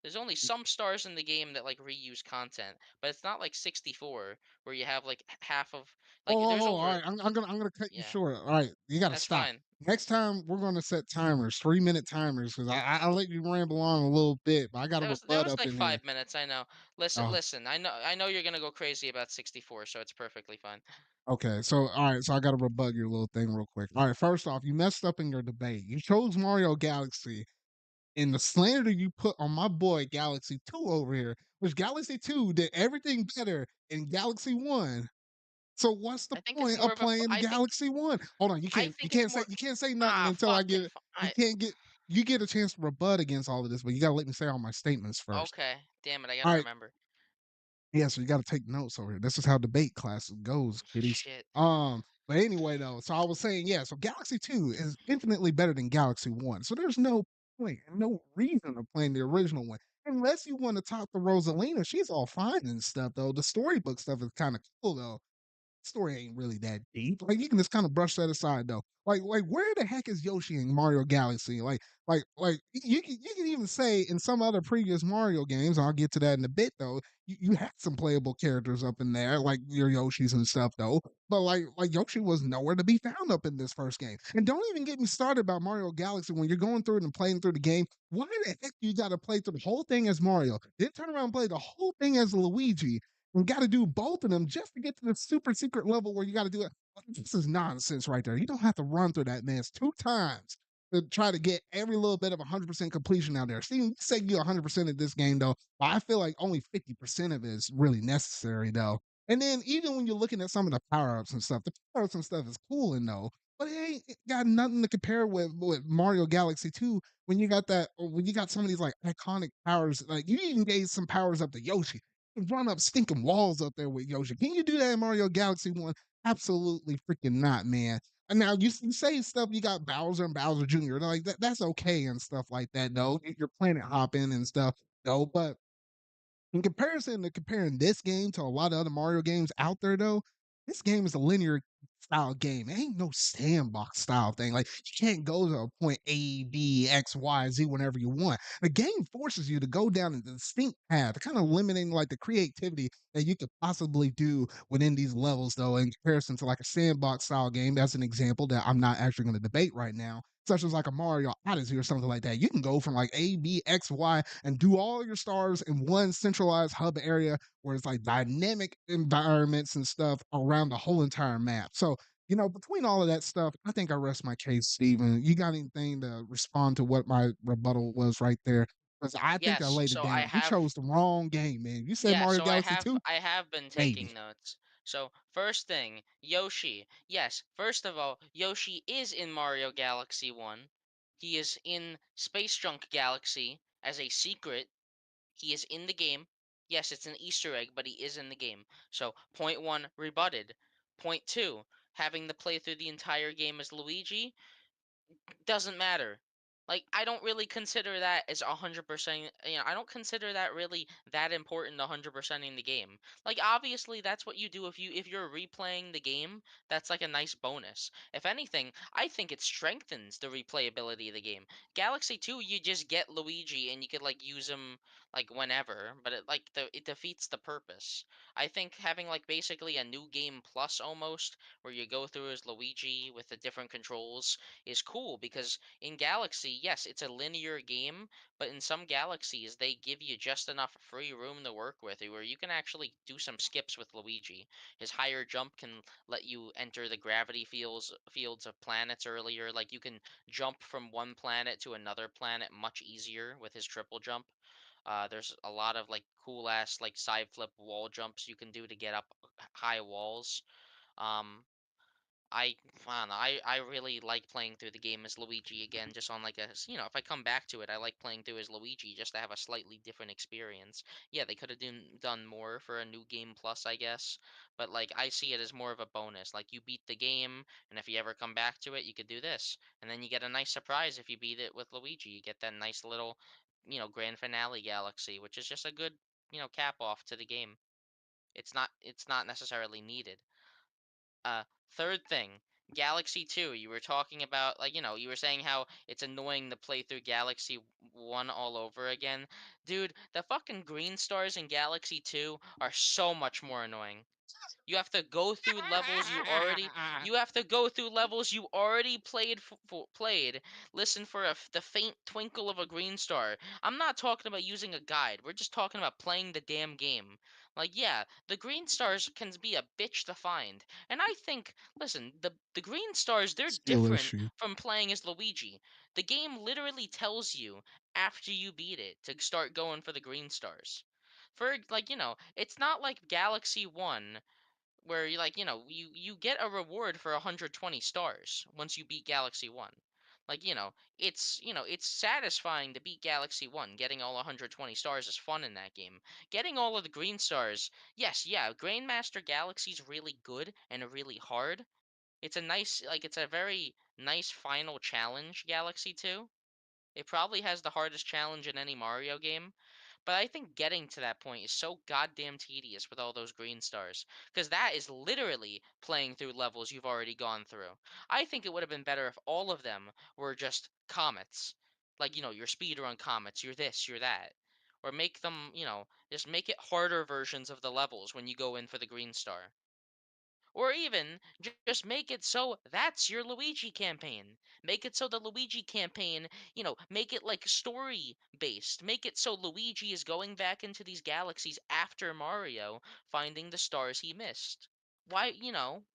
there's only some stars in the game that like reuse content, but it's not like 64 where you have like half of like there's All over right. I'm gonna cut you yeah, short. All right, you got to that's stop. fine. Next time we're gonna set timers, 3 minute timers, because I let you ramble on a little bit, but I got a That rebut was up like in here. 5 minutes, I know. Listen, Oh, listen. I know you're going to go crazy about 64, so it's perfectly fine. okay. So all right, so I got to rebut your little thing real quick. All right, first off, you messed up in your debate. You chose Mario Galaxy, and the slander you put on my boy Galaxy 2 over here, which Galaxy 2 did everything better in Galaxy 1. So what's the I think it's point more of of a playing Galaxy 1? Hold on, I think it's more you can't say nothing until I fucking get you I can't get you get a chance to rebut against all of this, but you gotta let me say all my statements first. okay. Damn it, I got All to right, remember. yeah, so you gotta take notes over here. This is how debate class goes, kiddies. Shit. But anyway though, so I was saying, yeah, so Galaxy 2 is infinitely better than Galaxy 1. So there's no point and no reason of playing the original one. Unless you want to talk to Rosalina, she's all fine and stuff though. The storybook stuff is kind of cool though. Story ain't really that deep. Like you can just kind of brush that aside though. Like where the heck is Yoshi in Mario Galaxy? Like you can even say in some other previous Mario games, I'll get to that in a bit though. You had some playable characters up in there, like your Yoshis and stuff though. But like Yoshi was nowhere to be found up in this first game. And don't even get me started about Mario Galaxy when you're going through it and playing through the game. Why the heck you gotta play through the whole thing as Mario? Then turn around and play the whole thing as Luigi and got to do both of them just to get to the super secret level where you got to do it. This is nonsense right there. You don't have to run through that mess 2 times to try to get every little bit of 100% completion out there. See, you say you're 100% of this game, though, but I feel like only 50% of it is really necessary, though. And then even when you're looking at some of the power ups and stuff, the power ups and stuff is cool and though, but it ain't got nothing to compare with Mario Galaxy 2 when you got when you got some of these like iconic powers. Like you even gave some powers up to Yoshi run up stinking walls up there with Yoshi. Can you do that in Mario Galaxy 1? Absolutely freaking not, man. And now you say stuff, you got Bowser and Bowser Jr. Like that's okay and stuff like that, though. You're planet hopping and stuff, though. But in comparison to comparing this game to a lot of other Mario games out there, though, this game is a linear style game. It ain't no sandbox style thing. Like you can't go to a point A, B, X, Y, Z whenever you want. The game forces you to go down a distinct path, kind of limiting like the creativity that you could possibly do within these levels, though, in comparison to like a sandbox style game. That's an example that I'm not actually going to debate right now, such as like a Mario Odyssey or something like that. You can go from like A, B, X, Y, and do all your stars in one centralized hub area where it's like dynamic environments and stuff around the whole entire map. So, between all of that stuff, I think I rest my case, Steven. You got anything to respond to what my rebuttal was right there? Because I think I Yes, laid it so I down. You have chose the wrong game, man. You said yeah, Mario so Galaxy 2? I have been Maybe. taking notes. So, first thing, Yoshi. Yes, first of all, Yoshi is in Mario Galaxy 1. He is in Space Junk Galaxy as a secret. He is in the game. Yes, it's an Easter egg, but he is in the game. So, point 1 rebutted. Point 2, having to play through the entire game as Luigi doesn't matter. Like, I don't really consider that as 100%, I don't consider that really that important 100% in the game. Like, obviously, that's what you do if you're replaying the game, that's like a nice bonus. If anything, I think it strengthens the replayability of the game. Galaxy 2, you just get Luigi and you could like use him like whenever, but it defeats the purpose. I think having like basically a new game plus almost where you go through as Luigi with the different controls is cool because in Galaxy, yes, it's a linear game, but in some galaxies, they give you just enough free room to work with where you can actually do some skips with Luigi. His higher jump can let you enter the gravity fields of planets earlier. Like you can jump from one planet to another planet much easier with his triple jump. There's a lot of like cool ass like side flip wall jumps you can do to get up high walls. Um, I don't know. I really like playing through the game as Luigi again, just on like if I come back to it, I like playing through as Luigi just to have a slightly different experience. Yeah, they could have done more for a new game plus, I guess, but like I see it as more of a bonus. Like you beat the game, and if you ever come back to it, you could do this, and then you get a nice surprise if you beat it with Luigi. You get that nice little, grand finale galaxy, which is just a good, cap off to the game. It's not necessarily needed. Uh, Third thing, Galaxy 2. You were talking about like, you were saying how it's annoying to play through Galaxy 1 all over again. Dude, the fucking green stars in Galaxy 2 are so much more annoying. You have to go through levels you already played. Listen for the faint twinkle of a green star. I'm not talking about using a guide. We're just talking about playing the damn game. Like, yeah, the green stars can be a bitch to find. And I think, listen, the green stars, they're Skill different issue. from playing as Luigi. The game literally tells you after you beat it to start going for the green stars. For like, it's not like Galaxy 1 where you get a reward for 120 stars once you beat Galaxy 1. Like, it's satisfying to beat Galaxy 1. Getting all 120 stars is fun in that game. Getting all of the green stars, yes, yeah, Grandmaster Galaxy's really good and really hard. It's a very nice final challenge, Galaxy 2. It probably has the hardest challenge in any Mario game, but I think getting to that point is so goddamn tedious with all those green stars, because that is literally playing through levels you've already gone through. I think it would have been better if all of them were just comets. Like, your speedrun comets, you're this, you're that. Or make them, just make it harder versions of the levels when you go in for the green star. Or even just make it so that's your Luigi campaign. Make it so the Luigi campaign, make it like story based. Make it so Luigi is going back into these galaxies after Mario, finding the stars he missed. Why,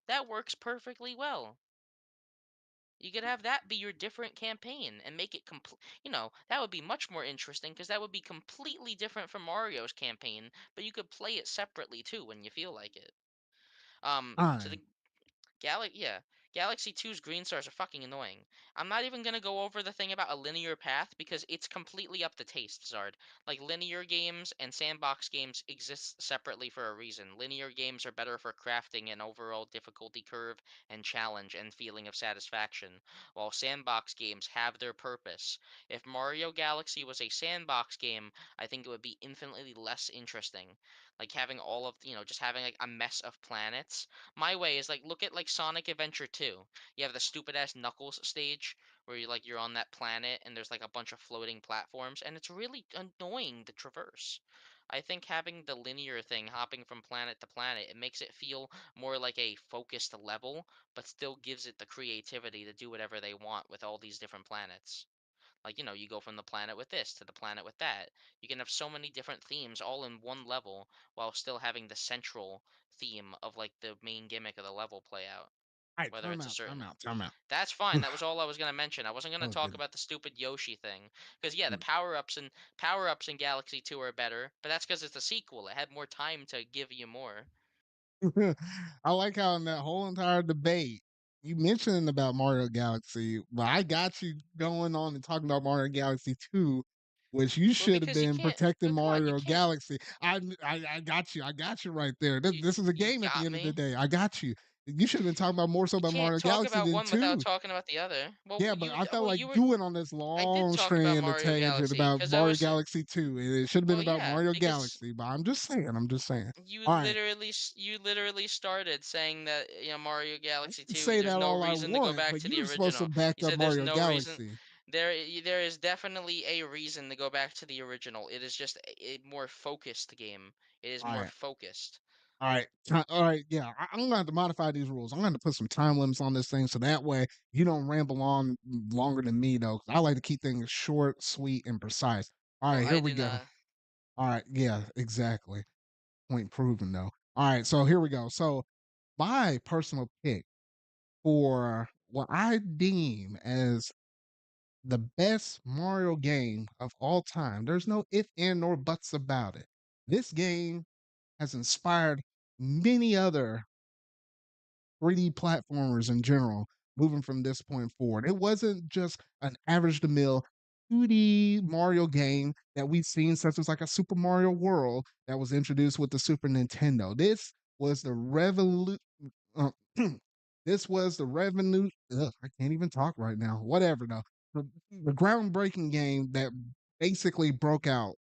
that works perfectly well. You could have that be your different campaign and make it complete. That would be much more interesting because that would be completely different from Mario's campaign, but you could play it separately too when you feel like it. So Fine. the yeah. Galaxy 2's green stars are fucking annoying. I'm not even gonna go over the thing about a linear path because it's completely up to taste, Zard. Like linear games and sandbox games exist separately for a reason. Linear games are better for crafting an overall difficulty curve and challenge and feeling of satisfaction, while sandbox games have their purpose. If Mario Galaxy was a sandbox game, I think it would be infinitely less interesting. Like having all of, just having like a mess of planets. My way is like look at like Sonic Adventure 2. You have the stupid ass Knuckles stage where you're on that planet and there's like a bunch of floating platforms and it's really annoying to traverse. I think having the linear thing hopping from planet to planet, it makes it feel more like a focused level, but still gives it the creativity to do whatever they want with all these different planets. Like, you go from the planet with this to the planet with that. You can have so many different themes all in one level while still having the central theme of like the main gimmick of the level play out. Alright, Whether time it's a out, time certain out, time out. That's fine. That was all I was gonna mention. I wasn't gonna Oh, talk goodness. about the stupid Yoshi thing. Because yeah, the Mm. power ups in Galaxy 2 are better, but that's because it's a sequel. It had more time to give you more. I like how in that whole entire debate, you mentioned about Mario Galaxy, but I got you going on and talking about Mario Galaxy 2, which you Well, should have because you been can't protecting come on, you Mario can't Galaxy. I got you right there. This you is a you game at the got end of the me. day. I got you. You should have been talking about more so You about can't Mario talk Galaxy about than one without 2. talking about the other. Yeah, but I felt Well, like you were. you went on this I did long talk about strand of Mario tangent Galaxy about because I Mario was. Galaxy 2, and it should have been Well, about yeah, Mario because Galaxy, but I'm just saying, I'm just saying. you All right, literally you literally started saying that Mario I Galaxy can 2. say There's that no all I reason to go want, back but to the you're supposed to original. back You up said there's Mario no reason. Galaxy. There is definitely a reason to go back to the original. It is just a more focused game. It is All more right. focused. All right. All right. Yeah. I'm going to have to modify these rules. I'm going to put some time limits on this thing so that way you don't ramble on longer than me, though. 'Cause I like to keep things short, sweet, and precise. All Well, right. Here I we do go. not. All right. Yeah, exactly. Point proven, though. All right. So here we go. So my personal pick for what I deem as the best Mario game of all time, there's no if, and, nor buts about it. This game has inspired many other 3D platformers in general moving from this point forward. It wasn't just an average to mill 2D Mario game that we've seen, such as like a Super Mario World that was introduced with the Super Nintendo. This was the revolution. Uh, this was the revenue. Ugh, I can't even talk right now. Whatever, though. The groundbreaking game that basically broke out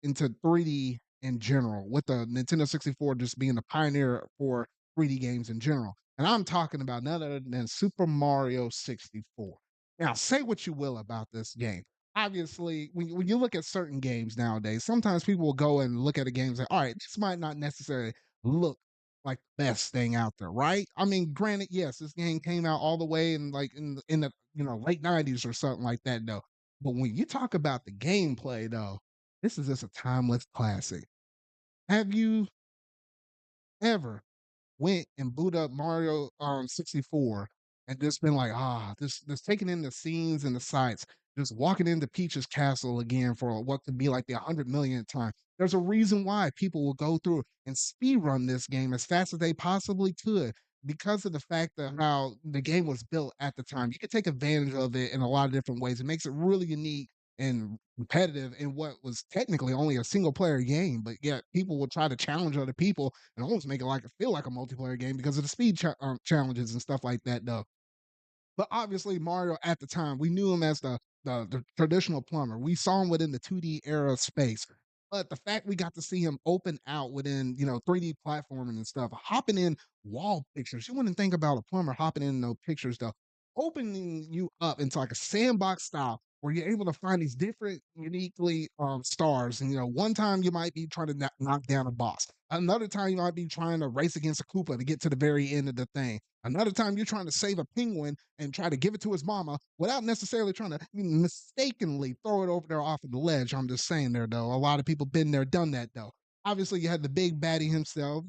into 3D in general, with the Nintendo 64 just being the pioneer for 3D games in general. And I'm talking about none other than Super Mario 64. Now, say what you will about this game. Obviously, when you look at certain games nowadays, sometimes people will go and look at a game and say, all right, this might not necessarily look like the best thing out there, right? I mean, granted, yes, this game came out all the way in like in the late 90s or something like that, though. But when you talk about the gameplay, though, this is just a timeless classic. Have you ever went and boot up Mario 64 and just been like, this taking in the scenes and the sights, just walking into Peach's castle again for what could be like the 100 millionth time. There's a reason why people will go through and speed run this game as fast as they possibly could because of the fact that how the game was built at the time. You can take advantage of it in a lot of different ways. It makes it really unique and competitive in what was technically only a single player game, but yet people will try to challenge other people and almost make it like it feel like a multiplayer game because of the speed challenges and stuff like that, though. But obviously, Mario at the time, we knew him as the traditional plumber. We saw him within the 2D era of space. But the fact we got to see him open out within, 3D platforming and stuff, hopping in wall pictures. You wouldn't think about a plumber hopping in those pictures, though. Opening you up into like a sandbox style where you're able to find these different uniquely stars. And one time you might be trying to knock down a boss. Another time you might be trying to race against a Koopa to get to the very end of the thing. Another time you're trying to save a penguin and try to give it to his mama without necessarily trying to mistakenly throw it over there off of the ledge. I'm just saying there though. A lot of people been there, done that though. Obviously, you had the big baddie himself,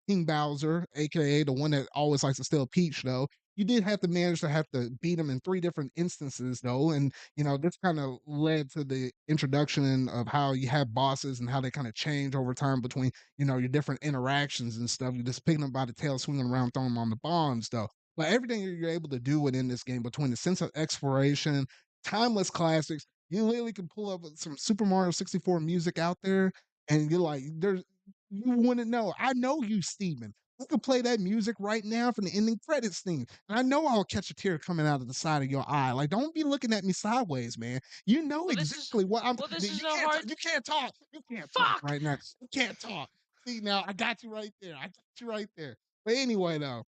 King Bowser, aka the one that always likes to steal Peach, though. You did have to manage to have to beat him in three different instances, though, and this kind of led to the introduction of how you have bosses and how they kind of change over time between your different interactions and stuff. You're just picking them by the tail, swinging around, throwing them on the bombs, though. But everything you're able to do within this game, between the sense of exploration, timeless classics, you literally can pull up some Super Mario 64 music out there, and you're like, there's you wouldn't know. I know you, Steven. I could play that music right now from the ending credits theme. And I know I'll catch a tear coming out of the side of your eye. Like, don't be looking at me sideways, man. You know Well, this is exactly what I'm. well, this You is a can't. hard. You can't talk. You can't talk Fuck. right now. You can't talk. See now, I got you right there. I got you right there. But anyway, though,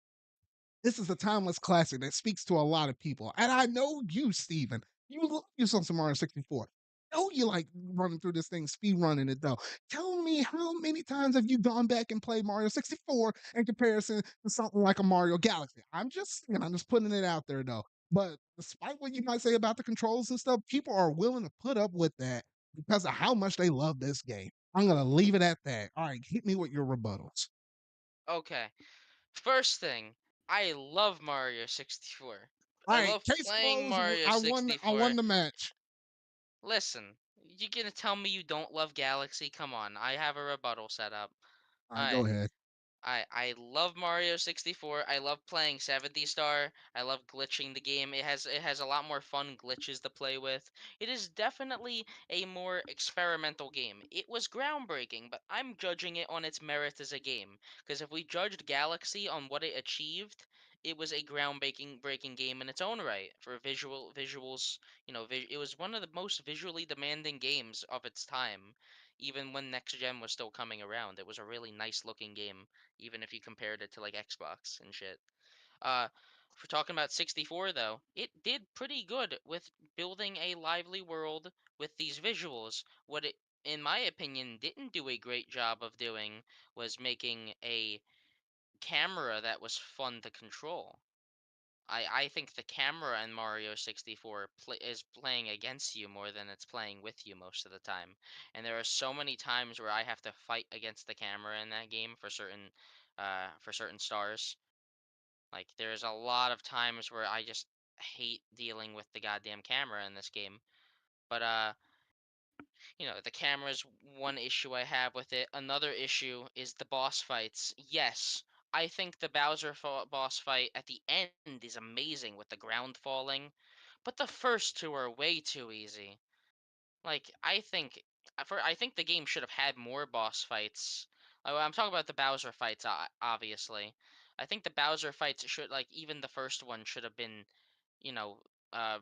this is a timeless classic that speaks to a lot of people. And I know you, Steven. You love yourself some Mario 64. I know you like running through this thing, speed running it though. Tell me how many times have you gone back and played Mario 64 in comparison to something like a Mario Galaxy? I'm just saying, I'm just putting it out there though. But despite what you might say about the controls and stuff, people are willing to put up with that because of how much they love this game. I'm gonna leave it at that. All right, hit me with your rebuttals. Okay. First thing, I love Mario 64. All I right, love case playing closed. Mario I won. I won 64. the match. Listen, you gonna tell me you don't love Galaxy? Come on, I have a rebuttal set up. All right, go Alright, ahead. I love Mario 64. I love playing 70 Star. I love glitching the game. It has a lot more fun glitches to play with. It is definitely a more experimental game. It was groundbreaking, but I'm judging it on its merit as a game. Because if we judged Galaxy on what it achieved, it was a groundbreaking breaking game in its own right for visuals. It was one of the most visually demanding games of its time. Even when next gen was still coming around, it was a really nice looking game even if you compared it to like Xbox and shit. Uh, for talking about 64 though, it did pretty good with building a lively world with these visuals. What it, in my opinion, didn't do a great job of doing was making a camera that was fun to control. I think the camera in Mario 64 is playing against you more than it's playing with you most of the time. And there are so many times where I have to fight against the camera in that game for certain stars. Like there's a lot of times where I just hate dealing with the goddamn camera in this game. But the camera's one issue I have with it. Another issue is the boss fights. Yes, I think the boss fight at the end is amazing with the ground falling, but the first two are way too easy. Like I think the game should have had more boss fights. I'm talking about the Bowser fights, obviously. I think the Bowser fights should like even the first one should have been, you know, uh,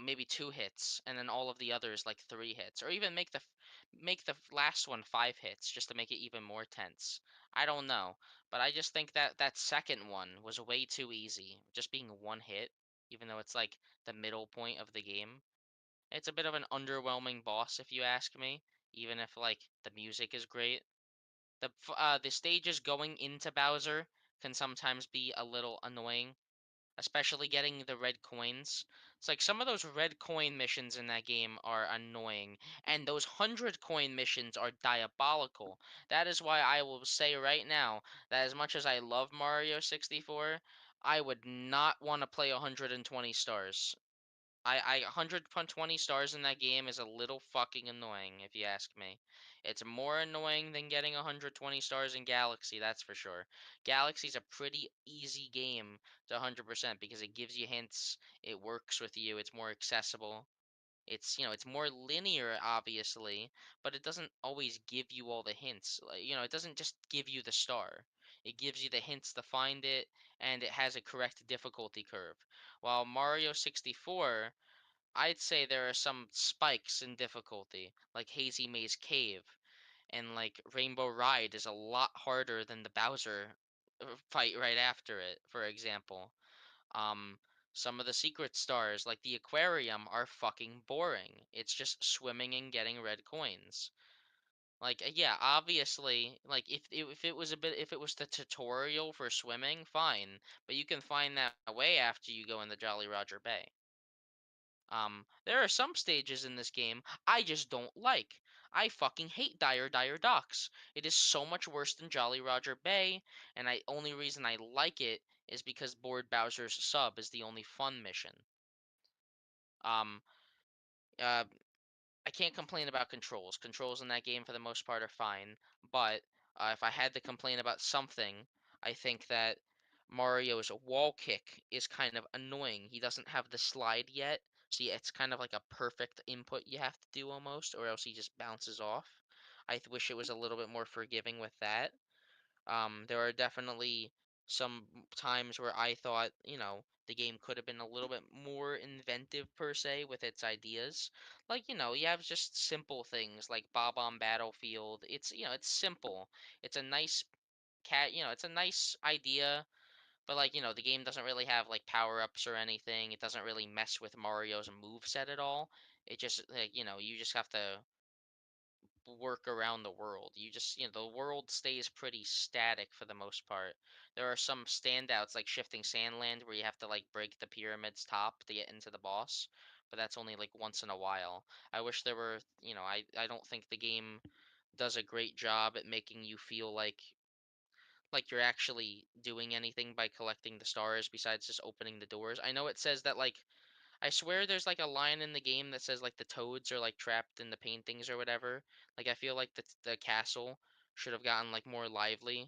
maybe 2 hits, and then all of the others like 3 hits, or even make the last one 5 hits just to make it even more tense. I don't know, but I just think that that second one was way too easy, just being 1 hit, even though it's like the middle point of the game. It's a bit of an underwhelming boss if you ask me, even if like the music is great. The stages going into Bowser can sometimes be a little annoying, especially getting the red coins. It's like some of those red coin missions in that game are annoying, and those 100 coin missions are diabolical. That is why I will say right now that as much as I love Mario 64, I would not want to play 120 stars. 120 stars in that game is a little fucking annoying, if you ask me. It's more annoying than getting 120 stars in Galaxy, that's for sure. Galaxy's a pretty easy game to 100% because it gives you hints, it works with you, it's more accessible. It's more linear, obviously, but it doesn't always give you all the hints. It doesn't just give you the star. It gives you the hints to find it, and it has a correct difficulty curve. While Mario 64, I'd say there are some spikes in difficulty, like Hazy Maze Cave, and like Rainbow Ride is a lot harder than the Bowser fight right after it, for example. Um, some of the secret stars, like the aquarium, are fucking boring. It's just swimming and getting red coins. Like, yeah, obviously, like if it was the tutorial for swimming, fine, but you can find that way after you go in the Jolly Roger Bay. There are some stages in this game I just don't like. I fucking hate Dire Docks. It is so much worse than Jolly Roger Bay, and I only reason I like it is because Board Bowser's sub is the only fun mission. Um, uh, I can't complain about controls. Controls in that game for the most part are fine, but if I had to complain about something, I think that Mario's wall kick is kind of annoying. He doesn't have the slide yet, so yeah, it's kind of like a perfect input you have to do almost, or else he just bounces off. Wish it was a little bit more forgiving with that. There are definitely some times where I thought, the game could have been a little bit more inventive per se with its ideas. Like, you have just simple things like Bob on Battlefield. It's simple. It's a nice it's a nice idea, but like, the game doesn't really have like power-ups or anything. It doesn't really mess with Mario's move set at all. It just like, you just have to work around the world. The world stays pretty static for the most part. There are some standouts like Shifting Sandland where you have to like break the pyramid's top to get into the boss, but that's only like once in a while. I wish there were, I don't think the game does a great job at making you feel like you're actually doing anything by collecting the stars besides just opening the doors. I know it says that like I swear there's like a line in the game that says like the toads are like trapped in the paintings or whatever. Like I feel like the castle should have gotten like more lively.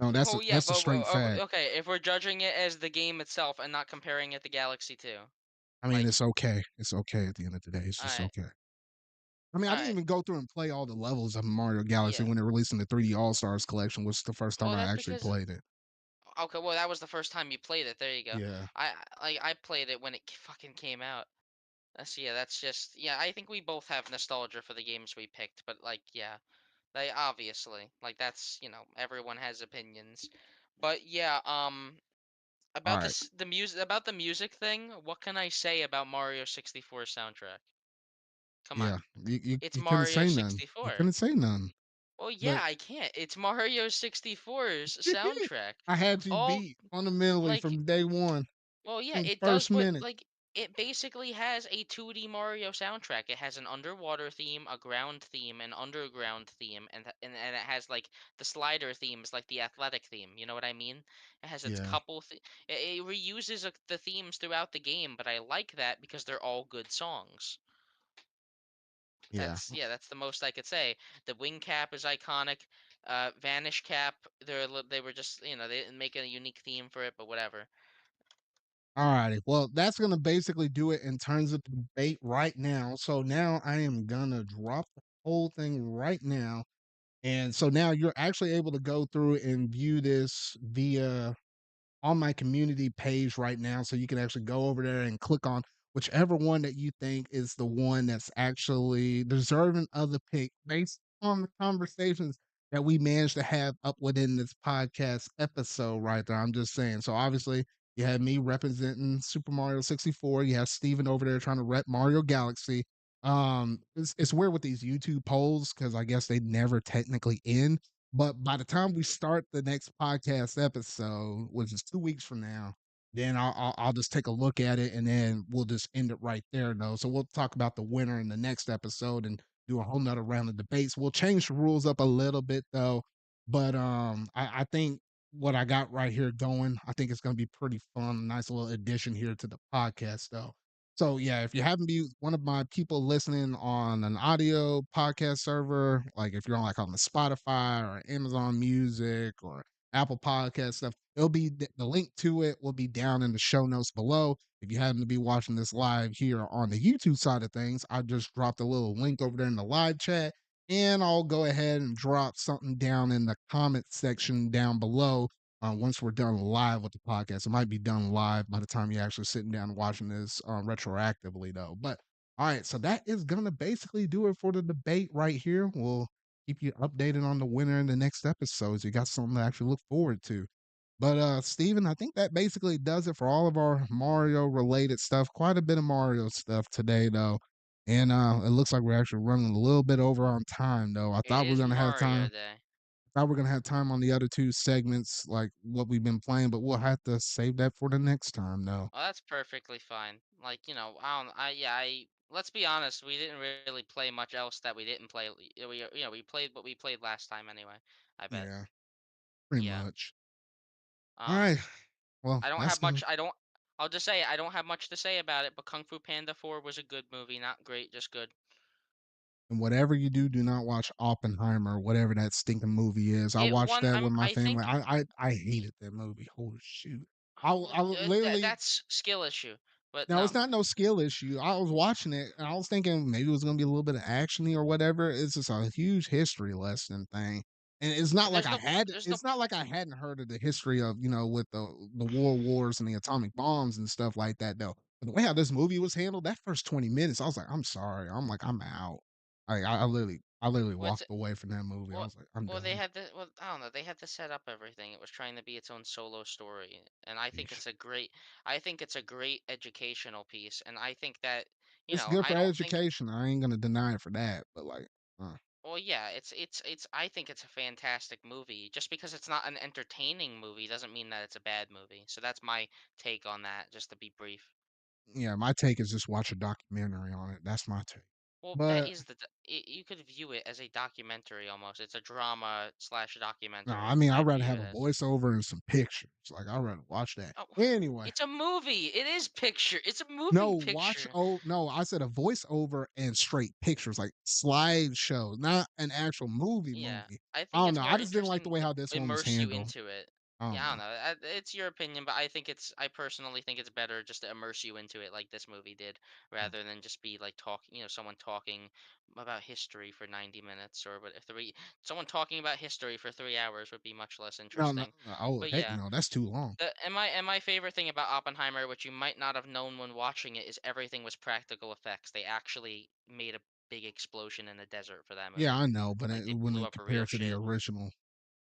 No, Oh yeah, that's a but straight fact. okay, if we're judging it as the game itself and not comparing it to Galaxy 2. I mean, Like, it's okay. It's okay at the end of the day. It's just alright, okay. I mean, I didn't alright. even go through and play all the levels of Mario Galaxy Yeah. when it released in the 3D All Stars collection, was the first time Well, I that's actually because played it. okay, well, that was the first time you played it. There you go. Yeah. I played it when it fucking came out. That's yeah, that's just yeah. I think we both have nostalgia for the games we picked, but like yeah, they obviously like that's everyone has opinions, but yeah. All About right. this the music thing. What can I say about Mario 64 soundtrack? Come on, Yeah. it's You couldn't Mario say none. You 64. couldn't say none. Well, yeah, But I can't. It's Mario 64's soundtrack. I had you All beat fundamentally like from day one, Well, yeah, from the it does, first but minute. like it basically has a 2D Mario soundtrack. It has an underwater theme, a ground theme, an underground theme, and it has like the slider themes, like the athletic theme. You know what I mean? It has its Yeah. couple. It reuses the themes throughout the game, but I like that because they're all good songs. Yeah. That's the most I could say. The wing cap is iconic. Vanish cap, they were just they didn't make a unique theme for it, but whatever. Alrighty. Well, that's gonna basically do it in terms of debate right now. So now I am gonna drop the whole thing right now. And so now you're actually able to go through and view this via on my community page right now. So you can actually go over there and click on whichever one that you think is the one that's actually deserving of the pick based on the conversations that we managed to have up within this podcast episode right there. I'm just saying. So obviously you had me representing Super Mario 64. You have Steven over there trying to rep Mario Galaxy. It's weird with these YouTube polls because I guess they never technically end, but by the time we start the next podcast episode, which is 2 weeks from now, then I'll just take a look at it and then we'll just end it right there. Though, so we'll talk about the winner in the next episode and do a whole nother round of debates. We'll change the rules up a little bit though, but I think what I got right here going, I think it's going to be pretty fun. Nice little addition here to the podcast though. So yeah, if you happen to be one of my people listening on an audio podcast server, like if you're on like on the Spotify or Amazon Music or Apple Podcast stuff, it'll be the link to it will be down in the show notes below. If you happen to be watching this live here on the YouTube side of things, I just dropped a little link over there in the live chat, and I'll go ahead and drop something down in the comment section down below once we're done live with the podcast. It might be done live by the time you're actually sitting down and watching this retroactively, though. But all right, so that is going to basically do it for the debate right here. We'll keep you updated on the winner in the next episodes. You got something to actually look forward to. But Steven, I think that basically does it for all of our Mario related stuff. Quite a bit of Mario stuff today, though. And it looks like we're actually running a little bit over on time, though. I It thought we are is gonna have Mario time Day. thought we're gonna have time on the other two segments, like what we've been playing, but we'll have to save that for the next time, though. Well, that's perfectly fine. Like, I don't I yeah, I let's be honest, we didn't really play much else that we didn't play. We played what we played last time anyway, I bet. Yeah, pretty Yeah. much. All Um right. Well, I don't that's have gonna much I don't I'll just say I don't have much to say about it, but Kung Fu Panda 4 was a good movie, not great, just good. and whatever you do, do not watch Oppenheimer, whatever that stinking movie is. I It watched won that with my I family. think I hated that movie. Holy shoot. I literally that's skill issue. But now it's no. not no skill issue. I was watching it and I was thinking maybe it was gonna be a little bit of actiony or whatever. It's just a huge history lesson thing. And it's not like There's no it's not like I hadn't heard of the history of, with the world wars and the atomic bombs and stuff like that though. But the way how this movie was handled, that first 20 minutes, I was like, I'm sorry. I'm like, I'm out. I literally what's walked away from that movie. I Well, was like, I'm they done. had to. Well, I don't know. They had to set up everything. It was trying to be its own solo story, and I think Yeesh. it's a great. I think it's a great educational piece, and I think that It's good I for don't think. education. I ain't gonna deny it for that. But like, Well, yeah, it's. I think it's a fantastic movie. Just because it's not an entertaining movie doesn't mean that it's a bad movie. So that's my take on that. Just to be brief. yeah, my take is just watch a documentary on it. That's my take. Well, that But is you could view it as a documentary almost. It's a drama slash No, documentary I is mean, what I I'd rather view have it a as. voiceover and some pictures. Like, I'd rather watch that. Oh, Anyway, it's a movie. It is picture. It's a no, moving picture. no, I said a voiceover and straight pictures, like slideshow, not an actual movie Yeah, movie. I I think don't it's know. I more just didn't like the interesting way to how this one was immerse you handled. into it. I don't Yeah, I don't know. know. It's your opinion, but I think it's. I personally think it's better just to immerse you into it, like this movie did, Mm. rather than just be like talking. Someone talking about history for 90 minutes, or what? Someone talking about history for 3 hours would be much less No, no. interesting. Oh, But heck yeah, no. That's too long. and my favorite thing about Oppenheimer, which you might not have known when watching it, is everything was practical effects. They actually made a big explosion in the desert for that Yeah, movie. I know, but Like they when blew they up a compare real it to the ship. original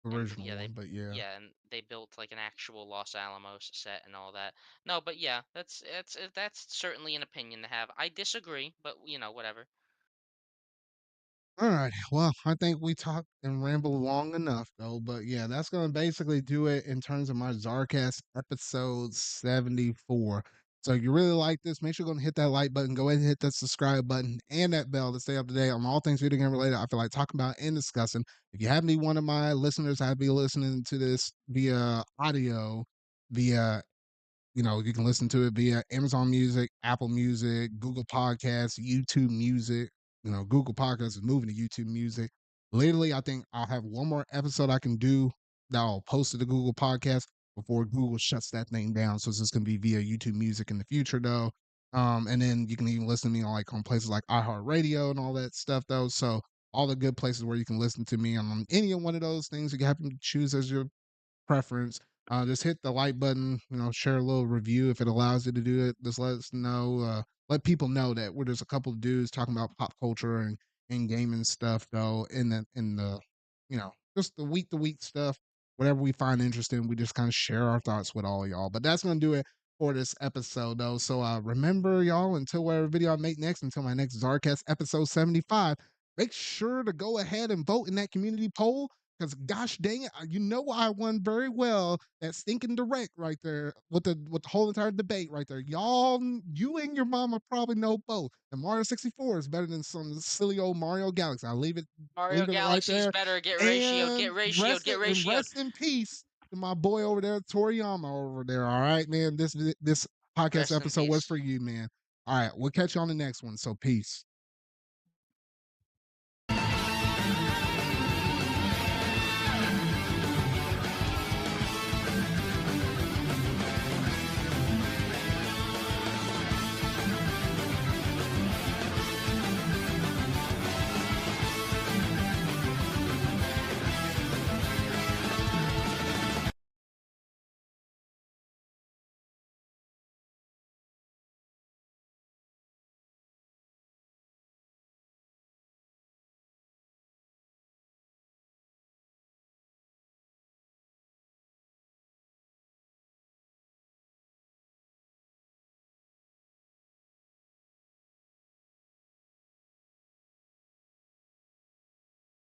Yeah, one, but yeah. and they built like an actual Los Alamos set and all that. No, but yeah, that's certainly an opinion to have. I disagree, but whatever. All right. Well, I think we talked and rambled long enough, though. But yeah, that's going to basically do it in terms of my Zarcast episode 74. So if you really like this, make sure you're going to hit that like button. Go ahead and hit that subscribe button and that bell to stay up to date on all things video game related. I feel like talking about and discussing. If you happen to be one of my listeners, I'd be listening to this via audio, via you can listen to it via Amazon Music, Apple Music, Google Podcasts, YouTube Music. Google Podcasts is moving to YouTube Music. Literally, I think I'll have one more episode I can do that I'll post to the Google Podcast before Google shuts that thing down. So it's just gonna be via YouTube Music in the future, though. And then you can even listen to me on places like iHeartRadio and all that stuff, though. So all the good places where you can listen to me on any one of those things you happen to choose as your preference. Just hit the like button, share a little review if it allows you to do it. Just let us know, let people know that we're just a couple of dudes talking about pop culture and gaming stuff, though. In the just the week to week stuff, whatever we find interesting, we just kind of share our thoughts with all y'all. But that's gonna do it for this episode, though. So remember, y'all, until whatever video I make next, until my next Zarcast episode 75, make sure to go ahead and vote in that community poll because gosh dang it, you know I won very well that stinking direct right there with the whole entire debate right there. Y'all, you and your mama probably know both. And Mario 64 is better than some silly old Mario Galaxy. I Mario leave it right Galaxy's there. better. Get ratioed. Get And ratioed. Get ratioed. rest in peace to my boy over there, Toriyama over there. All right, man. This podcast Rest in episode was peace. for you, man. All right, we'll catch you on the next one. So peace.